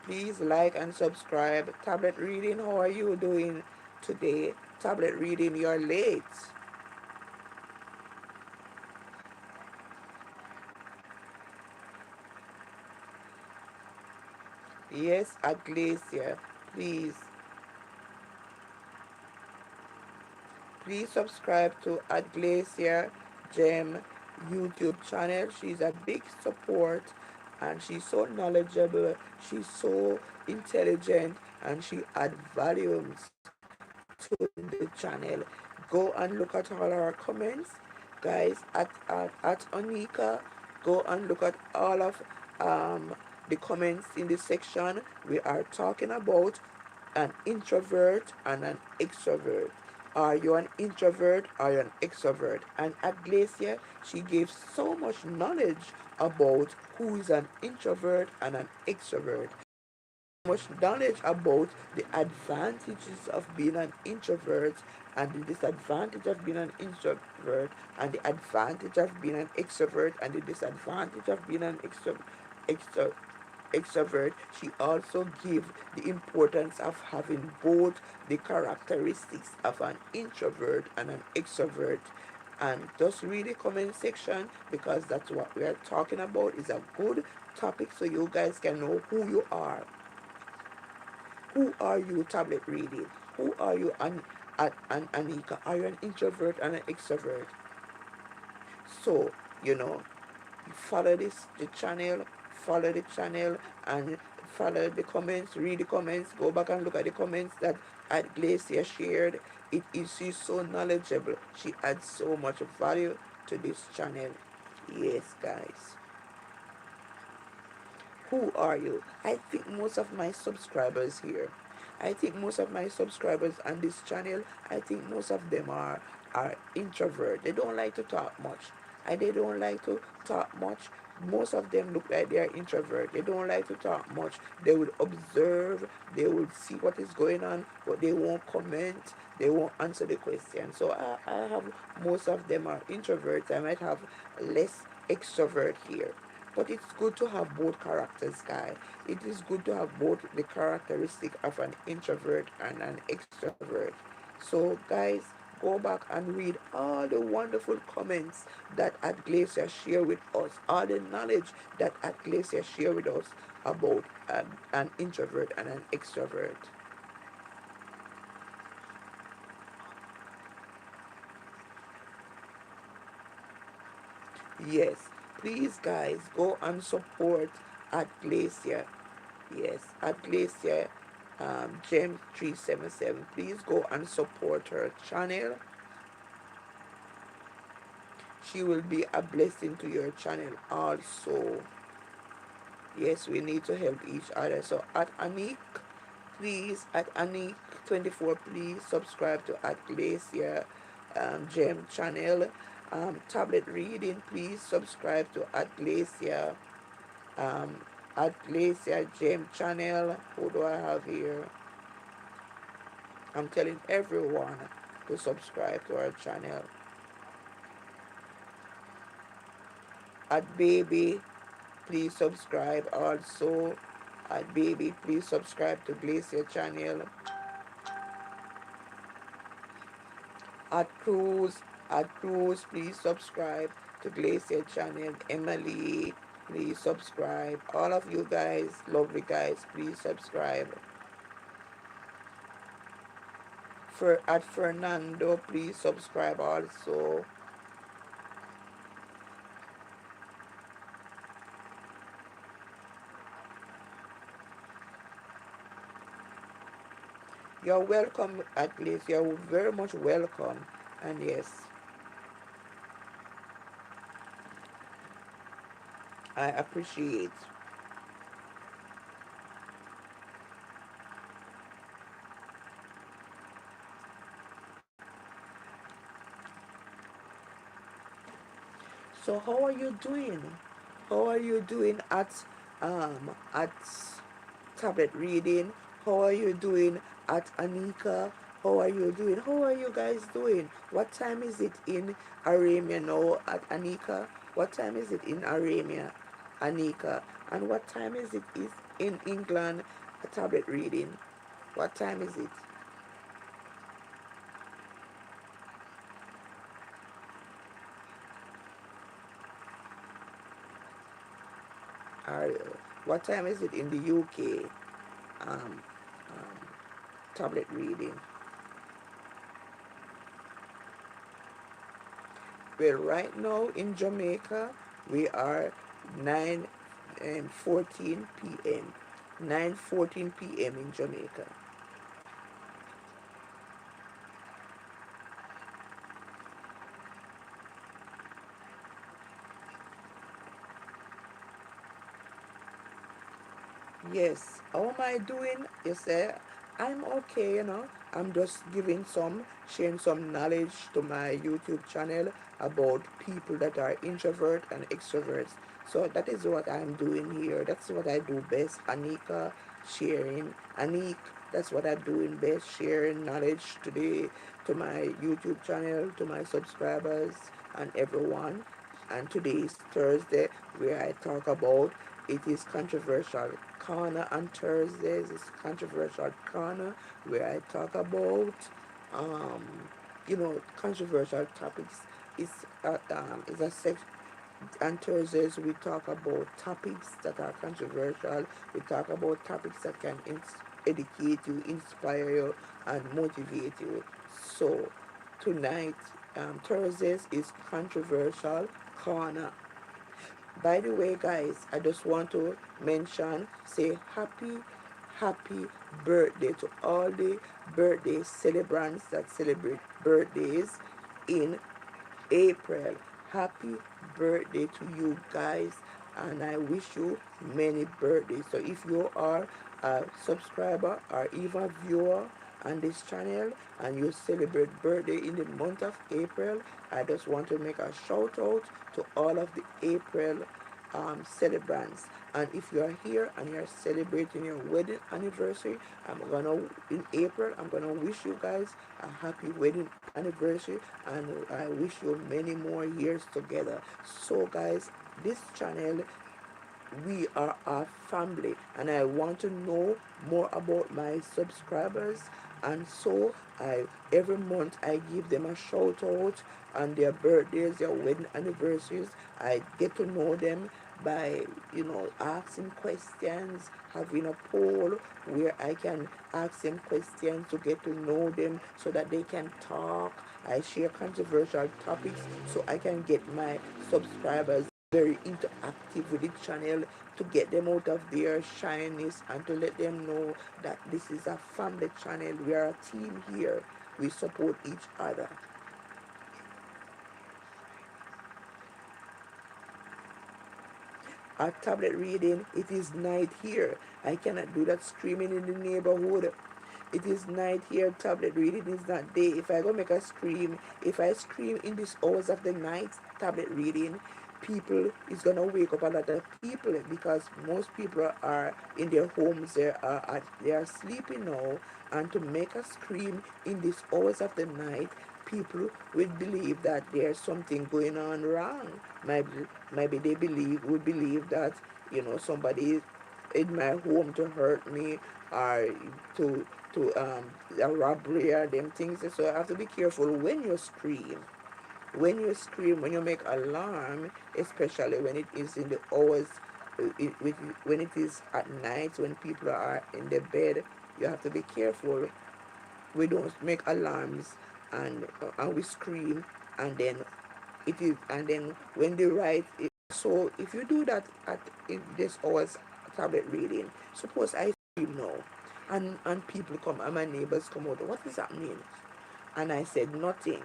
Please like and subscribe. Tablet reading, how are you doing today? Tablet reading, you're late. Yes, at Glacier. Please, please subscribe to at Glacier Gem YouTube channel. She's a big support, and she's so knowledgeable. She's so intelligent, and she adds volumes to the channel. Go and look at all our comments, guys. At Onika, go and look at all of the comments in this section. We are talking about an introvert and an extrovert. Are you an introvert or you an extrovert? And at Glacier, she gave so much knowledge about who is an introvert and an extrovert, much knowledge about the advantages of being an introvert and the disadvantage of being an introvert, and the advantage of being an extrovert and the disadvantage of being an extro, extrovert. She also gave the importance of having both the characteristics of an introvert and an extrovert. And just read the comment section, because that's what we are talking about. Is a good topic so you guys can know who you are. Who are you, tablet reading? Who are you, Anika? Are you an introvert and an extrovert? So, you know, follow follow the channel, and follow the comments, read the comments, go back and look at the comments that at Glacier shared. She's so knowledgeable. She adds so much value to this channel. Yes, guys. Who are you? I think most of my subscribers here, I think most of my subscribers on this channel, I think most of them are introvert. They don't like to talk much. And they don't like to talk much. Most of them look like they are introvert. They don't like to talk much. They will observe, they will see what is going on, but they won't comment, they won't answer the question. So I have most of them are introverts. I might have less extrovert here. But it's good to have both characters, guy. It is good to have both the characteristic of an introvert and an extrovert. So, guys, go back and read all the wonderful comments that at Glacier share with us, all the knowledge that at Glacier share with us about an introvert and an extrovert. Yes, please, guys, go and support at Glacier. Yes, at Glacier Gem 377. Please go and support her channel. She will be a blessing to your channel also. Yes, we need to help each other. So at Anik, please, at Anik24, please subscribe to at Glacier Gem channel. Tablet reading, please subscribe to at Glacier um, Gem channel. Who do I have here? I'm telling everyone to subscribe to our channel. At Baby, please subscribe also. At Baby, please subscribe to Glacier channel. At Cruz, please subscribe to Glacier channel. Emily, please subscribe. All of you guys, lovely guys, please subscribe. At Fernando, please subscribe also. You're welcome, at least. You're very much welcome. And yes, I appreciate. So how are you doing? How are you doing at tablet reading? How are you doing at Anika? How are you doing? How are you guys doing? What time is it in Aramia now at Anika? What time is it in Aramia, Anika? And what time is in England tablet reading? What time is it? Are, what time is it in the UK? Um, um, tablet reading. Well, right now in Jamaica, we are 9 and 14 p.m. 9:14 p.m. in Jamaica. Yes. How am I doing? You say, I'm okay, I'm just sharing some knowledge to my YouTube channel about people that are introvert and extroverts. So that is what I'm doing here. That's what I do best. Anika, sharing. Anik, that's what I'm doing best, sharing knowledge today to my YouTube channel, to my subscribers and everyone. And today is Thursday, where I talk about it is controversial corner on Thursdays. It's controversial corner where I talk about um, controversial topics. It's a section. On Thursdays we talk about topics that are controversial. We talk about topics that can educate you, inspire you, and motivate you. So tonight, Thursdays is controversial corner. By the way, guys, I just want to say happy birthday to all the birthday celebrants that celebrate birthdays in April. Happy birthday to you guys, and I wish you many birthdays. So if you are a subscriber or even viewer on this channel and you celebrate birthday in the month of April, I just want to make a shout out to all of the April celebrants. And if you are here and you're celebrating your wedding anniversary, in April, I'm gonna wish you guys a happy wedding anniversary, and I wish you many more years together. So guys, this channel, we are a family, and I want to know more about my subscribers. And so I every month I give them a shout out on their birthdays, their wedding anniversaries. I get to know them by asking questions, having a poll where I can ask them questions to get to know them so that they can talk. I share controversial topics so I can get my subscribers very interactive with the channel, to get them out of their shyness and to let them know that this is a family channel. We are a team here. We support each other. At tablet reading, it is night here. I cannot do that screaming in the neighborhood. It is night here. Tablet reading is not day. If I go make a scream, if I scream in these hours of the night, tablet reading, people is gonna wake up a lot of people because most people are in their homes. They are sleeping now, and to make a scream in these hours of the night, people will believe that there's something going on wrong. Maybe they would believe that somebody in my home to hurt me or to a robbery or them things. So I have to be careful when you scream. When you scream, when you make alarm, especially when it is in the hours, when it is at night, when people are in their bed, you have to be careful. We don't make alarms and we scream, and then when they write it, so if you do that at in this hours tablet reading, suppose I scream now, and people come and my neighbors come out, what is happening? And I said nothing.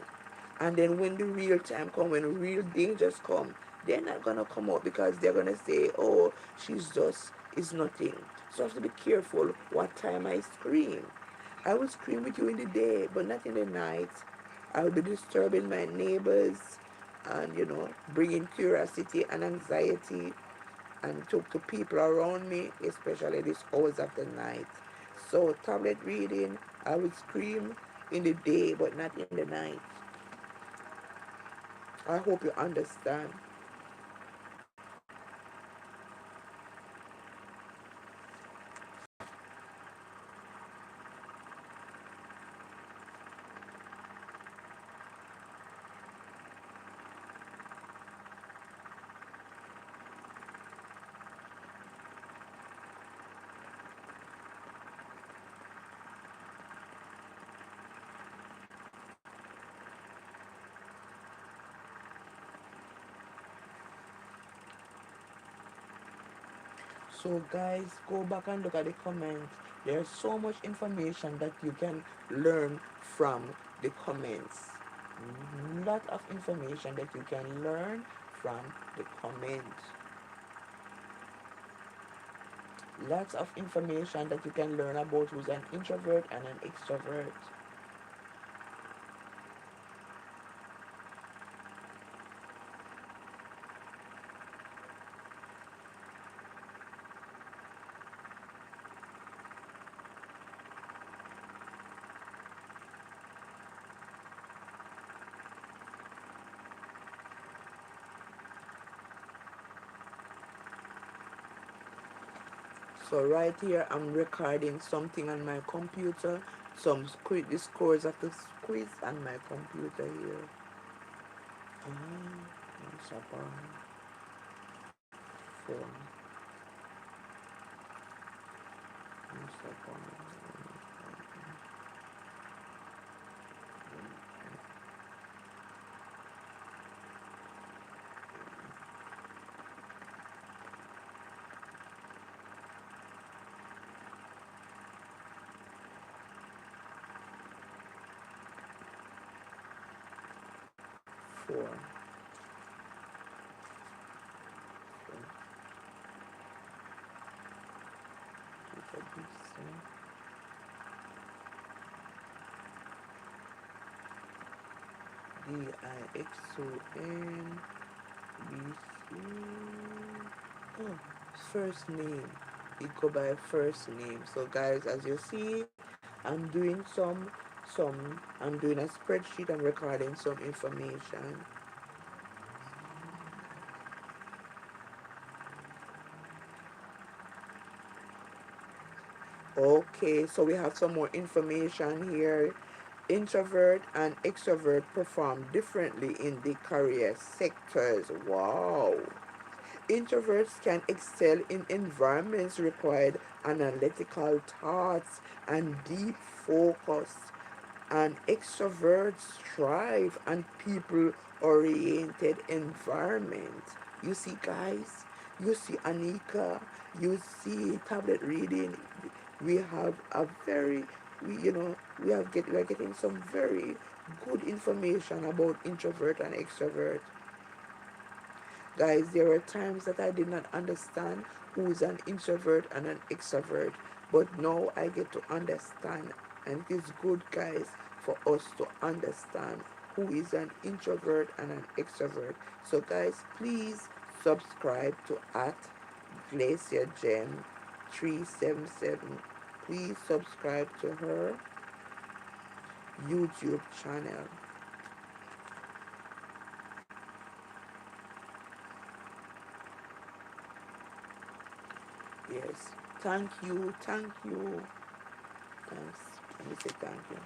And then when the real time come, when the real dangers come, they're not gonna come out because they're gonna say, oh, she's just is nothing. So I have to be careful what time I scream. I will scream with you in the day, but not in the night. I will be disturbing my neighbors and bringing curiosity and anxiety and talk to people around me, especially these hours of the night. So tablet reading, I will scream in the day, but not in the night. I hope you understand. So guys, go back and look at the comments. There's so much information that you can learn from the comments. Lot of information that you can learn from the comments. Lots of information that you can learn about who's an introvert and an extrovert. So right here, I'm recording something on my computer. The scores of the quiz on my computer here. Once upon four. Once upon four. DIXON BC. Oh, first name. It go by first name. So guys, as you see, I'm doing a spreadsheet. I'm recording some information. Okay, so we have some more information here. Introvert and extrovert perform differently in the career sectors. Wow. Introverts can excel in environments required analytical thoughts and deep focus, and extroverts thrive on people-oriented environments. You see, guys, you see Anika, you see tablet reading. We have a very, we are getting some very good information about introvert and extrovert. Guys, there were times that I did not understand who is an introvert and an extrovert, but now I get to understand, and it is good, guys, for us to understand who is an introvert and an extrovert. So, guys, please subscribe to at Glacier Gem 377. Please subscribe to her YouTube channel. Yes. Thank you. Thank you. Thanks. Let me say thank you.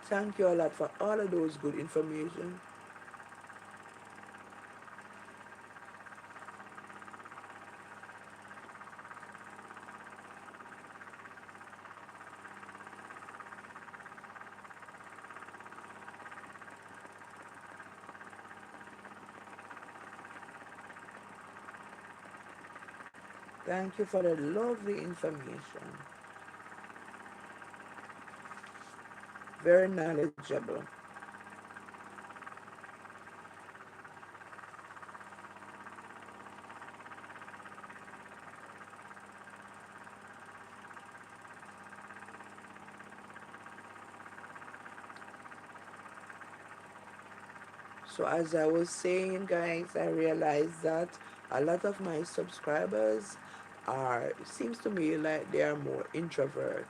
Thank you a lot for all of those good information. Thank you for the lovely information. Very knowledgeable. So as I was saying, guys, I realized that a lot of my subscribers are, seems to me like they are more introvert.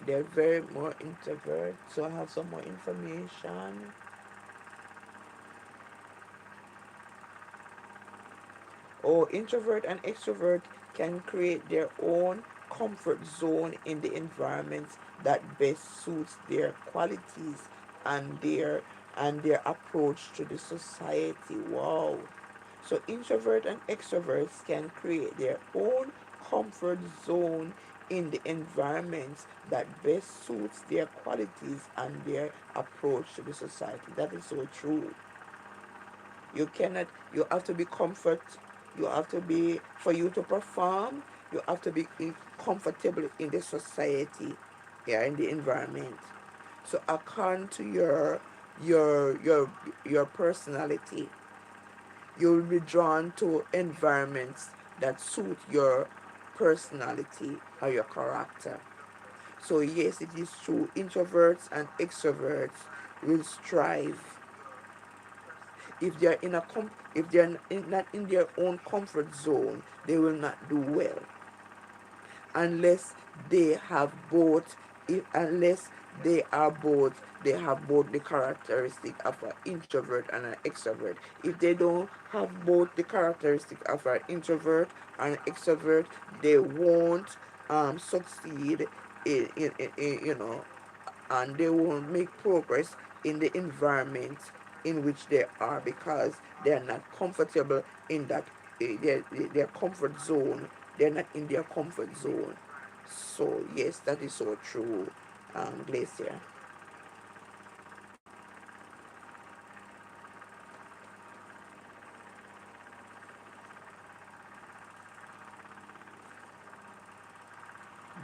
They're very more introvert. So I have some more information. Or introvert and extrovert can create their own comfort zone in the environments that best suits their qualities and their approach to the society. Wow. So introvert and extroverts can create their own comfort zone in the environments that best suits their qualities and their approach to the society. That is so true. You cannot, you have to be comfort, you have to be, for you to perform, you have to be comfortable in the society, yeah, in the environment. So according to your personality, you will be drawn to environments that suit your personality or your character. So yes, it is true, introverts and extroverts will strive. If they're in a if they're not in their own comfort zone, they will not do well unless they have both. If unless they are both, they have both the characteristic of an introvert and an extrovert. If they don't have both the characteristic of an introvert and an extrovert, they won't succeed in and they won't make progress in the environment in which they are because they're not comfortable in that their comfort zone. They're not in their comfort zone. So yes, that is so true, Glacier.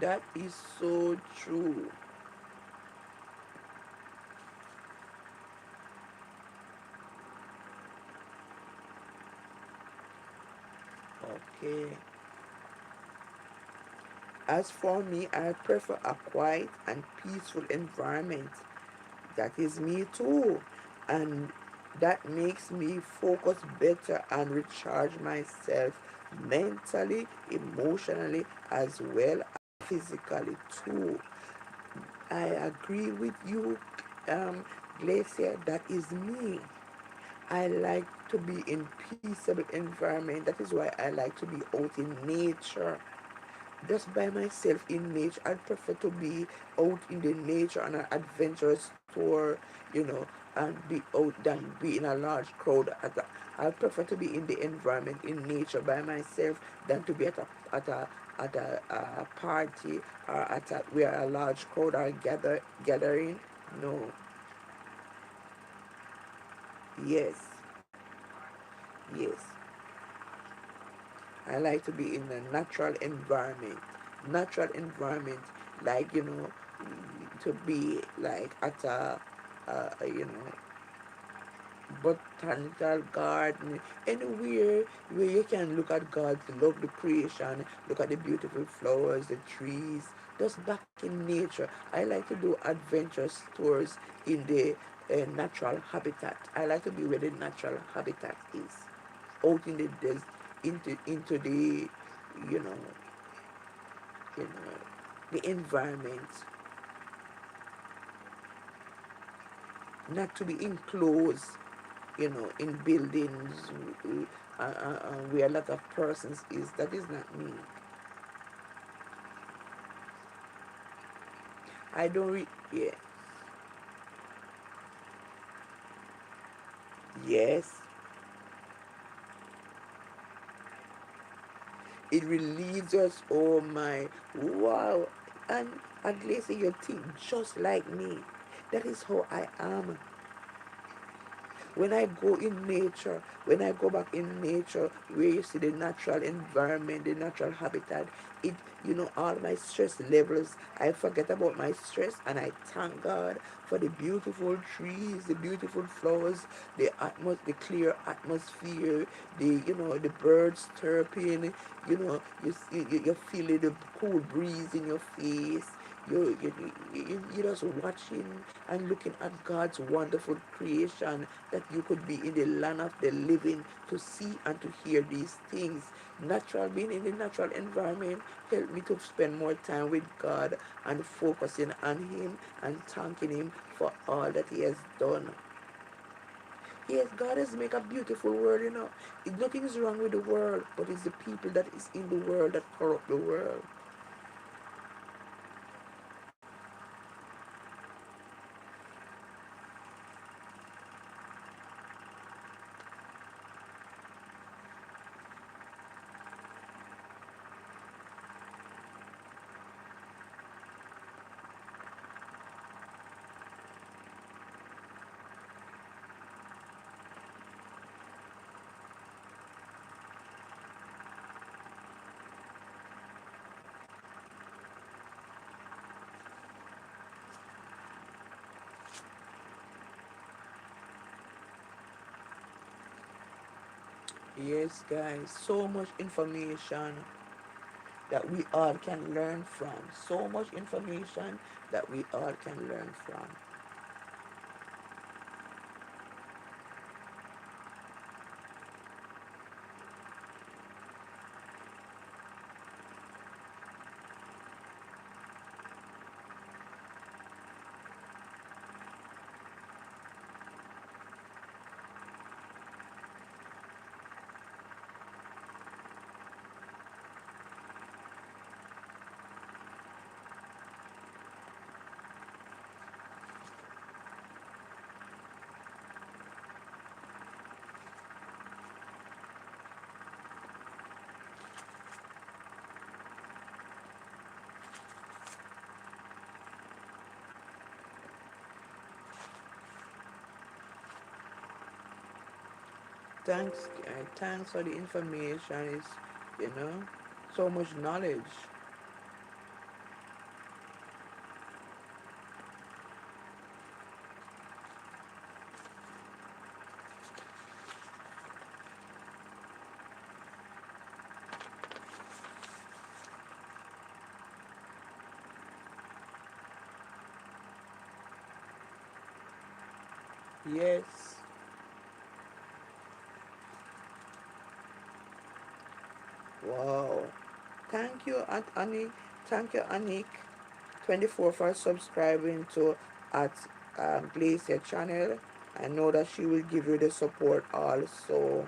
That is so true. Okay. As for me, I prefer a quiet and peaceful environment. That is me too. And that makes me focus better and recharge myself mentally, emotionally, as well as physically too. I agree with you, Glacier. That is me. I like to be in peaceable environment. That is why I like to be out in nature. just by myself in nature. I'd prefer to be out in the nature on an adventurous tour, you know, and be out than be in a large crowd. I prefer to be in the environment in nature by myself than to be at a party or at a where a large crowd are gathering. No. Yes. Yes. I like to be in a natural environment. Natural environment, like, to be like at a botanical garden, anywhere where you can look at God's lovely creation, look at the beautiful flowers, the trees, just back in nature. I like to do adventurous tours in the natural habitat. I like to be where the natural habitat is, out in the into the you know you know the environment, not to be enclosed, in buildings where a lot of persons is. That is not me. I don't yeah. Yes, it relieves us. Oh my, wow. And Aglesa, you think just like me. That is how I am. When I go in nature, when I go back in nature, where you see the natural environment, the natural habitat, it, all my stress levels, I forget about my stress and I thank God for the beautiful trees, the beautiful flowers, the clear atmosphere, the birds chirping, you feel the cool breeze in your face. You're just watching and looking at God's wonderful creation, that you could be in the land of the living to see and to hear these things. Being in the natural environment help me to spend more time with God and focusing on Him and thanking Him for all that He has done. Yes, God has made a beautiful world. Nothing is wrong with the world, but it's the people that is in the world that corrupt the world. Yes, guys, so much information that we all can learn from. So much information that we all can learn from. Thanks for the information. It's, you know, so much knowledge. Yes. Wow. Thank you, Aunt Annie. Thank you, Anik. 24 for subscribing to at Glacier channel. I know that she will give you the support also.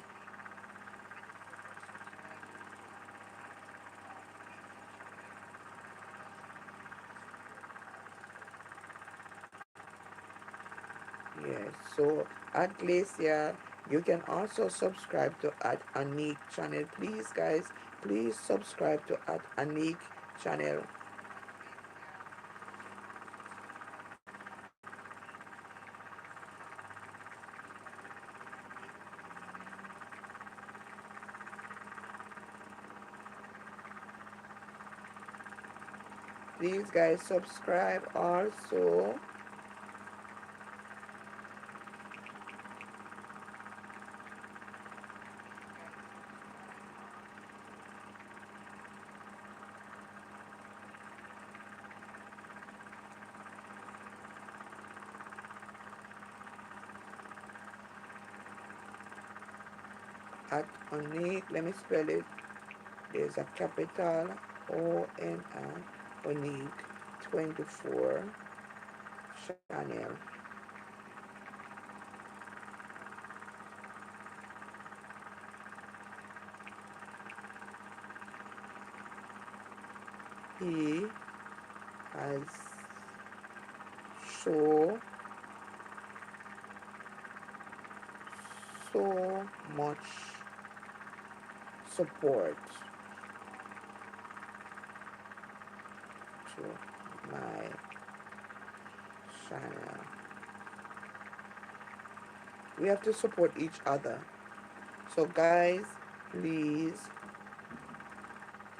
So at Glacier, you can also subscribe to at Anik channel. Please guys, please subscribe to at Anik channel. Please guys subscribe also at Onik. Let me spell it. There's a capital Onik 24 channel. He has so so much support to my channel. We have to support each other. So guys, please,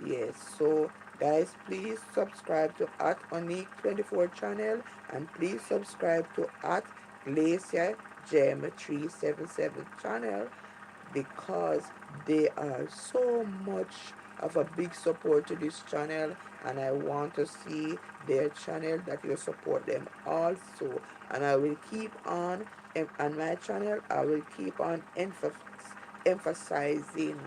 yes. So guys, please subscribe to at Onik 24 channel, and please subscribe to at Glacier Gem 377 channel, because they are so much of a big support to this channel, and I want to see their channel that you support them also. And I will keep on my channel, I will keep on emphasizing,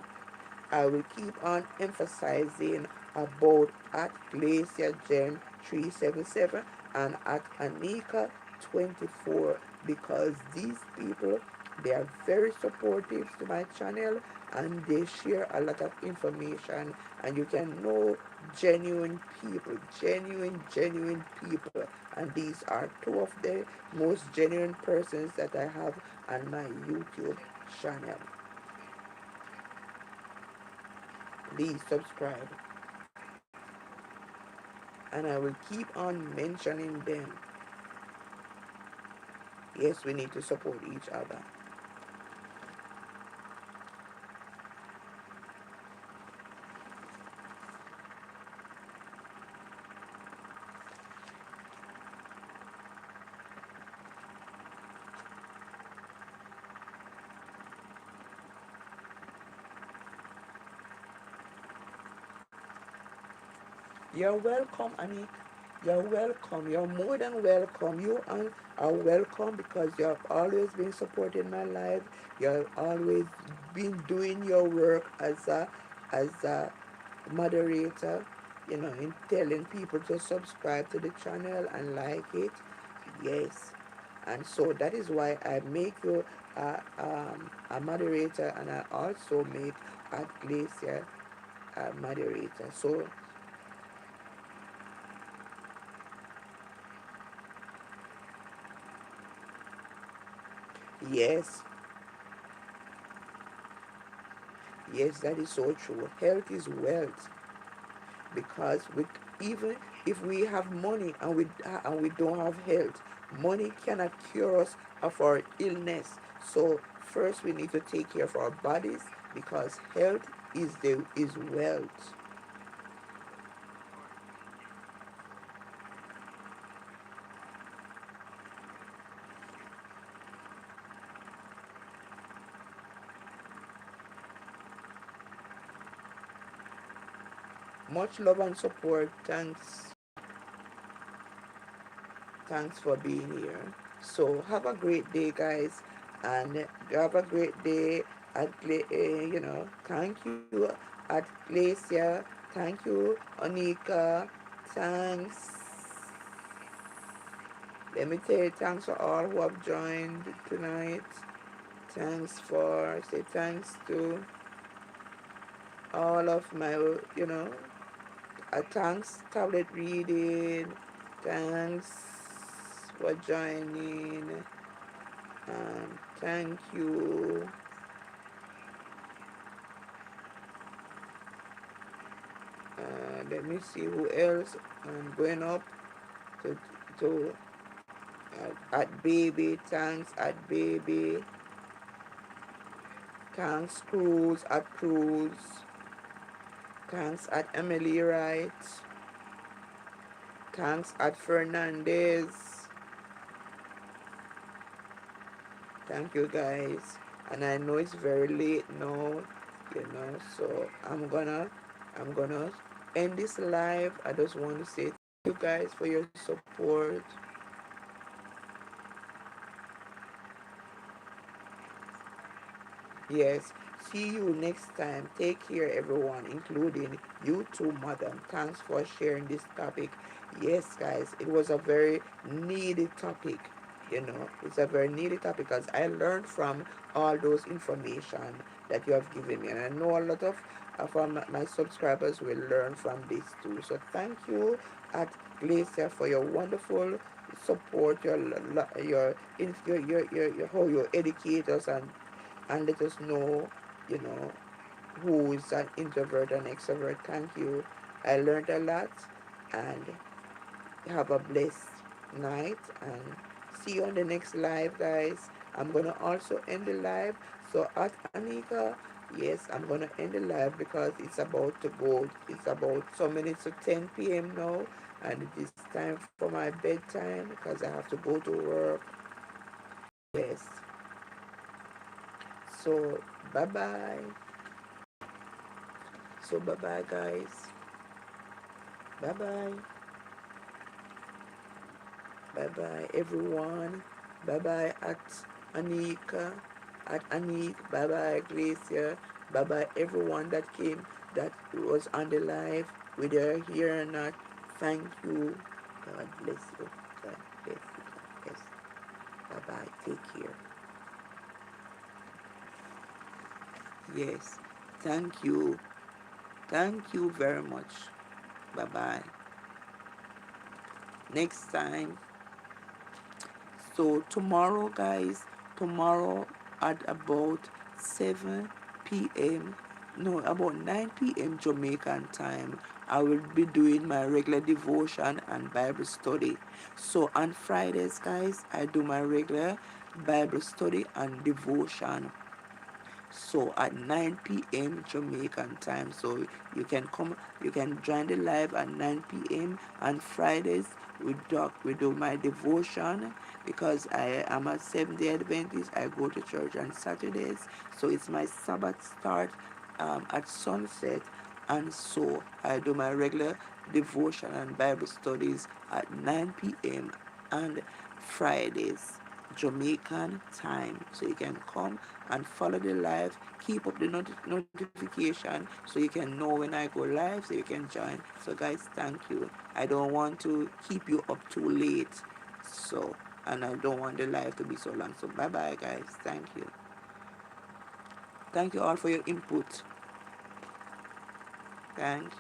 I will keep on emphasizing about at Glacier Gem 377 and at Anika 24, because these people, they are very supportive to my channel, and they share a lot of information, and you can know genuine people, genuine people, and these are two of the most genuine persons that I have on my YouTube channel. Please subscribe, and I will keep on mentioning them. Yes, we need to support each other. You're welcome, Anik. You're welcome. You're more than welcome. Are welcome, because you have always been supporting my life. You've always been doing your work as a moderator, in telling people to subscribe to the channel and like it. Yes. And so that is why I make you a moderator, and I also make at Glacier a moderator. So yes, yes, that is so true. Health is wealth, because even if we have money and we don't have health, money cannot cure us of our illness. So first we need to take care of our bodies, because health is wealth. Much love and support. Thanks for being here. So have a great day, guys, and have a great day thank you at Glacia. Thank you, Onika. Thanks. Let me tell you, thanks for all who have joined tonight. Thanks to all of my, thanks, tablet reading. Thanks for joining. Thank you. Let me see who else. I'm going up to at baby. Thanks at baby. Thanks Cruz at Cruz. Thanks at Emily Wright. Thanks at Fernandez. Thank you guys. And I know it's very late now, so I'm gonna end this live. I just want to say thank you guys for your support. Yes. See you next time. Take care, everyone, including you too, madam. Thanks for sharing this topic. Yes, guys, it was a very needed topic. It's a very needed topic because I learned from all those information that you have given me, and I know a lot of from my subscribers will learn from this too. So thank you at Glacier for your wonderful support, your how you educate us and let us know, you know, who is an introvert and extrovert. Thank you. I learned a lot, and have a blessed night, and see you on the next live, guys. I'm gonna also end the live. So at Anika, yes, I'm gonna end the live because it's about to go. It's about some minutes to 10 p.m. now, and it is time for my bedtime because I have to go to work. Yes. So bye bye. So bye bye, guys. Bye bye. Bye bye, everyone. Bye bye at Anika, at Anik. Bye bye, Glacia. Bye bye, everyone that came, that was on the live, whether here or not. Thank you. God bless you. God bless you. God bless. Bye bye. Take care. Yes. Thank you. Thank you very much. Bye bye. Next time. So tomorrow, guys, tomorrow at about 7 p.m., no, about 9 p.m. Jamaican time, I will be doing my regular devotion and Bible study. So on Fridays, guys, I do my regular Bible study and devotion, so at 9 p.m. Jamaican time. So you can join the live at 9 p.m. On Fridays we do my devotion because I am a Seventh-day Adventist. I go to church on Saturdays, so it's my Sabbath start at sunset, and so I do my regular devotion and Bible studies at 9 p.m. and Fridays Jamaican time. So you can come and follow the live, keep up the notification so you can know when I go live, so you can join. So guys, thank you. I don't want to keep you up too late, so, and I don't want the live to be so long. So bye bye, guys. Thank you all for your input. Thanks.